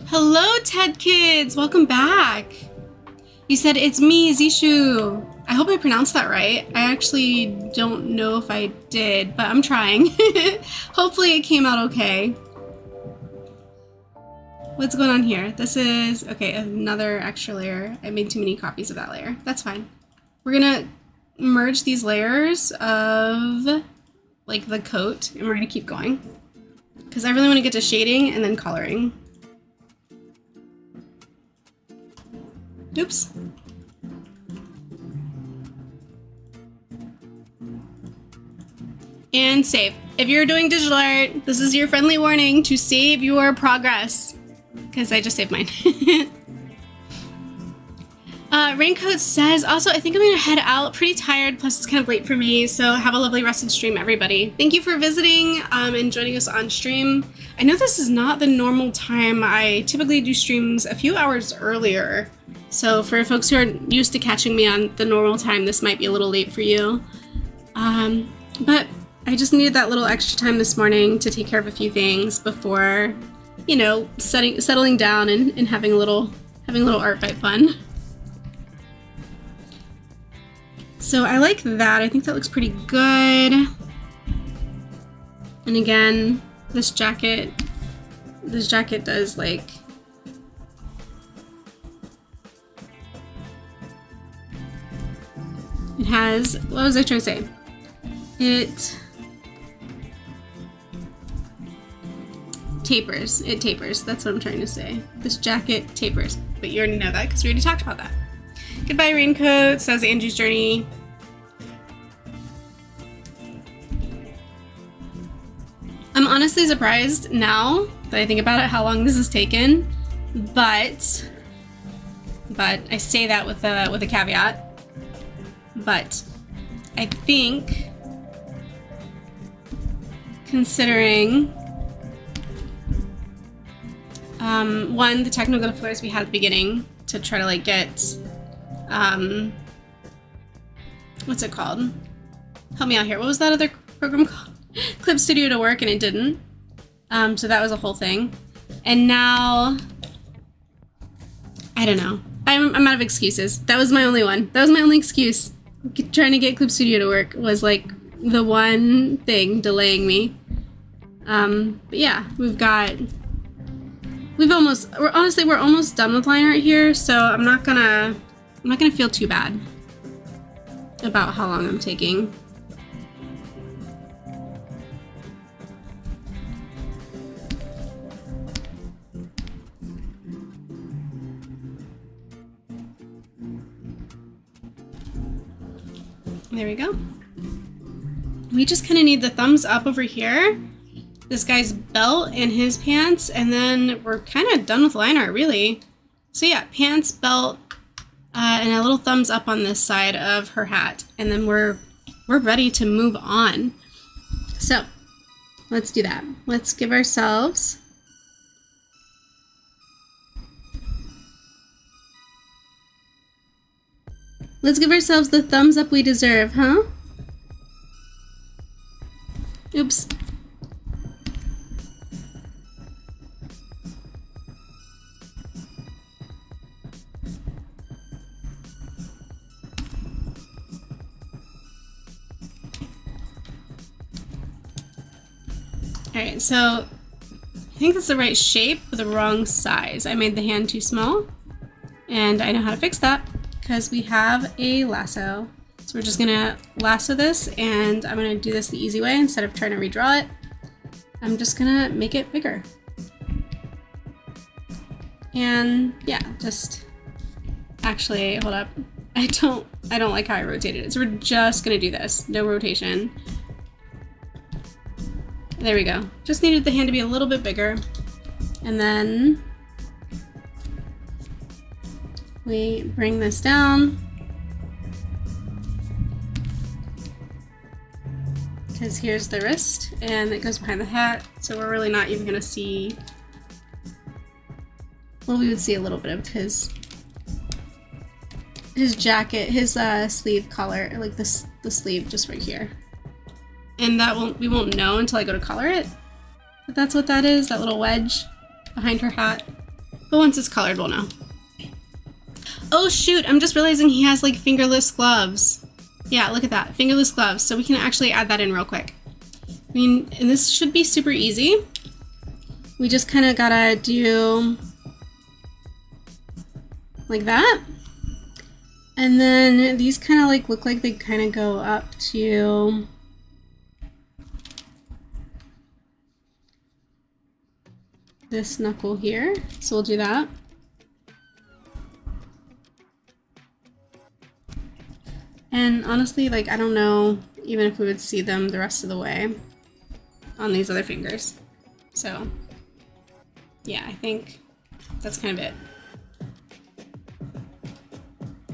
Hello, Ted Kids! Welcome back! You said, it's me, Zishu. I hope I pronounced that right. I actually don't know if I did, but I'm trying. Hopefully it came out okay. What's going on here? This is, okay, another extra layer. I made too many copies of that layer. That's fine. We're gonna merge these layers of, like, the coat, and we're gonna keep going. Because I really want to get to shading and then coloring. Oops. And save. If you're doing digital art, this is your friendly warning to save your progress. Because I just saved mine. Raincoat says, also, I think I'm gonna head out. Pretty tired, plus it's kind of late for me, so have a lovely rest of stream, everybody. Thank you for visiting and joining us on stream. I know this is not the normal time. I typically do streams a few hours earlier. So for folks who are used to catching me on the normal time, this might be a little late for you. But I just needed that little extra time this morning to take care of a few things before, you know, settling down and having a little art fight fun. So I like that. I think that looks pretty good. And again, this jacket does like, it has, what was I trying to say? It tapers. It tapers. That's what I'm trying to say. This jacket tapers. But you already know that because we already talked about that. Goodbye, Raincoat, says Andrew's Journey. I'm honestly surprised now that I think about it how long this has taken, but I say that with a caveat. But I think, considering one, the technical difficulties we had at the beginning to try to like get what's it called? Help me out here. What was that other program called? Clip Studio to work, and it didn't. So that was a whole thing. And now, I don't know. I'm out of excuses. That was my only one. That was my only excuse. Trying to get Clip Studio to work was like the one thing delaying me. But yeah, we're almost done with line art here, so I'm not gonna feel too bad about how long I'm taking. There we go. We just kind of need the thumbs up over here, this guy's belt and his pants, and then we're kind of done with line art, really. So yeah, pants, belt, and a little thumbs up on this side of her hat, and then we're ready to move on. So let's do that. Let's give ourselves the thumbs up we deserve, huh? Oops. Alright, so I think that's the right shape, but the wrong size. I made the hand too small, and I know how to fix that because we have a lasso. So we're just gonna lasso this, and I'm gonna do this the easy way instead of trying to redraw it. I'm just gonna make it bigger. And yeah, just actually, hold up. I don't like how I rotated it. So we're just gonna do this, no rotation. There we go. Just needed the hand to be a little bit bigger. And then we bring this down, because here's the wrist and it goes behind the hat. So we're really not even gonna see, well, we would see a little bit of his jacket, his sleeve collar, like the sleeve just right here. And we won't know until I go to color it. But that's what that is, that little wedge behind her hat. But once it's colored, we'll know. Oh shoot, I'm just realizing he has like fingerless gloves. Yeah, look at that, fingerless gloves. So we can actually add that in real quick. I mean, and this should be super easy. We just kind of gotta do like that. And then these kind of like look like they kind of go up to this knuckle here. So we'll do that. And honestly, like, I don't know even if we would see them the rest of the way on these other fingers. So yeah, I think that's kind of it.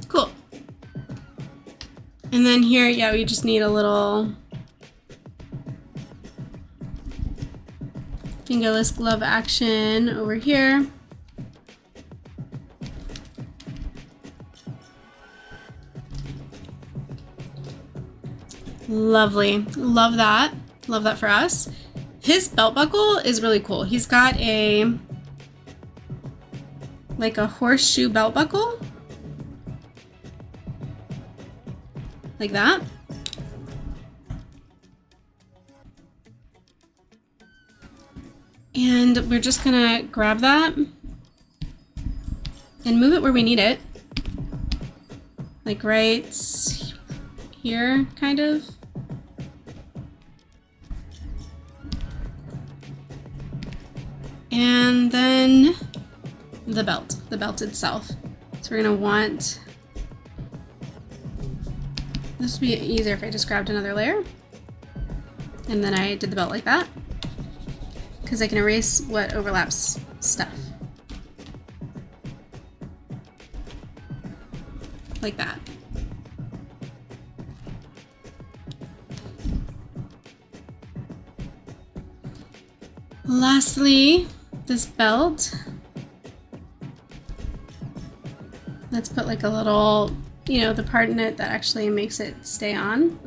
Cool. And then here, yeah, we just need a little fingerless glove action over here. Lovely. Love that. Love that for us. His belt buckle is really cool. He's got like a horseshoe belt buckle. Like that. And we're just gonna grab that and move it where we need it. Like right here, kind of. And then the belt itself. So we're gonna want, this would be easier if I just grabbed another layer. And then I did the belt like that, because I can erase what overlaps stuff. Like that. Lastly, this belt. Let's put like a little you know, the part in it that actually makes it stay on,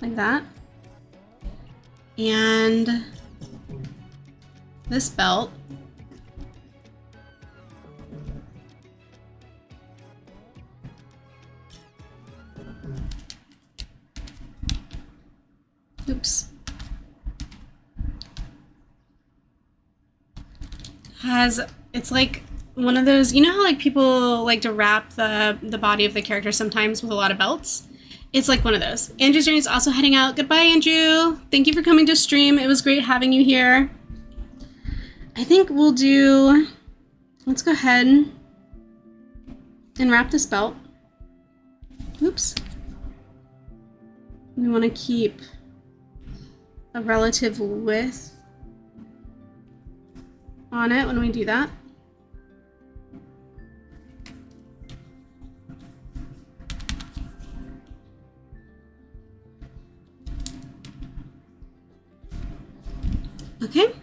like that. And this belt. Oops. It's like one of those, you know how like people like to wrap the body of the character sometimes with a lot of belts? It's like one of those. Andrew's journey is also heading out. Goodbye, Andrew. Thank you for coming to stream. It was great having you here. I think we'll do, let's go ahead and wrap this belt. Oops. We want to keep a relative width on it when we do that. Okay.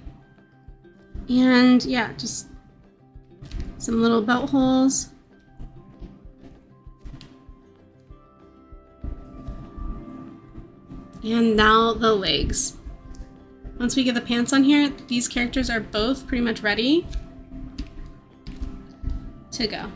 And yeah, just some little belt holes. And now the legs. Once we get the pants on here, these characters are both pretty much ready to go.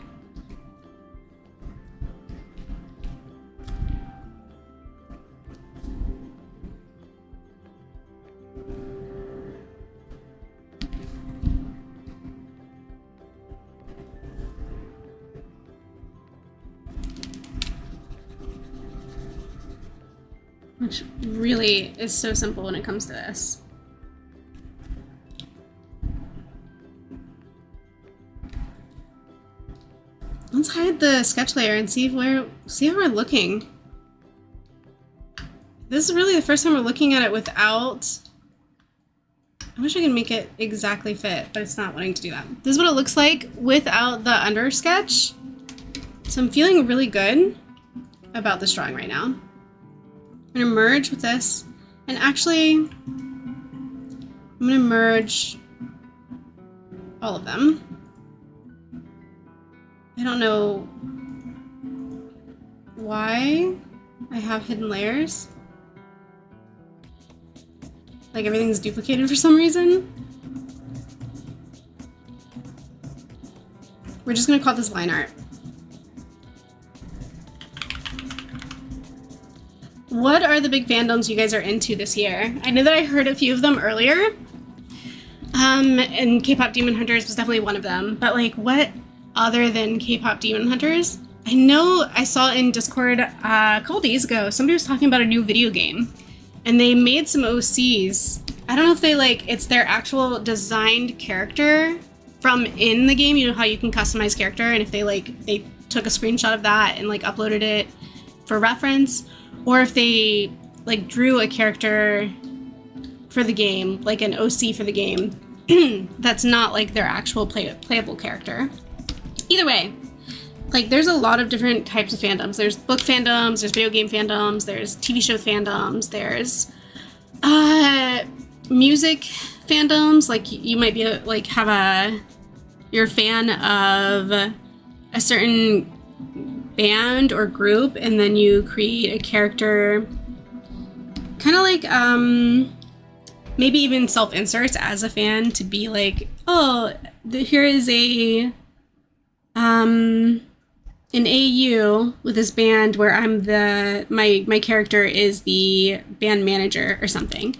Which really is so simple when it comes to this. Let's hide the sketch layer and see how we're looking. This is really the first time we're looking at it without. I wish I could make it exactly fit, but it's not wanting to do that. This is what it looks like without the under sketch. So I'm feeling really good about this drawing right now. I'm gonna merge with this, and actually, I'm gonna merge all of them. I don't know why I have hidden layers. Like everything's duplicated for some reason. We're just gonna call this line art. What are the big fandoms you guys are into this year? I know that I heard a few of them earlier. And K-pop Demon Hunters was definitely one of them. But like, what other than K-pop Demon Hunters? I know I saw in Discord a couple days ago, somebody was talking about a new video game. And they made some OCs. I don't know if they like, it's their actual designed character from in the game. You know how you can customize character, and if they took a screenshot of that and like uploaded it for reference, or if they like drew a character for the game, like an OC for the game, that's not like their actual playable character. Either way, like there's a lot of different types of fandoms. There's book fandoms, there's video game fandoms, there's TV show fandoms, there's music fandoms. Like you might be you're a fan of a certain band or group, and then you create a character, kind of like maybe even self-inserts as a fan to be like, oh, here is an AU with this band where I'm my character is the band manager or something.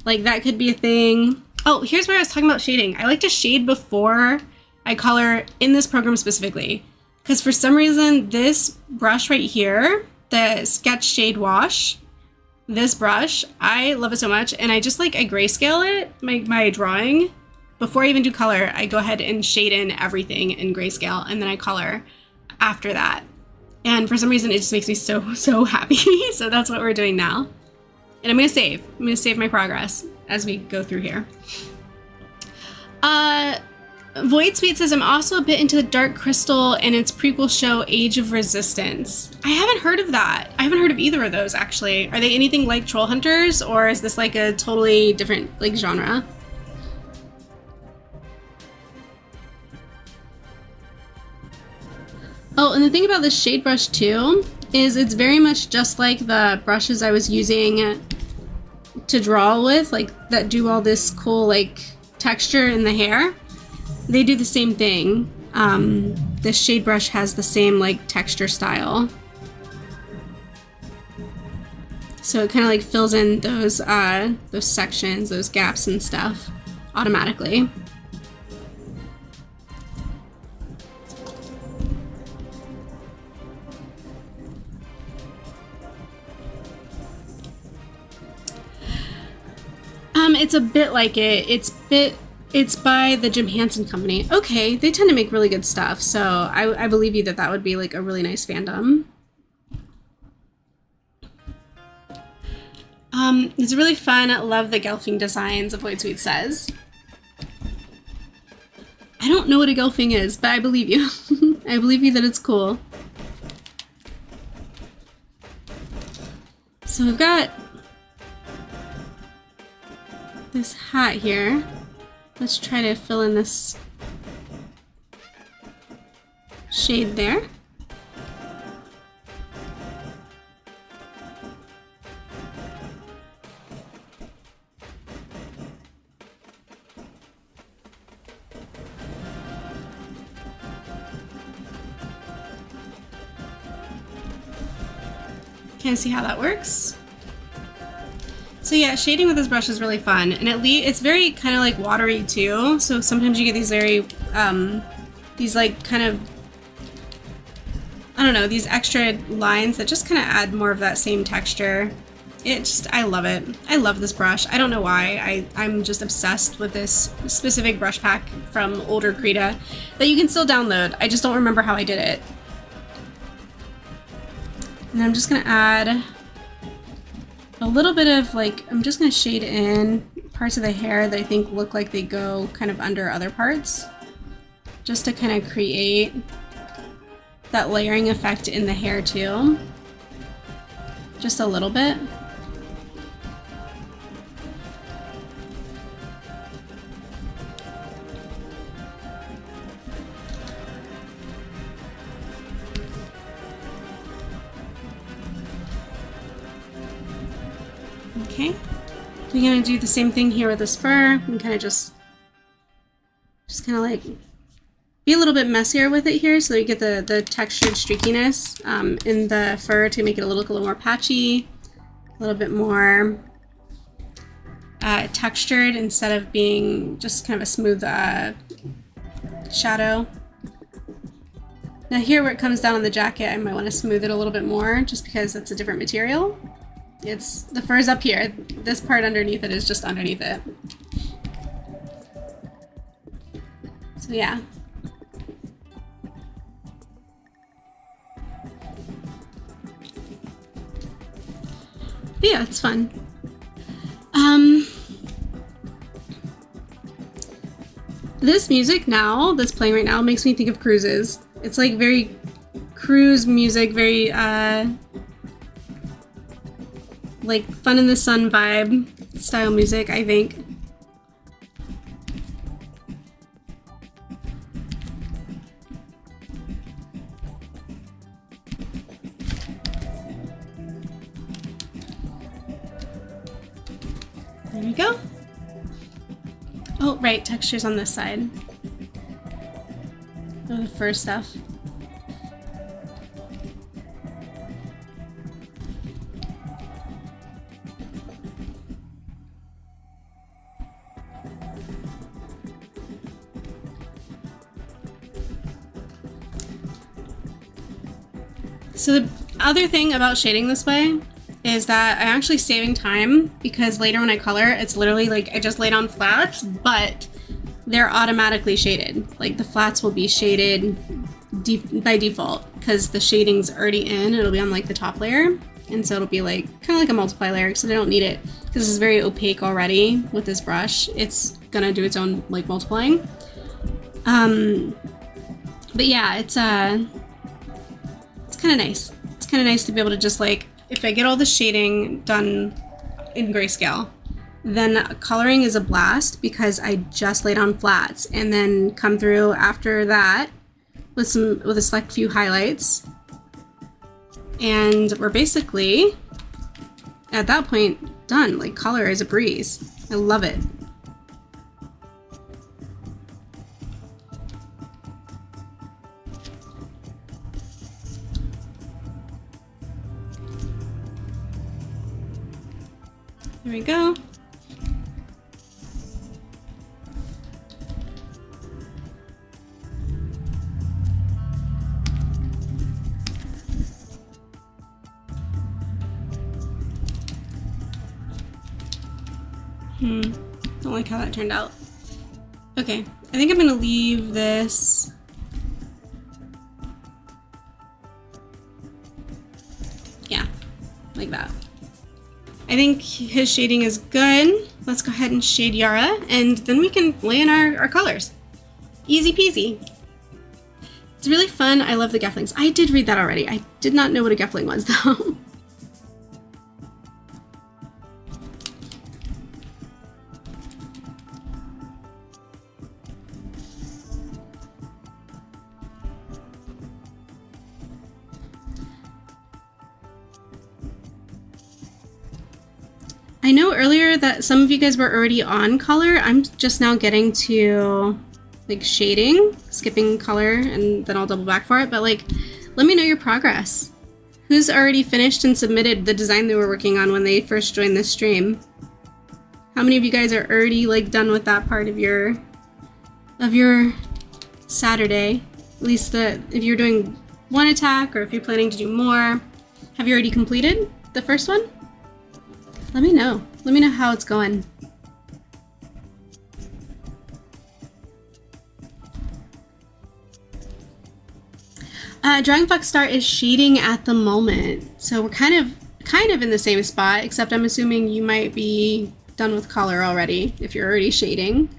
Like that could be a thing. Oh, here's where I was talking about shading. I like to shade before I color in this program specifically. Because for some reason, this brush right here, the Sketch Shade Wash, this brush, I love it so much. And I just I grayscale it, my drawing. Before I even do color, I go ahead and shade in everything in grayscale, and then I color after that. And for some reason, it just makes me so happy. So that's what we're doing now. And I'm gonna save my progress as we go through here. Void Sweet says, I'm also a bit into the Dark Crystal and its prequel show, Age of Resistance. I haven't heard of that. I haven't heard of either of those, actually. Are they anything like Troll Hunters, or is this like a totally different genre? Oh, and the thing about this shade brush too is it's very much just like the brushes I was using to draw with, like that do all this cool like texture in the hair. They do the same thing. This shade brush has the same like texture style. So it kind of like fills in those sections, those gaps and stuff automatically. It's a bit like it. It's by the Jim Hansen Company. Okay, they tend to make really good stuff, so I believe you that that would be like a really nice fandom. It's really fun. I love the gelfing designs, Avoid Sweet says. I don't know what a gelfing is, but I believe you. I believe you that it's cool. So we've got this hat here. Let's try to fill in this shade there. Kind of see how that works. So yeah, shading with this brush is really fun, and it's very kind of like watery too. So sometimes you get these very, these like kind of, I don't know, these extra lines that just kind of add more of that same texture. I love it. I love this brush. I don't know why. I'm just obsessed with this specific brush pack from older Krita that you can still download. I just don't remember how I did it. And I'm just gonna add a little bit of like, I'm just gonna shade in parts of the hair that I think look like they go kind of under other parts, just to kind of create that layering effect in the hair too. Just a little bit. Okay, we're gonna do the same thing here with this fur and kind of just kind of like be a little bit messier with it here, so that you get the textured streakiness in the fur to make it look a little more patchy, a little bit more textured instead of being just kind of a smooth shadow. Now here where it comes down on the jacket, I might want to smooth it a little bit more just because it's a different material. The fur's up here. This part underneath it is just underneath it. So yeah. But yeah, it's fun. This music now, that's playing right now, makes me think of cruises. It's like very cruise music, very like fun in the sun vibe style music, I think. There we go. Oh, right, textures on this side. Oh, the fur stuff. So the other thing about shading this way is that I'm actually saving time, because later when I color, it's literally like I just lay down flats, but they're automatically shaded. Like the flats will be shaded by default because the shading's already in. It'll be on like the top layer, and so it'll be like kind of like a multiply layer, so they don't need it because it's very opaque already with this brush. It's gonna do its own like multiplying. But yeah, it's kind of nice. It's kind of nice to be able to just like, if I get all the shading done in grayscale, then coloring is a blast because I just laid on flats and then come through after that with a select few highlights. And we're basically, at that point, done. Like, color is a breeze. I love it. There we go. Don't like how that turned out. Okay, I think I'm gonna leave this. Yeah, like that. I think his shading is good. Let's go ahead and shade Yara, and then we can lay in our colors. Easy peasy. It's really fun. I love the Gelflings. I did read that already. I did not know what a Gelfling was, though. I know earlier that some of you guys were already on color. I'm just now getting to like shading, skipping color, and then I'll double back for it. But like, let me know your progress. Who's already finished and submitted the design they were working on when they first joined this stream? How many of you guys are already like done with that part of your Saturday? At least if you're doing one attack or if you're planning to do more. Have you already completed the first one? Let me know. Let me know how it's going. Dragon Fox Star is shading at the moment, so we're kind of in the same spot, except I'm assuming you might be done with color already if you're already shading.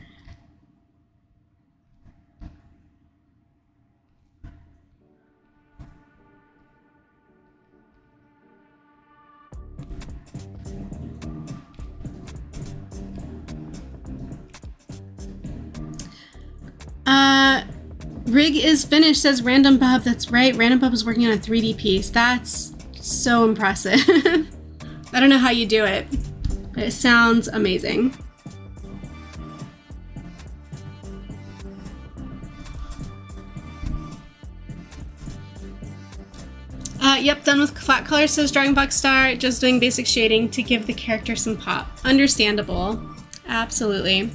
Rig is finished, says Random Bub. That's right, Random Bub is working on a 3D piece. That's so impressive. I don't know how you do it, but it sounds amazing. Yep, done with flat color, says Dragon Box Star. Just doing basic shading to give the character some pop. Understandable. Absolutely.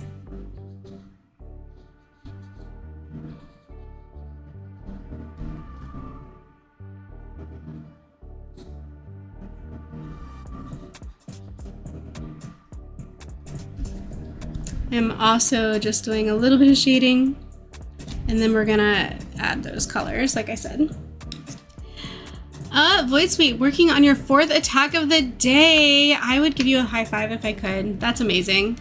I'm also just doing a little bit of shading, and then we're gonna add those colors, like I said. Void Sweet, working on your 4th attack of the day. I would give you a high five if I could. That's amazing.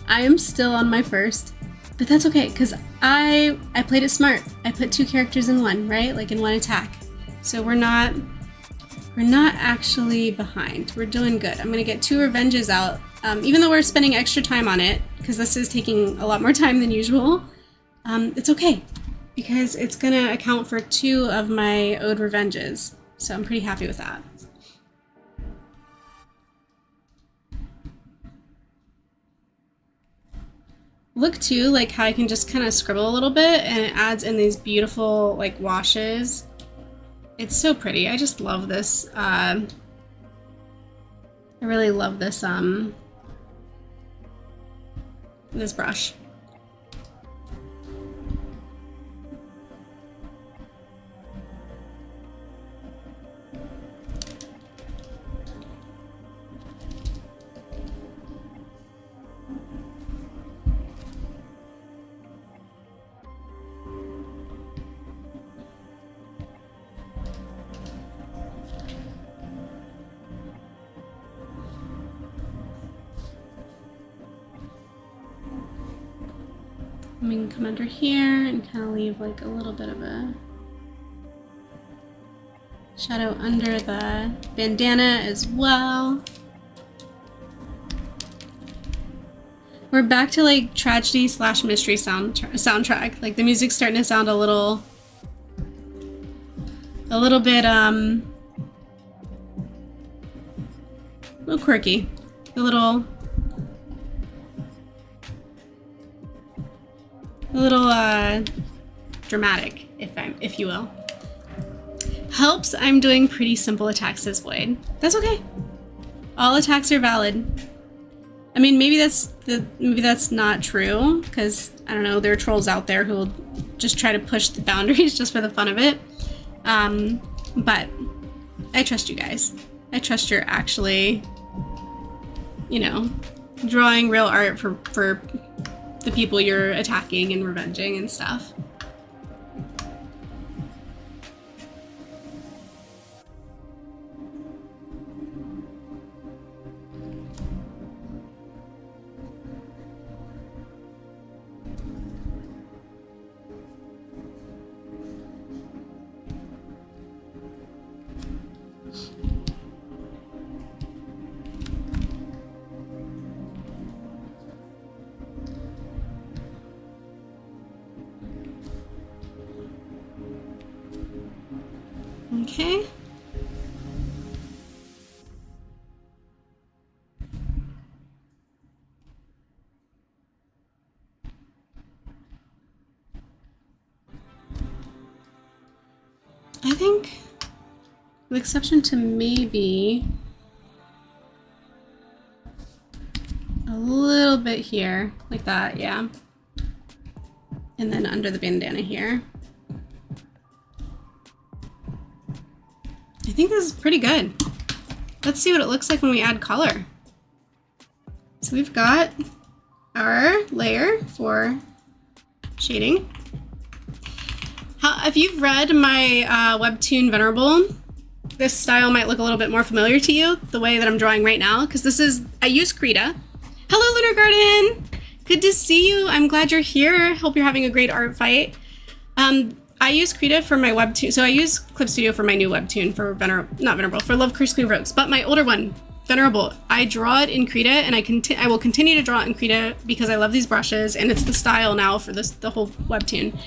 I am still on my 1st, but that's okay, because I played it smart. I put 2 characters in one, right? Like in one attack. So we're not actually behind. We're doing good. I'm gonna get 2 revenges out, even though we're spending extra time on it, because this is taking a lot more time than usual. It's okay, because it's gonna account for 2 of my owed revenges. So I'm pretty happy with that. Look too, like how I can just kind of scribble a little bit and it adds in these beautiful like washes. It's so pretty. I just love this. I really love this this brush. We can come under here and kind of leave like a little bit of a shadow under the bandana as well. We're back to like tragedy / mystery soundtrack. Like the music's starting to sound a little a little bit, a little quirky, a little dramatic, if you will. Helps I'm doing pretty simple attacks as Void. That's okay. All attacks are valid. I mean, maybe that's not true, because I don't know, there are trolls out there who will just try to push the boundaries just for the fun of it. But I trust you guys. I trust you're actually, you know, drawing real art for the people you're attacking and revenging and stuff. Okay. I think, with exception to maybe a little bit here, like that, yeah. And then under the bandana here. I think this is pretty good. Let's see what it looks like when we add color. So we've got our layer for shading. If you've read my webtoon Venerable, this style might look a little bit more familiar to you, the way that I'm drawing right now, because I use Krita. Hello, Lunar Garden! Good to see you. I'm glad you're here. Hope you're having a great art fight. I use Krita for my webtoon, so I use Clip Studio for my new webtoon for not Venerable, for Love Curse Queen Rogues, but my older one, Venerable, I draw it in Krita, and I will continue to draw it in Krita because I love these brushes, and it's the style now for the whole webtoon.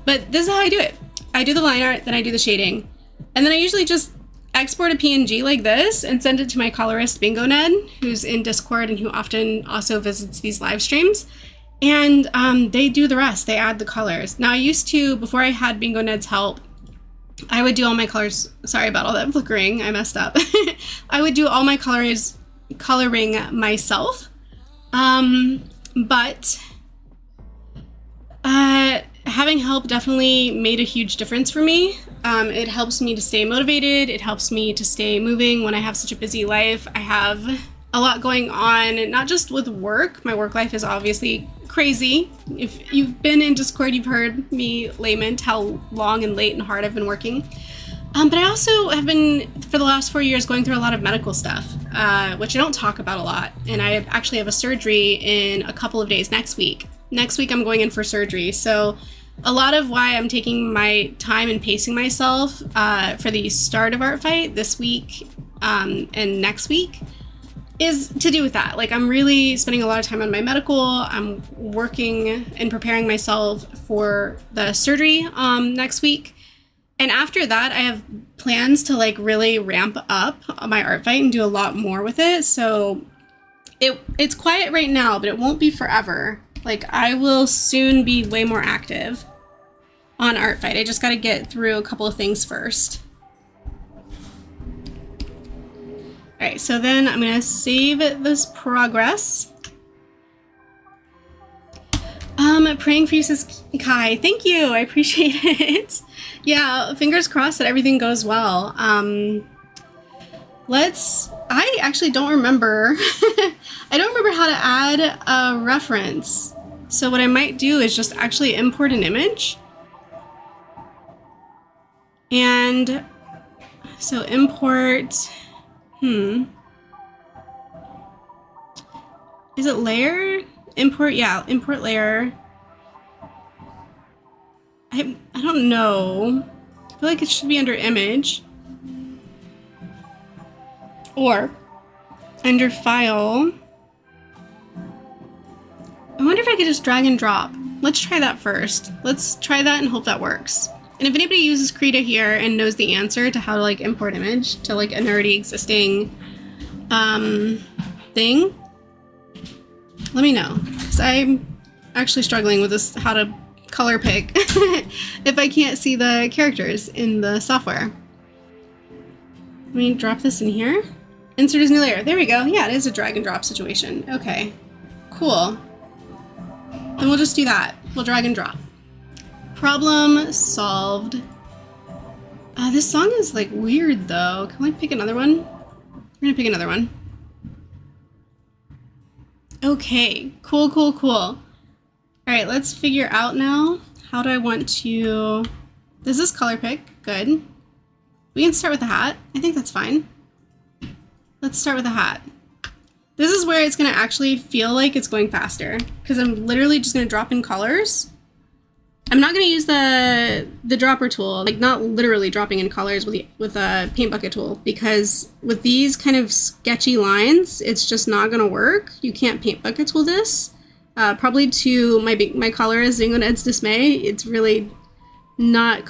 But this is how I do it. I do the line art, then I do the shading, and then I usually just export a PNG like this and send it to my colorist Bingo Ned, who's in Discord and who often also visits these live streams. And they do the rest. They add the colors. Now I used to, before I had Bingo Ned's help, I would do all my colors. Sorry about all that flickering. I messed up. I would do all my coloring myself. But having help definitely made a huge difference for me. It helps me to stay motivated. It helps me to stay moving when I have such a busy life. I have a lot going on, not just with work. My work life is obviously crazy. If you've been in Discord, you've heard me lament how long and late and hard I've been working. But I also have been, for the last 4 years, going through a lot of medical stuff, which I don't talk about a lot. And I actually have a surgery in a couple of days next week. Next week I'm going in for surgery. So a lot of why I'm taking my time and pacing myself for the start of Art Fight this week and next week is to do with that. Like, I'm really spending a lot of time on my medical. I'm working and preparing myself for the surgery next week. And after that, I have plans to like really ramp up my Art Fight and do a lot more with it. So it's quiet right now, but it won't be forever. Like, I will soon be way more active on Art Fight. I just got to get through a couple of things first. All right, so then I'm gonna save this progress. Praying for you, says Kai. Thank you, I appreciate it. Yeah, fingers crossed that everything goes well. I actually don't remember. I don't remember how to add a reference. So what I might do is just actually import an image. And so import, is it layer? Import, yeah, import layer. I don't know. I feel like it should be under image. Or under file. I wonder if I could just drag and drop. Let's try that first. Let's try that and hope that works. And if anybody uses Krita here and knows the answer to how to like import image to like an already existing thing, let me know. Because I'm actually struggling with this, how to color pick if I can't see the characters in the software. Let me drop this in here. Insert as new layer. There we go. Yeah, it is a drag and drop situation. Okay, cool. Then we'll just do that. We'll drag and drop. Problem solved. This song is like weird though. Can we pick another one? We're gonna pick another one. Okay, cool, cool, cool. All right, let's figure out now. How do I want to... This is color pick, good. We can start with the hat. I think that's fine. Let's start with the hat. This is where it's gonna actually feel like it's going faster because I'm literally just gonna drop in colors. I'm not gonna use the dropper tool, like not literally dropping in colors with a paint bucket tool, because with these kind of sketchy lines, it's just not gonna work. You can't paint bucket tool this. Probably to my colorist Zingo Ned's dismay, it's really not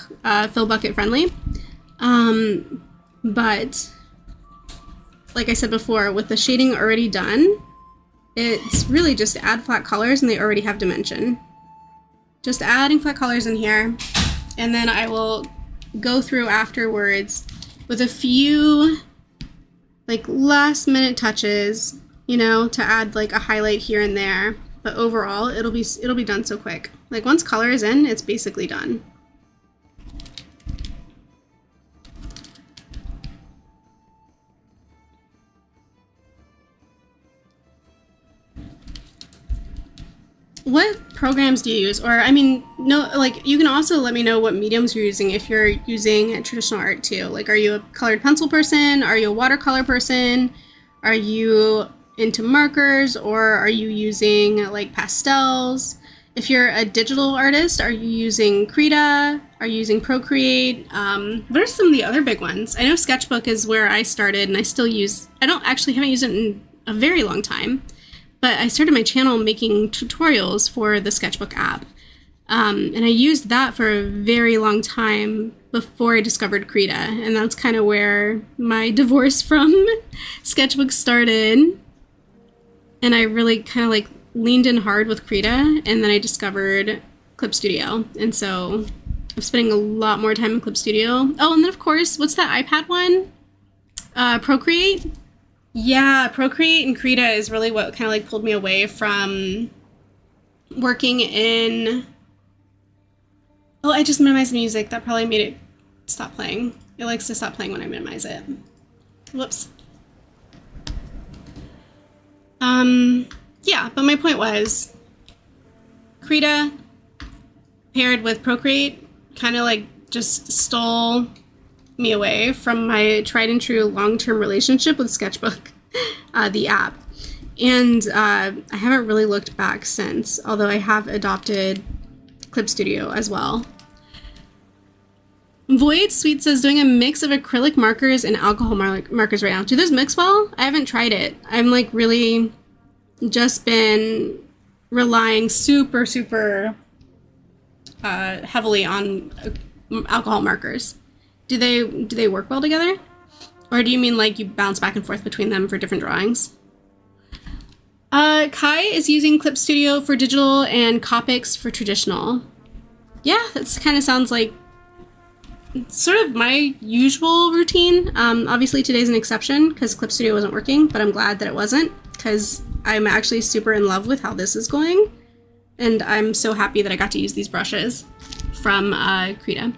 fill bucket friendly. But like I said before, with the shading already done, it's really just add flat colors and they already have dimension. Just adding flat colors in here, and then I will go through afterwards with a few like last minute touches, you know, to add like a highlight here and there. But overall, it'll be done so quick. Like once color is in, it's basically done. What programs do you use? Or I mean, no, like you can also let me know what mediums you're using if you're using traditional art too. Like, are you a colored pencil person? Are you a watercolor person? Are you into markers, or are you using like pastels? If you're a digital artist, are you using Krita? Are you using Procreate? What are some of the other big ones? I know Sketchbook is where I started, and I still use, haven't used it in a very long time. But I started my channel making tutorials for the Sketchbook app. And I used that for a very long time before I discovered Krita. And that's kind of where my divorce from Sketchbook started. And I really kind of like leaned in hard with Krita, and then I discovered Clip Studio. And so I'm spending a lot more time in Clip Studio. Oh, and then of course, what's that iPad one? Procreate? Yeah, Procreate and Krita is really what kind of like pulled me away from working in... Oh, I just minimized the music. That probably made it stop playing. It likes to stop playing when I minimize it. Whoops. Yeah, but my point was Krita paired with Procreate kind of like just stole me away from my tried and true long-term relationship with Sketchbook, the app. And I haven't really looked back since, although I have adopted Clip Studio as well. Void Sweet says doing a mix of acrylic markers and alcohol markers right now. Do those mix well? I haven't tried it. I'm like really just been relying super heavily on alcohol markers. Do they work well together? Or do you mean like you bounce back and forth between them for different drawings? Kai is using Clip Studio for digital and Copics for traditional. Yeah, that kind of sounds like sort of my usual routine. Obviously today's an exception because Clip Studio wasn't working, but I'm glad that it wasn't because I'm actually super in love with how this is going. And I'm so happy that I got to use these brushes from Krita.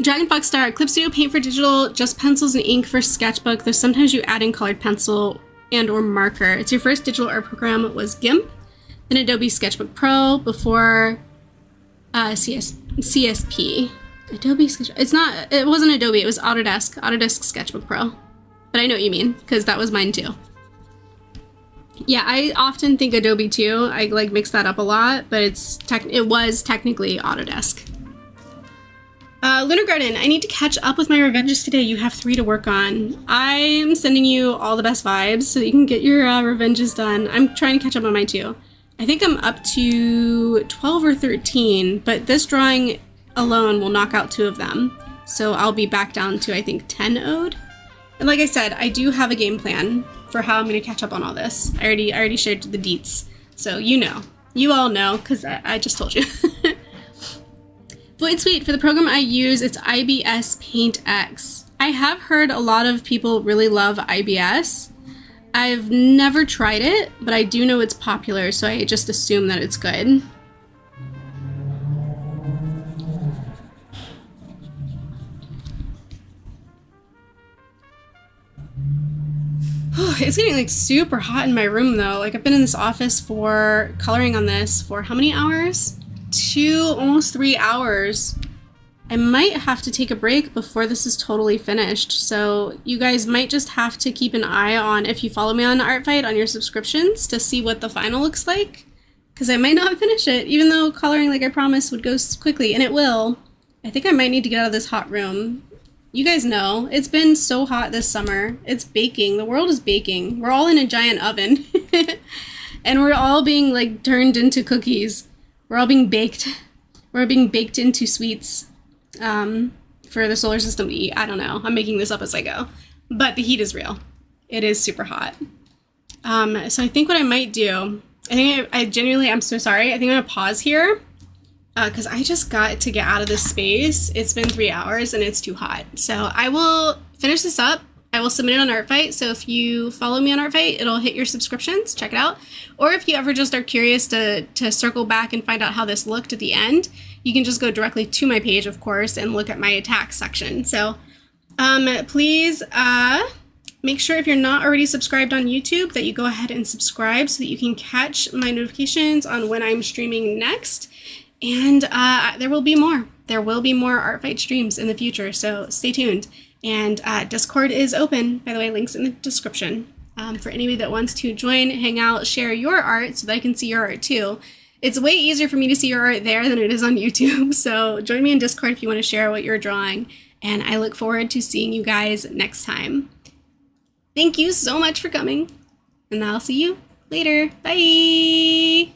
Dragon Fox Star, Clip Studio Paint for digital, just pencils and ink for Sketchbook, though sometimes you add in colored pencil and or marker. It's your first digital art program was GIMP, then Adobe Sketchbook Pro before CSP. Adobe Sketchbook, it wasn't Adobe, it was Autodesk Sketchbook Pro. But I know what you mean, because that was mine too. Yeah, I often think Adobe too. I like mix that up a lot, but it was technically Autodesk. Lunar Garden, I need to catch up with my revenges today. You have 3 to work on. I'm sending you all the best vibes so that you can get your revenges done. I'm trying to catch up on mine too. I think I'm up to 12 or 13, but this drawing alone will knock out 2 of them. So I'll be back down to, I think, 10 ode. And like I said, I do have a game plan for how I'm going to catch up on all this. I already shared the deets. So you know. You all know, because I just told you. Floyd Sweet, for the program I use, it's IBS Paint X. I have heard a lot of people really love IBS. I've never tried it, but I do know it's popular, so I just assume that it's good. It's getting like super hot in my room though. Like I've been in this office for coloring on this for how many hours? 2, almost 3 hours. I might have to take a break before this is totally finished. So you guys might just have to keep an eye on, if you follow me on Artfight on your subscriptions, to see what the final looks like. Because I might not finish it, even though coloring, like I promised, would go quickly, and it will. I think I might need to get out of this hot room. You guys know, it's been so hot this summer. It's baking. The world is baking. We're all in a giant oven. And we're all being like turned into cookies. We're all being baked. We're being baked into sweets for the solar system to eat. I don't know. I'm making this up as I go. But the heat is real. It is super hot. So I think what I might do, I genuinely, I'm so sorry. I think I'm going to pause here. Because I just got to get out of this space. It's been 3 hours and it's too hot. So I will finish this up. I will submit it on Artfight. So if you follow me on Artfight, it'll hit your subscriptions. Check it out. Or if you ever just are curious to circle back and find out how this looked at the end, you can just go directly to my page, of course, and look at my attacks section. So please make sure if you're not already subscribed on YouTube that you go ahead and subscribe so that you can catch my notifications on when I'm streaming next. And there will be more. There will be more Artfight streams in the future, so stay tuned. And Discord is open, by the way, links in the description, for anybody that wants to join, hang out, share your art so that I can see your art too. It's way easier for me to see your art there than it is on YouTube, so join me in Discord if you want to share what you're drawing, and I look forward to seeing you guys next time. Thank you so much for coming, and I'll see you later. Bye!